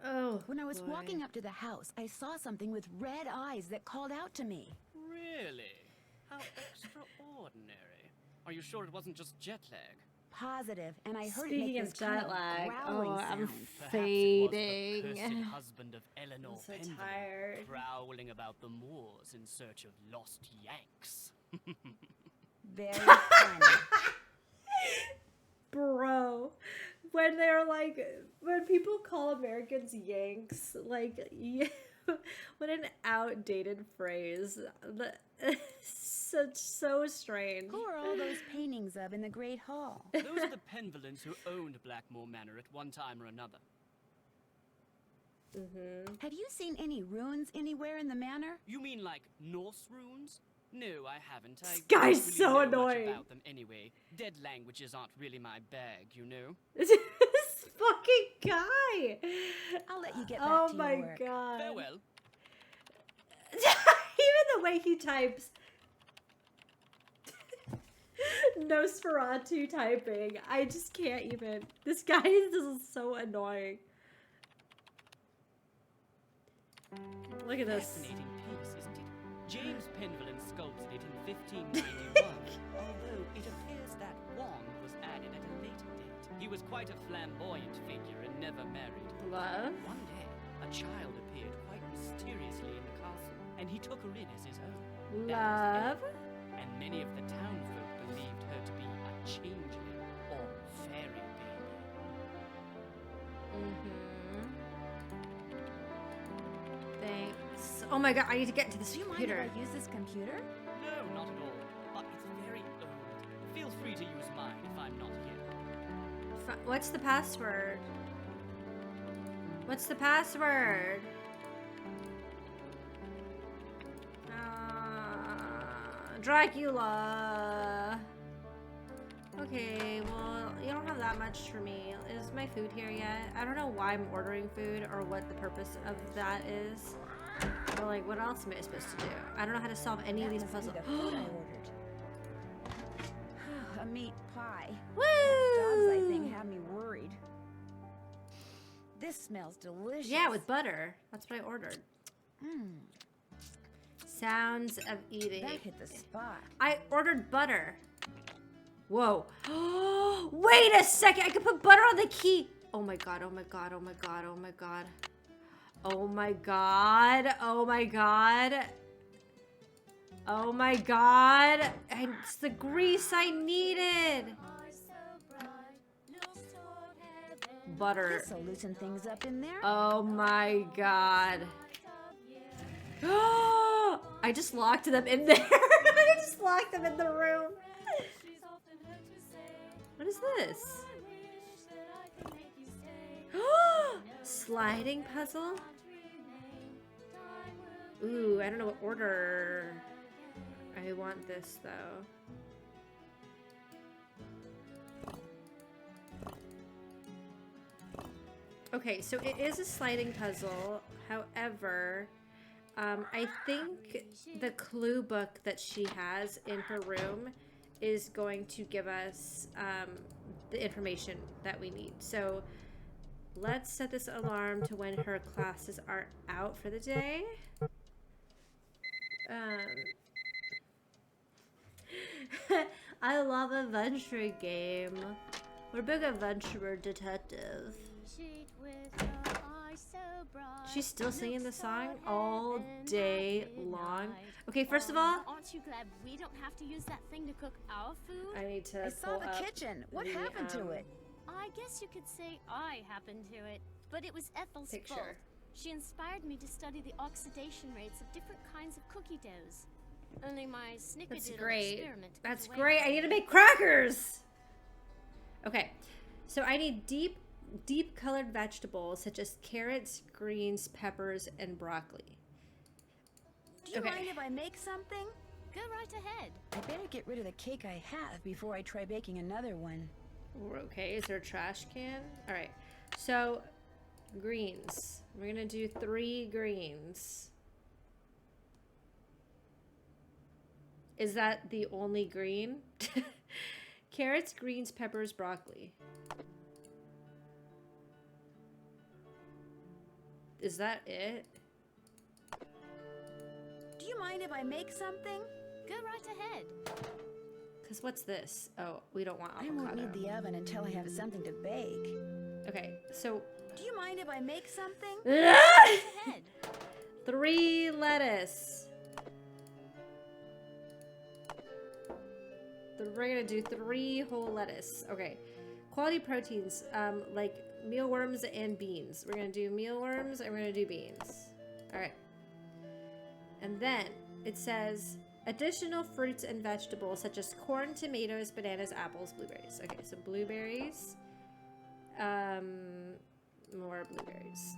Oh, When I was boy. walking up to the house, I saw something with red eyes that called out to me. Really? How extraordinary. Are you sure it wasn't just jet lag? Positive, and I heard Speaking it make of this kind jet of lag, growling I'm sound. Perhaps it was the fading. cursed husband of Eleanor I'm so Penvillin, tired. prowling about the moors in search of lost Yanks. Very funny. Bro, when they're like, when people call Americans Yanks, like, what an outdated phrase. So strange. Who are all those paintings of in the Great Hall? Those are the Penvillins who owned Blackmoor Manor at one time or another. Have you seen any ruins anywhere in the manor? You mean like Norse runes? No, I haven't. I This guy's don't really so know much annoying. about them anyway. Dead languages aren't really my bag, you know? This fucking guy. I'll let you get back Oh to my your work. god. Farewell. Even the way he types. Nosferatu typing. I just can't even. This guy is so annoying. Look at this. Fascinating piece, isn't it? James Penvillin sculpted it in 1591, although it appears that wand was added at a later date. He was quite a flamboyant figure and never married. Love? One day, a child appeared quite mysteriously in the castle, and he took her in as his own. That Love? was Ellen, and many of the townfolk believed her to be a changeling or fairy baby. Thanks. Oh my god, I need to get to this Do you mind computer. if I use this computer? No, not at all. But it's very old. Feel free to use mine if I'm not here. What's the password? What's the password? Dracula. Okay, well, you don't have that much for me. Is my food here yet? I don't know why I'm ordering food or what the purpose of that is. Or like, what else am I supposed to do? I don't know how to solve any of these That must puzzles. be the food I ordered. a meat pie. Woo! Dogs, I think, have me worried. This smells delicious. Yeah, with butter. That's what I ordered. Sounds of eating. That hit the spot. I ordered butter. Whoa. Wait a second. I can put butter on the key. Oh my god, oh my god, oh my god, oh my god. Oh my god, oh my god. Oh my god. And it's the grease I needed. Butter. This'll loosen things up in there. Oh my god. I just locked them in there. I just locked them in the room. What is this? Sliding puzzle? Ooh, I don't know what order I want this though. Okay, so it is a sliding puzzle. However, I think the clue book that she has in her room is going to give us the information that we need. So let's set this alarm to when her classes are out for the day. I love adventure game. We're a big adventurer detective. She's still singing the song all day long. Okay, first of all, aren't you glad we don't have to use that thing to cook our food? I need to I saw the kitchen. What happened to it? I guess you could say I happened to it, but it was Ethel's fault. She inspired me to study the oxidation rates of different kinds of cookie doughs. Only my snickerdoodle experiment. That's great. I need to make crackers. Okay, so I need deep colored vegetables such as carrots, greens, peppers, and broccoli. Do you mind if I make something? Go right ahead. I better get rid of the cake I have before I try baking another one. Okay, is there a trash can? All right, so greens. We're gonna do 3 greens. Is that the only green? Carrots, greens, peppers, broccoli. Is that it? Do you mind if I make something? Go right ahead. Because what's this? Oh, we don't want avocado. I won't need the oven until I have something to bake. Okay, so... Do you mind if I make something? Go right ahead. 3 lettuce. We're gonna do 3 whole lettuce. Okay. Quality proteins, like mealworms and beans. We're gonna do mealworms and we're gonna do beans. Alright. And then it says additional fruits and vegetables such as corn, tomatoes, bananas, apples, blueberries. Okay, so blueberries. More blueberries.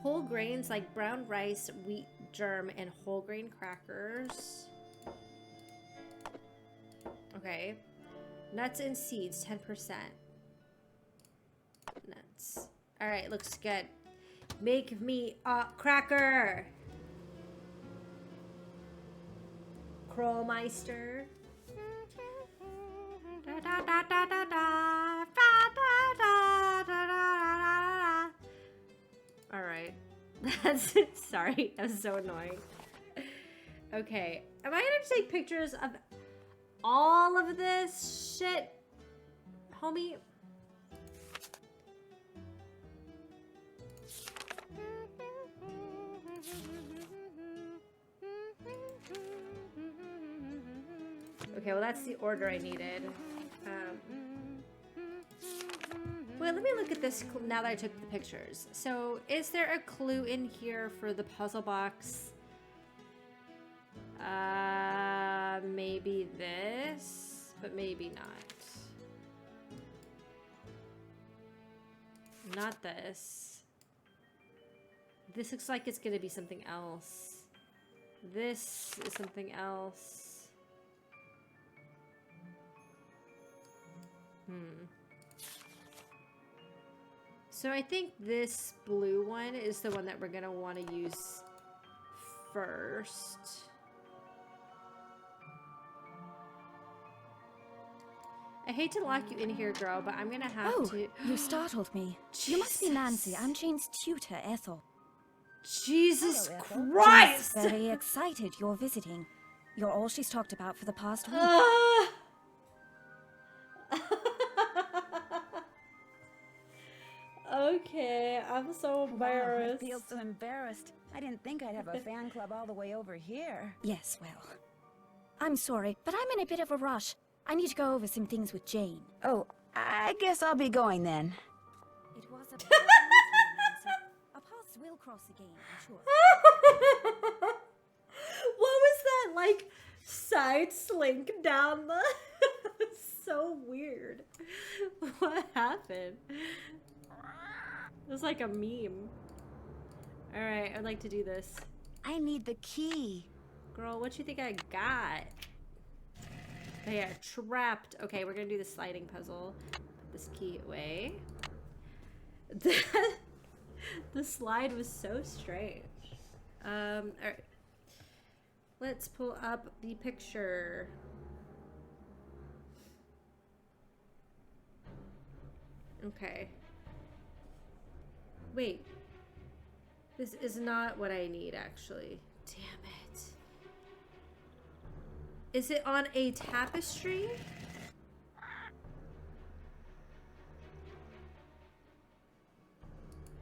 Whole grains like brown rice, wheat germ, and whole grain crackers. Okay. Nuts and seeds, 10%. Nuts. Alright, looks good. Make me a cracker. Krolmeister. Da, da, da, da, da, da. Alright. That's sorry, that was so annoying. Okay. Am I gonna take pictures of all of this shit, homie? Okay, well that's the order I needed. Wait, let me look at this now that I took the pictures. So, is there a clue in here for the puzzle box? Maybe this, but maybe not. Not this. This looks like it's gonna be something else. This is something else. So I think this blue one is the one that we're gonna want to use first. I hate to lock you in here, girl, but I'm gonna have to. You startled me. You must be Nancy. I'm Jane's tutor, Ethel. Jesus Hello, Christ! Jane's very excited you're visiting. You're all she's talked about for the past week. Okay, I'm so embarrassed. Wow, I feel so embarrassed. I didn't think I'd have a fan club all the way over here. Yes, well, I'm sorry, but I'm in a bit of a rush. I need to go over some things with Jane. Oh, I guess I'll be going then. It was a pleasure meeting you, Nancy. Our paths will cross again, I'm sure. What was that, like, side slink down the... So weird. What happened? It was like a meme. Alright, I'd like to do this. I need the key. Girl, what you think I got? Oh yeah, trapped. Okay, we're gonna do the sliding puzzle. Put this key away. The slide was so strange. Alright. Let's pull up the picture. Okay. Wait. This is not what I need, actually. Damn it. Is it on a tapestry?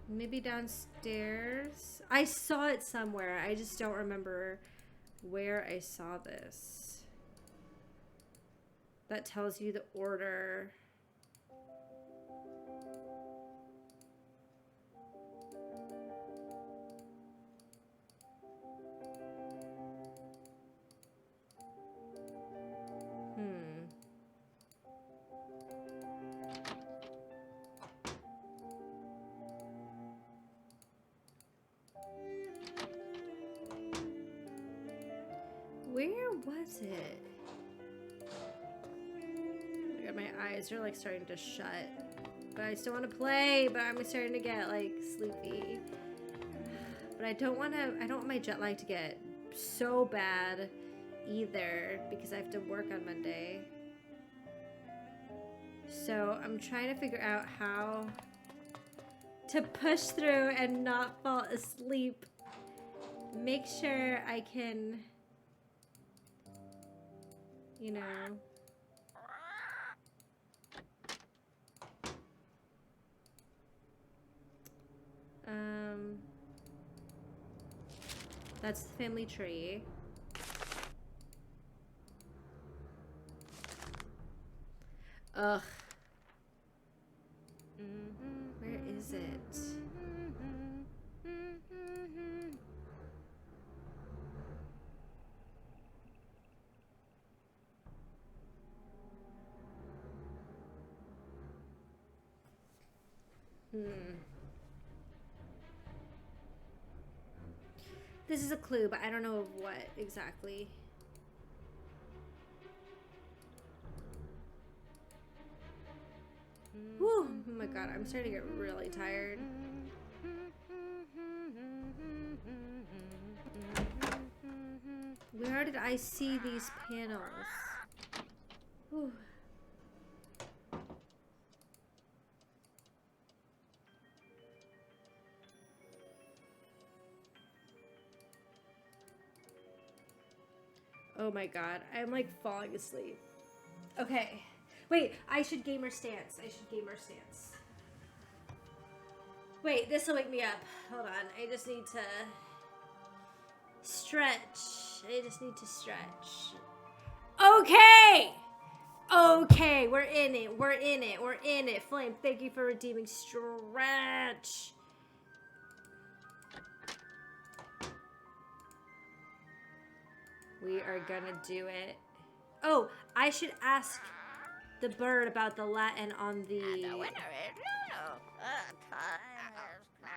Maybe downstairs? I saw it somewhere. I just don't remember where I saw this. That tells you the order. Where was it? I got my eyes are like starting to shut. But I still want to play, but I'm starting to get like sleepy. But I don't want my jet lag to get so bad either because I have to work on Monday. So I'm trying to figure out how to push through and not fall asleep. Make sure I can, you know. That's the family tree. Ugh. Where is it? This is a clue, but I don't know of what exactly. Whew. Oh my god, I'm starting to get really tired. Where did I see these panels? Whew. Oh my god, I'm like falling asleep. Okay. Wait, I should gamer stance. Wait, this will wake me up. Hold on, I just need to stretch. Okay! Okay, we're in it. Flame, thank you for redeeming stretch. We are gonna do it. Oh, I should ask the bird about the Latin on the... The winner is Lulu. Time has come.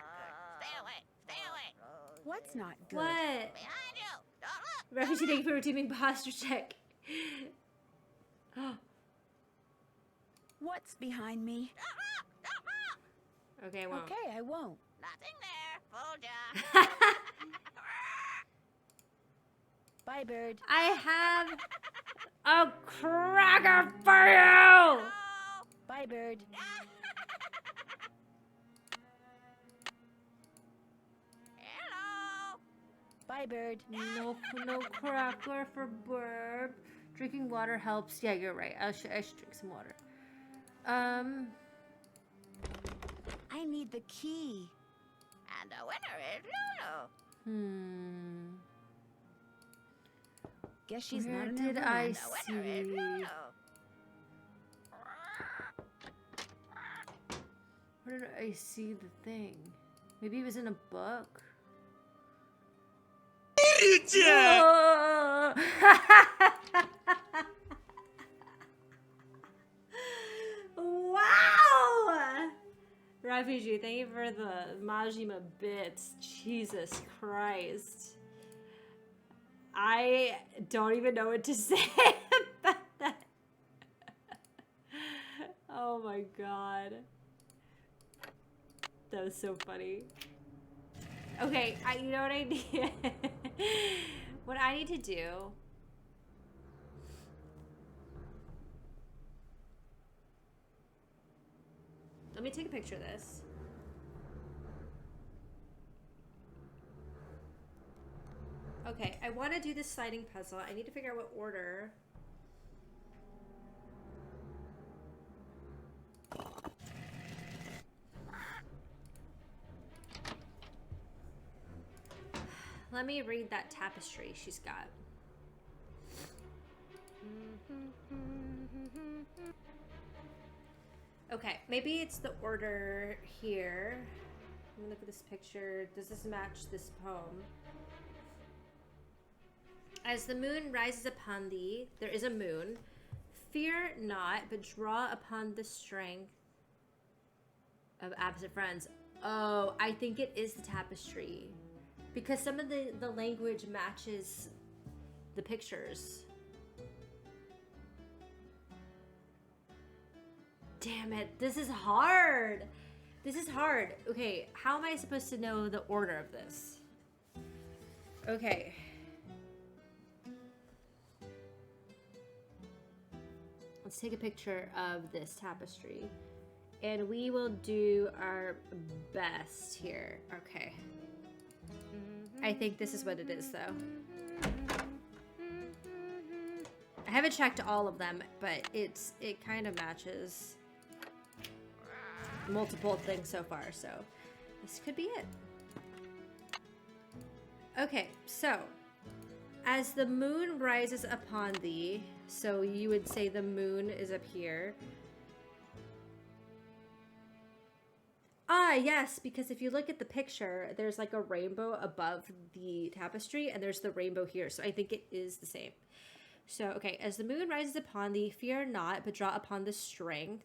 Stay away. What's not good? What? Behind you. Don't look. Refugee, thank you for redeeming posture check. What's behind me? Don't look. Okay, I won't. Okay, I won't. Nothing there. Fooled ya. Bye, bird. I have A cracker for you! Bye, bird. Hello. Bye, bird. No cracker for Burp. Drinking water helps. Yeah, you're right. I should drink some water. I need the key. And the winner is Lulu. Guess she's Where not in did her I room. The winner is see? Lulu. Where did I see the thing? Maybe it was in a book. Oh! Wow! Refugee, thank you for the Majima bits. Jesus Christ. I don't even know what to say about that. Oh my god. That was so funny. Okay, you know what I need? What I need to do... Let me take a picture of this. Okay, I want to do this sliding puzzle. I need to figure out what order. Let me read that tapestry she's got. Okay, maybe it's the order here. Let me look at this picture. Does this match this poem? As the moon rises upon thee, there is a moon. Fear not, but draw upon the strength of absent friends. Oh, I think it is the tapestry. Because some of the language matches the pictures. Damn it, this is hard. This is hard. Okay, how am I supposed to know the order of this? Okay. Let's take a picture of this tapestry. And we will do our best here. Okay. I think this is what it is, though. I haven't checked all of them, but it kind of matches multiple things so far, so this could be it. Okay, so as the moon rises upon thee, so you would say the moon is up here. Ah, yes, because if you look at the picture, there's like a rainbow above the tapestry, and there's the rainbow here, so I think it is the same. So, okay, as the moon rises upon thee, fear not, but draw upon the strength.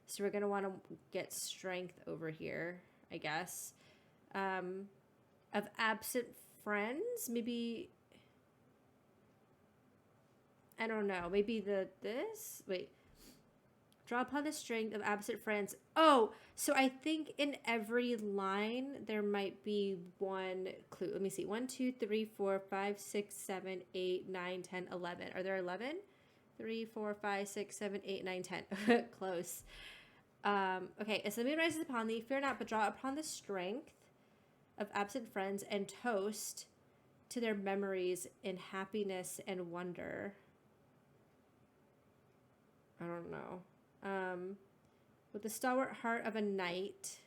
So we're going to want to get strength over here, I guess. Of absent friends, maybe... I don't know, maybe this? Wait. Draw upon the strength of absent friends. Oh, so I think in every line there might be one clue. Let me see. 1, 2, 3, 4, 5, 6, 7, 8, 9, 10, 11. Are there 11? 3, 4, 5, 6, 7, 8, 9, 10. Close. Okay, as the moon rises upon thee, fear not, but draw upon the strength of absent friends and toast to their memories in happiness and wonder. I don't know. With the stalwart heart of a knight,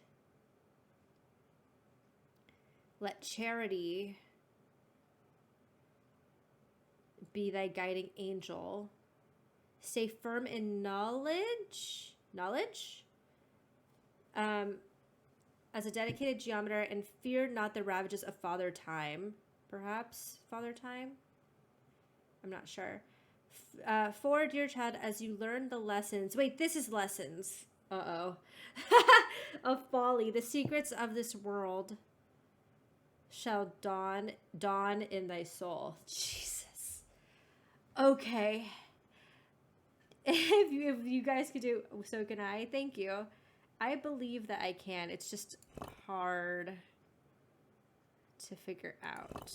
let charity be thy guiding angel. Stay firm in knowledge. As a dedicated geometer, and fear not the ravages of Father Time. Perhaps Father Time? I'm not sure. For, dear child, as you learn the lessons... Wait, this is lessons. Uh-oh. Of folly, the secrets of this world shall dawn in thy soul. Jesus. Okay. If you guys could do... So can I. Thank you. I believe that I can. It's just hard to figure out.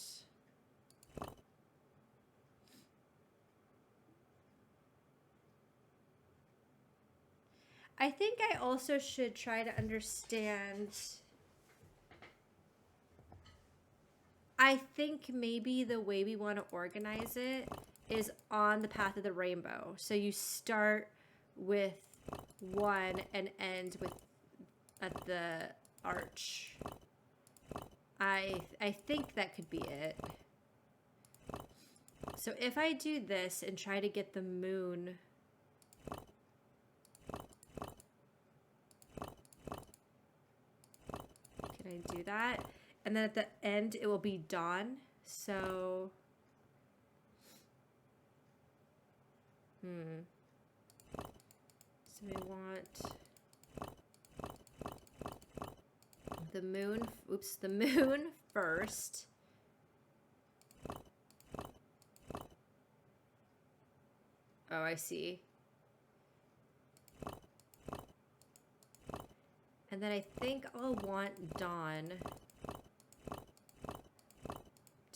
I think I also should try to understand. I think maybe the way we want to organize it is on the path of the rainbow. So you start with one and end with at the arch. I think that could be it. So if I do this and try to get the moon. Can I do that? And then at the end it will be dawn. So so we want the moon, the moon first. Oh, I see. And then I think I'll want dawn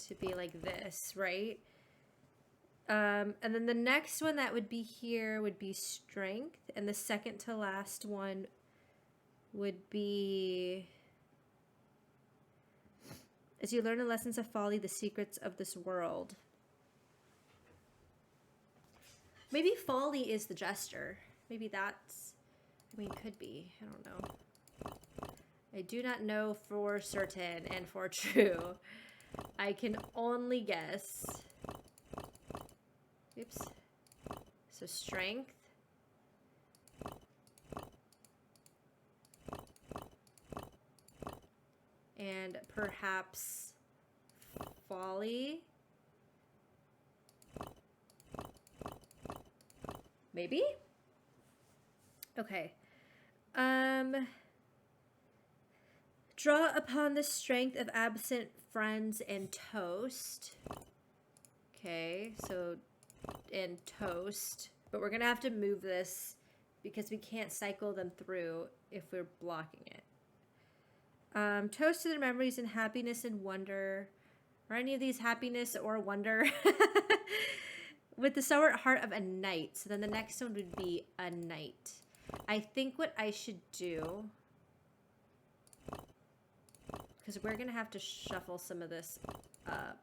to be like this, right? And then the next one that would be here would be strength, and the second to last one would be as you learn the lessons of folly, the secrets of this world. Maybe folly is the gesture. Maybe that's, I mean, could be. I don't know. I do not know for certain and for true. I can only guess. Oops. So strength. And perhaps folly. Maybe? Okay. Draw upon the strength of absent friends and toast. Okay, so and toast. But we're gonna have to move this because we can't cycle them through if we're blocking it. Toast to their memories and happiness and wonder. Are any of these happiness or wonder? With the stalwart heart of a knight. So then the next one would be a knight. I think what I should do, because we're going to have to shuffle some of this up.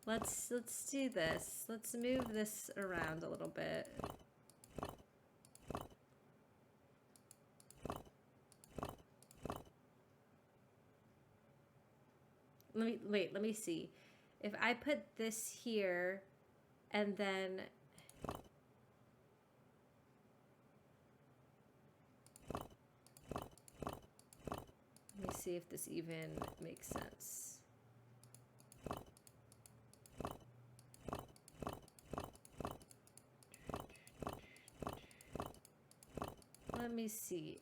Let's do this. Let's move this around a little bit. Let me see. If I put this here and then let me see if this even makes sense. Let me see.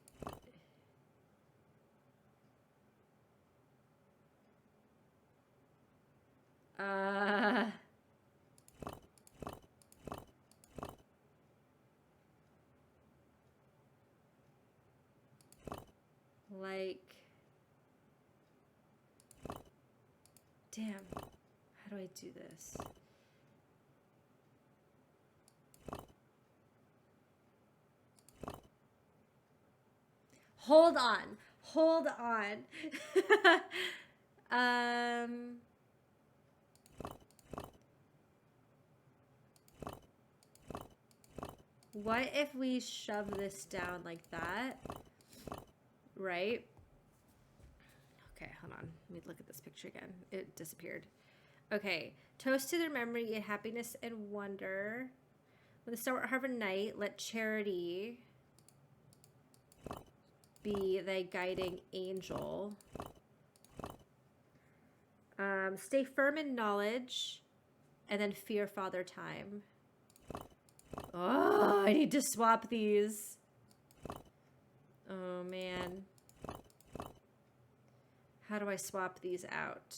Like, damn, how do I do this? Hold on. Hold on. What if we shove this down like that? Right? Okay, hold on. Let me look at this picture again. It disappeared. Okay. Toast to their memory and happiness and wonder. With the stalwart heart of a knight, let charity be thy guiding angel. Stay firm in knowledge, and then fear Father Time. Oh, I need to swap these. Oh, man. How do I swap these out?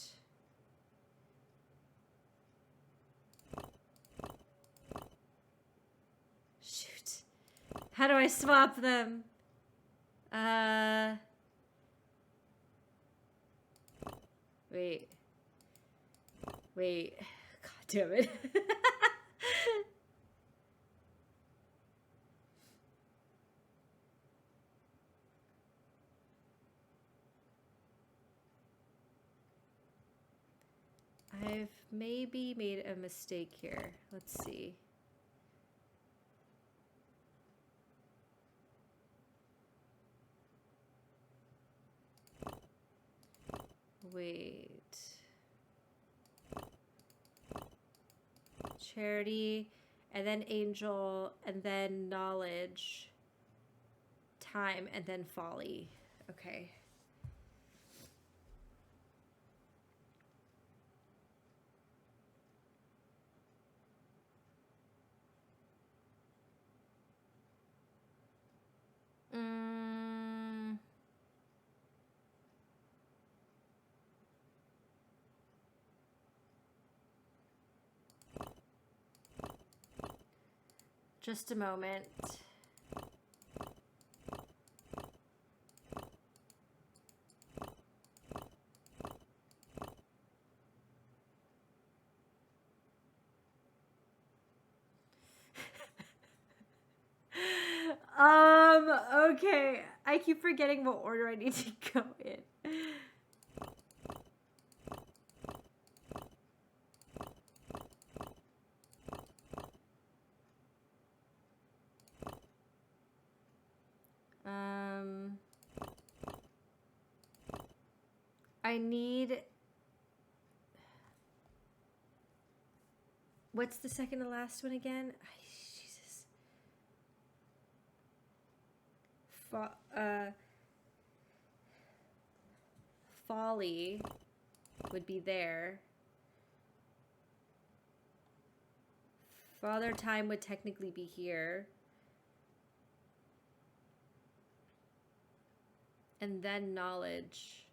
Shoot. How do I swap them? Wait. Wait. God damn it. I've maybe made a mistake here. Let's see. Wait. Charity, and then angel, and then knowledge, time, and then folly. Okay. Just a moment. Okay. I keep forgetting what order I need to go in. I need... What's the second to last one again? Jesus. Folly would be there. Father Time would technically be here. And then knowledge.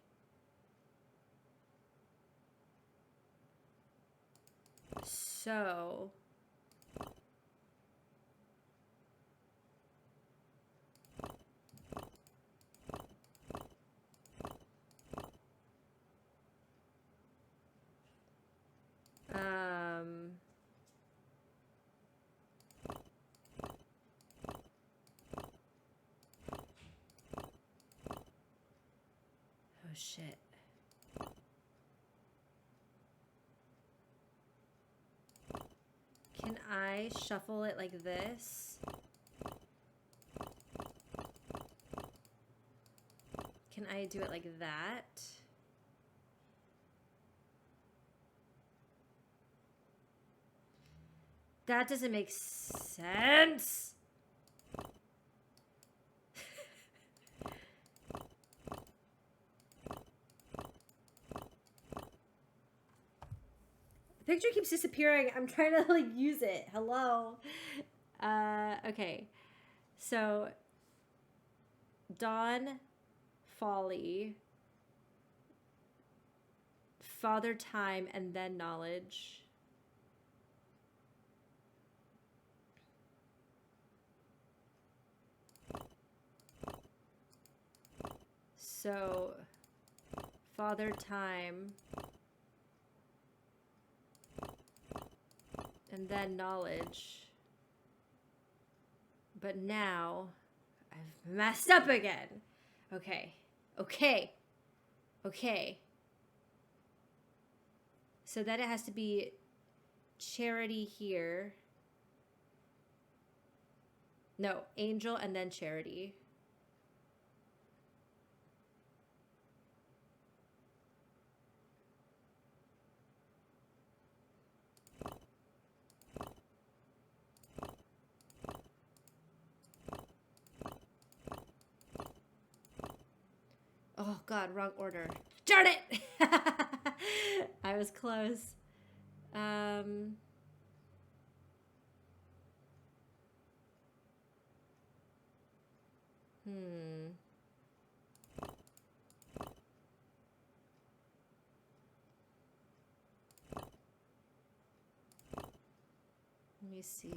So... Oh shit. Can I shuffle it like this? Can I do it like that? That doesn't make sense. The picture keeps disappearing. I'm trying to like use it. Hello. Okay. So Dawn, Folly, Father Time, and then knowledge. So Father Time, and then knowledge. But now I've messed up again. Okay. Okay. Okay. So then it has to be Charity here. No, Angel and then Charity. Oh god, wrong order. Darn it! I was close. Let me see.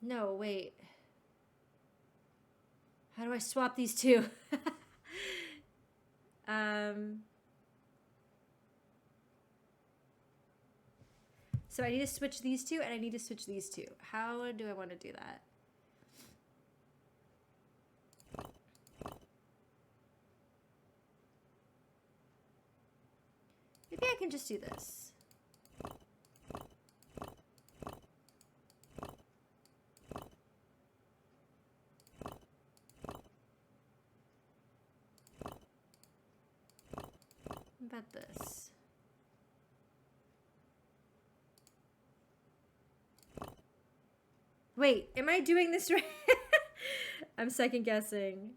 No, wait. How do I swap these two? So I need to switch these two, and I need to switch these two. How do I want to do that? Maybe I can just do this. What about this? Wait, am I doing this right? I'm second guessing.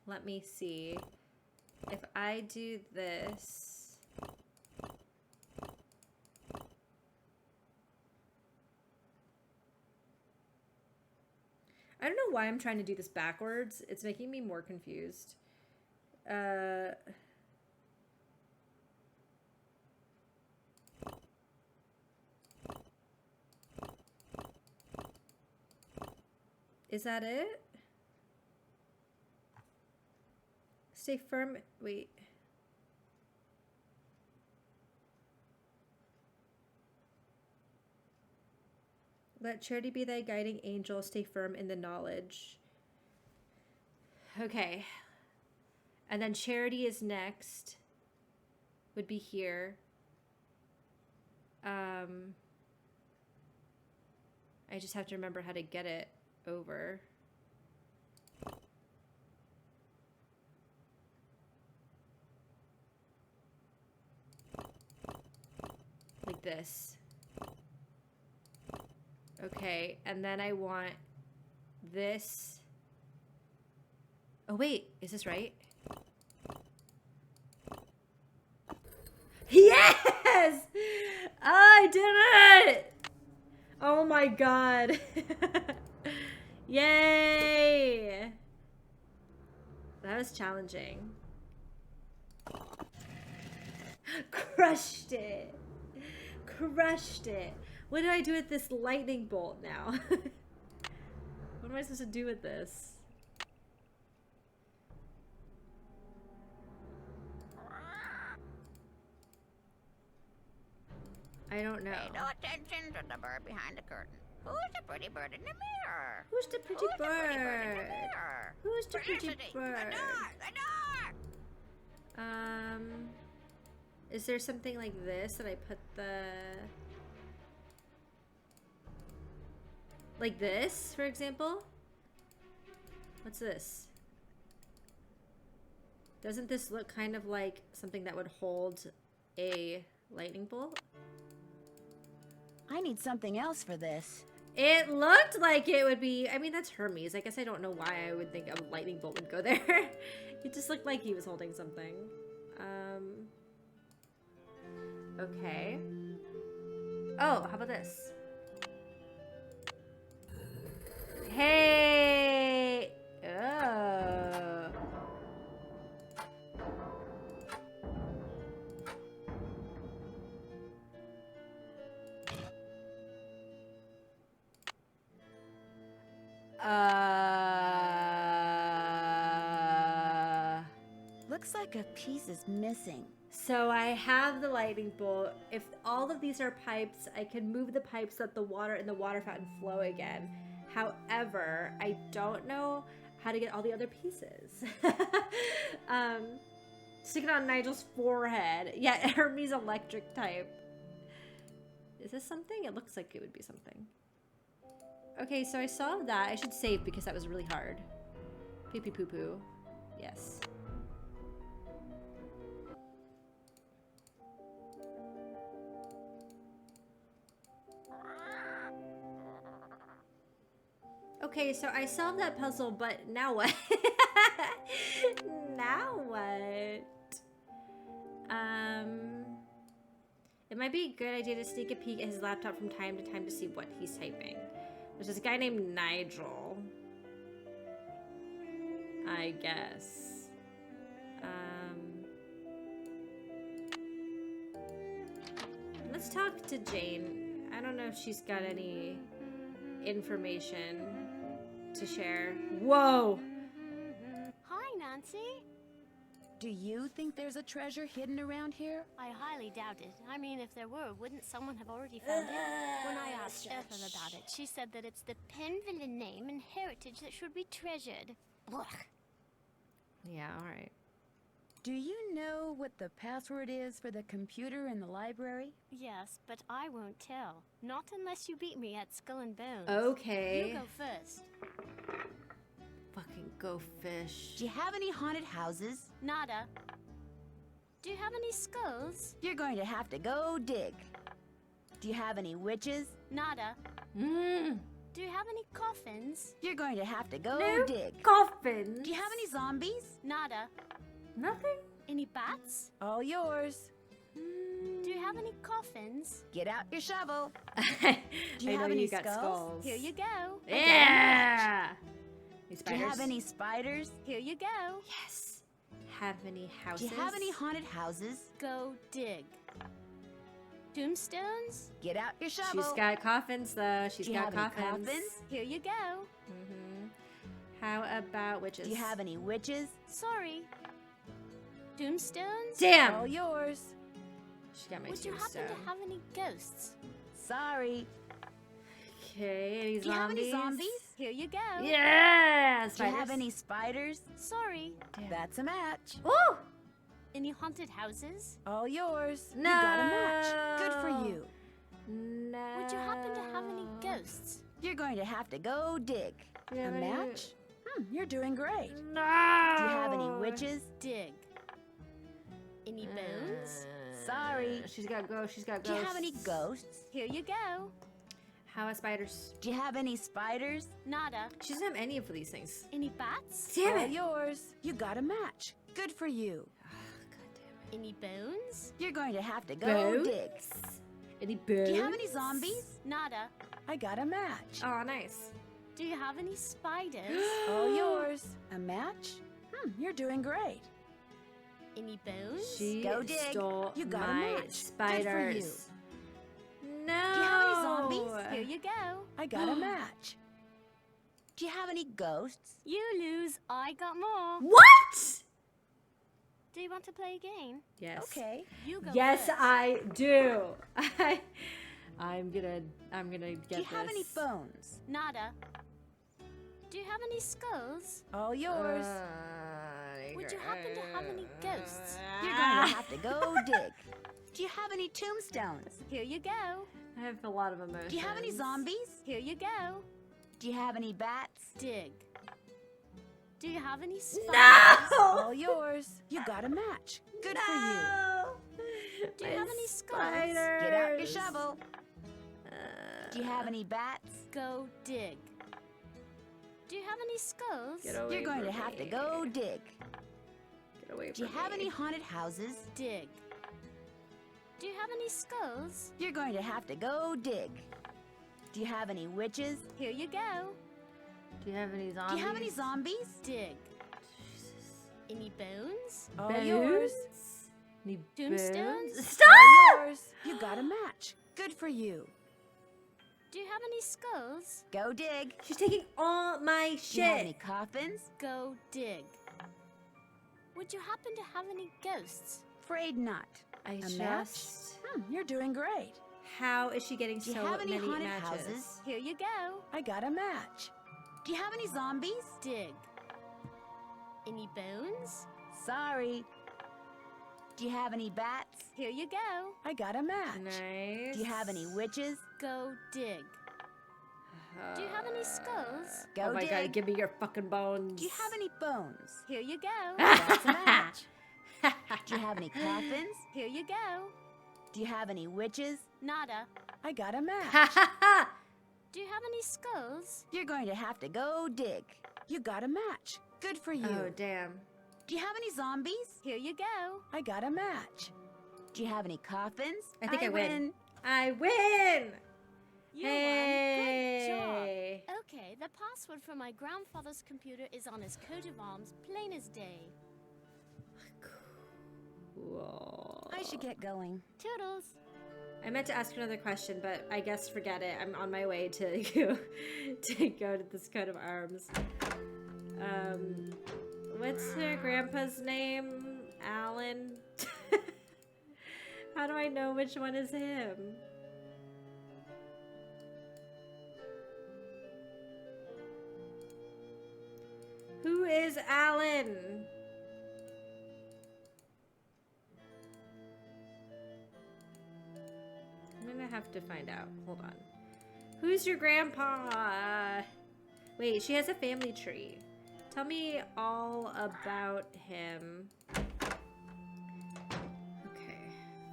Let me see. If I do this. I don't know why I'm trying to do this backwards. It's making me more confused. Is that it? Stay firm. Wait. Let charity be thy guiding angel. Stay firm in the knowledge. Okay. And then charity is next. Would be here. I just have to remember how to get it over. Like this. Okay, and then I want this. Oh wait, is this right? Yes! I did it! Oh my god. Yay! That was challenging. Crushed it. Crushed it. What do I do with this lightning bolt now? What am I supposed to do with this? I don't know. Pay no attention to the bird behind the curtain. Who's the pretty bird in the mirror? Who's the pretty bird? The pretty bird in the mirror? Who's the pretty Felicity, bird? The door! The door! Is there something like this that I put the... Like this, for example? What's this? Doesn't this look kind of like something that would hold a lightning bolt? I need something else for this. It looked like it would be... I mean, that's Hermes. I guess I don't know why I would think a lightning bolt would go there. It just looked like he was holding something. Okay. Oh, how about this? Hey! Oh. Looks like a piece is missing. So I have the lightning bolt. If all of these are pipes, I can move the pipes so that the water in the water fountain flow again. However, I don't know how to get all the other pieces. Stick it on Nigel's forehead. Yeah, Hermes electric type. Is this something? It looks like it would be something. Okay, so I solved that. I should save because that was really hard. Pee pee poo poo. Yes. Okay, so I solved that puzzle, but now what? Now what? It might be a good idea to sneak a peek at his laptop from time to time to see what he's typing. There's this guy named Nigel. I guess. Let's talk to Jane. I don't know if she's got any information to share. Whoa! Hi, Nancy. Do you think there's a treasure hidden around here? I highly doubt it. I mean, if there were, wouldn't someone have already found it? When I asked Ethel about it, she said that it's the Penville name and heritage that should be treasured. Ugh. Yeah, alright. Do you know what the password is for the computer in the library? Yes, but I won't tell. Not unless you beat me at Skull and Bones. Okay. You go first. Fucking go fish. Do you have any haunted houses? Nada. Do you have any skulls? You're going to have to go dig. Do you have any witches? Nada. Mmm. Do you have any coffins? You're going to have to go No dig. coffins. Do you have any zombies? Nada. Nothing? Any bats? All yours. Do you have any coffins? Get out your shovel. I Do you know have any you got skulls? Here you go. Yeah! Any Do you have spiders? any spiders? Here you go. Yes. Have any houses? Do you have any haunted houses? Go dig. Tombstones? Get out your shovel. She's got coffins, though. She's Do you got have any coffins. coffins? Here you go. Mm-hmm. How about witches? Do you have any witches? Sorry. Tombstones? Damn! All yours. She got my Would you happen tombstone. to have any ghosts? Sorry. Okay, any Do you have any zombies? zombies? Here you go. Yeah! Do Spiders? you have any spiders? Sorry. That's a match. Ooh! Any haunted houses? All yours. No! You got a match. Good for you. No. Would you happen to have any ghosts? You're going to have to go dig. Do you A have any- match? You're doing great. No! Do you have any witches? Dig. Any bones? Sorry. She's got ghosts. She's got Do ghosts. you have any ghosts? Here you go. How about spiders? Do you have any spiders? Nada. She doesn't have any of these things. Any bats? Damn All it! yours. You got a match. Good for you. God damn it. Any bones? You're going to have to go Bones? dig. Any bones? Do you have any zombies? Nada. I got a match. Oh, nice. Do you have any spiders? All yours. A match? You're doing great. Any bones? She Go dig. stole You got a my match. Good for spiders. you. No. Do you have any zombies? Here you go. I got a match. Do you have any ghosts? You lose. I got more. What? Do you want to play a game? Yes. Okay. You go Yes, first. I do. I'm gonna get Do you have any this. bones? Nada. Do you have any skulls? All yours. Would you happen to have any ghosts? You're going to have to go dig. Do you have any tombstones? Here you go. I have a lot of emotions. Do you have any zombies? Here you go. Do you have any bats? Dig. Do you have any spiders? No! All yours. You got a match. Good for you. Do you have any skulls? Spiders. Get out your shovel. Do you have any bats? Go dig. Do you have any skulls? Get away You're going to from have to me. go dig. Get away Do you from have me. any haunted houses? Dig. Do you have any skulls? You're going to have to go dig. Do you have any witches? Here you go. Do you have any zombies? Do you have any zombies? Dig. Any bones? All Bones? yours. Any Tombstones? bones? Stop! Yours. You got a match. Good for you. Do you have any skulls? Go dig. She's taking all my Do you have any shit. coffins? Go dig. Would you happen to have any ghosts? Afraid not. I A just. match? You're doing great. How is she getting Do you so have any many haunted matches? houses? Here you go. I got a match. Do you have any zombies? Dig. Any bones? Sorry. Do you have any bats? Here you go. I got a match. Nice. Do you have any witches? Go dig. Do you have any skulls? Go Oh my dig. god, give me your fucking bones. Do you have any bones? Here you go. That's a match. Do you have any coffins? Here you go. Do you have any witches? Nada. I got a match. Do you have any skulls? You're going to have to go dig. You got a match. Good for you. Oh, damn. Do you have any zombies? Here you go. I got a match. Do you have any coffins? I think I win. I win! You won. Good job. Hey. Okay, the password for my grandfather's computer is on his coat of arms, plain as day. Cool. I should get going. Toodles. I meant to ask another question, but I guess forget it. I'm on my way to go to this coat of arms. What's her grandpa's name? Alan? How do I know which one is him? Who is Alan? I'm gonna have to find out. Hold on. Who's your grandpa? Wait, she has a family tree. Tell me all about him. Okay.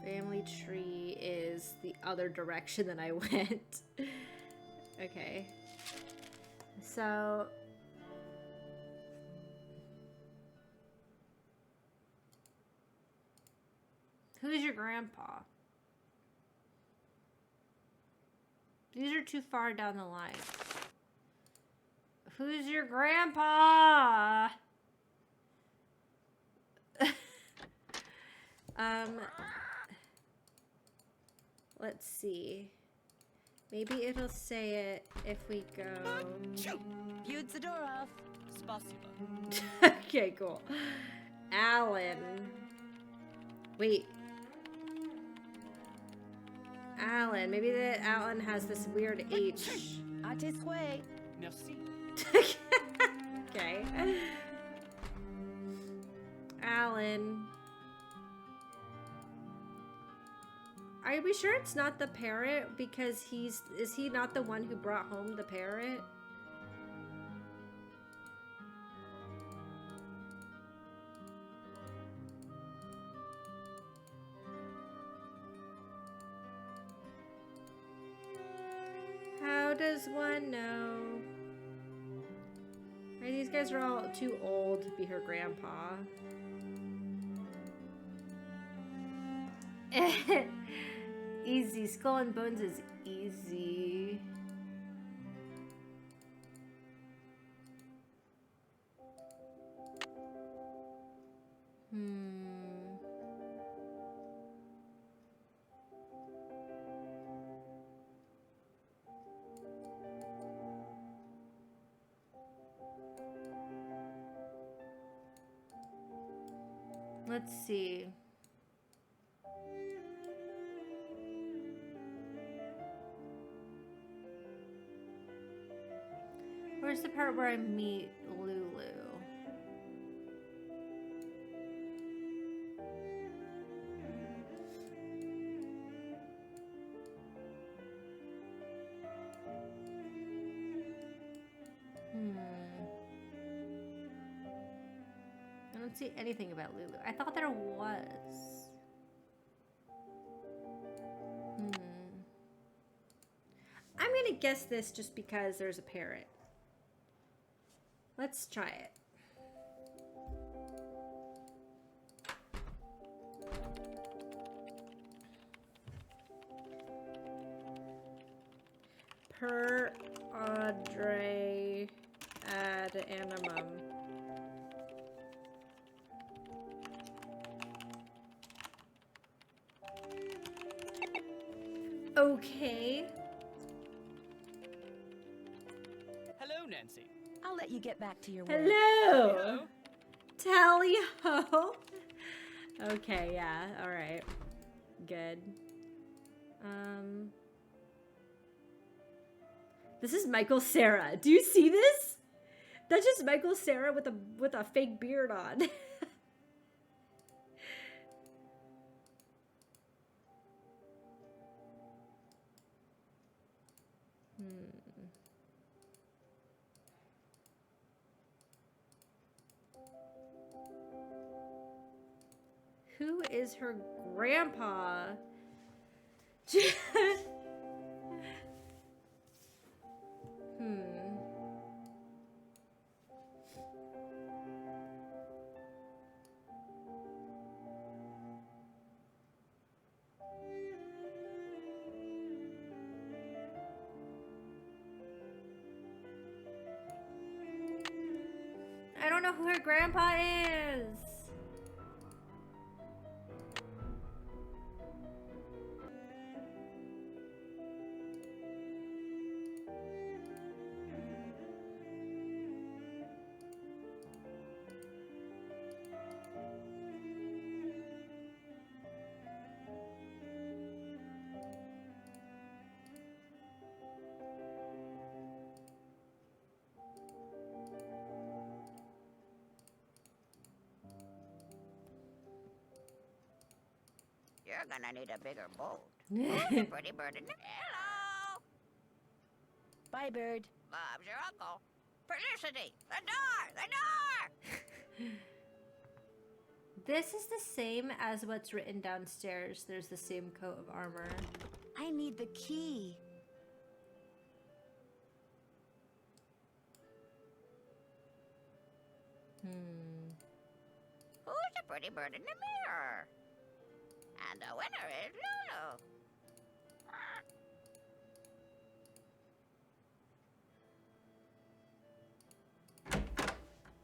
Family tree is the other direction that I went. Okay. So... who's your grandpa? These are too far down the line. Who's your grandpa? Let's see. Maybe it'll say it if we go... Viewed the door off. Spasiba. Okay, cool. Alan. Wait. Alan. Maybe that Alan has this weird H. À tes souhaits. Merci. Okay. Alan. Are we sure it's not the parrot? Because is he not the one who brought home the parrot? How does one know? Right, these guys are all too old to be her grandpa. Easy. Skull and Bones is easy. Let's see. Where's the part where I meet Lulu? I don't see anything about Lulu. I thought there was. I'm gonna guess this just because there's a parrot. Let's try it. Per Audrey ad animum. Okay. Hello, Nancy. I'll let you get back to your work. Hello. Tally ho. Okay, yeah, all right. Good. This is Michael Cera. Do you see this? That's just Michael Cera with a fake beard on. Who is her grandpa? I don't know who her grandpa is. you're gonna need a bigger boat. Who's the pretty bird in the... Hello! Bye, Bird. Bob's your uncle. Felicity! The door! The door! This is the same as what's written downstairs. There's the same coat of armor. I need the key. Who's the pretty bird in the mirror? And the winner is Lulu.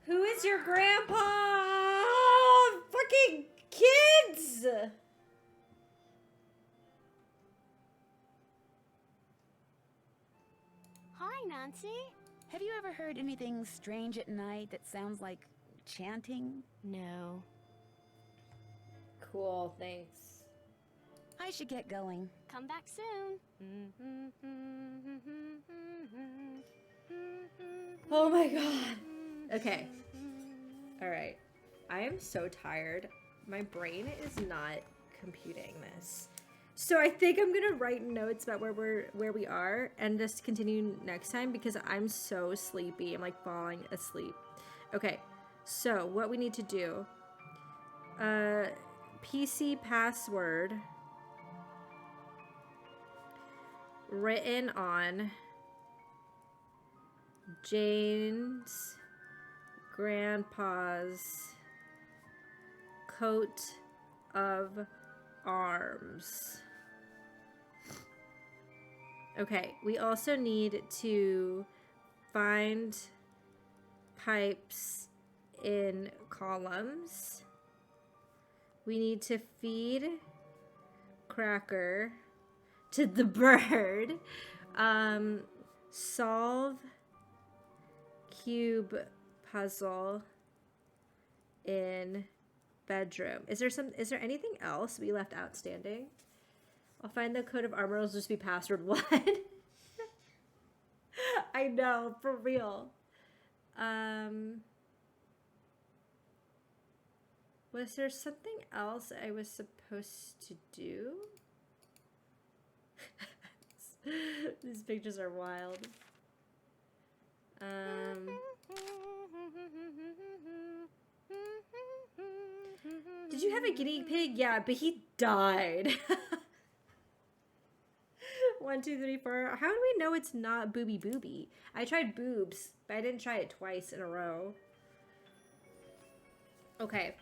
Who is your grandpa? Fucking kids! Hi, Nancy. Have you ever heard anything strange at night that sounds like chanting? No. Cool, thanks. I should get going. Come back soon. Oh my god. Okay. Alright. I am so tired. My brain is not computing this. So I think I'm gonna write notes about where we are and just continue next time because I'm so sleepy. I'm like falling asleep. Okay. So what we need to do. PC password written on Jane's grandpa's coat of arms. Okay, we also need to find pipes in columns. We need to feed cracker to the bird. Solve cube puzzle in bedroom. Is there anything else we left outstanding? I'll find the coat of armor. Will just be password 1. I know, for real. Was there something else I was supposed to do? These pictures are wild. Did you have a guinea pig? Yeah, but he died. 1, 2, 3, 4. How do we know it's not booby? I tried boobs, but I didn't try it twice in a row. Okay,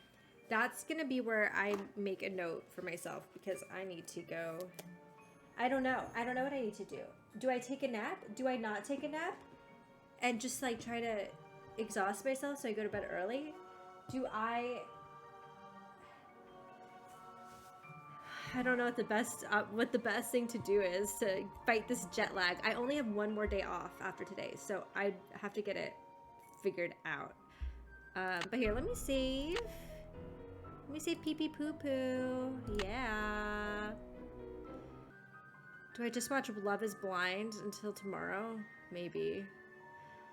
that's gonna be where I make a note for myself because I need to go. I don't know what I need to do. Do I take a nap? Do I not take a nap? And just like try to exhaust myself so I go to bed early? I don't know what the best thing to do is to fight this jet lag. I only have 1 more day off after today, so I have to get it figured out. But here, let me save. Let me save pee pee poo poo. Yeah. Do I just watch Love is Blind until tomorrow? Maybe.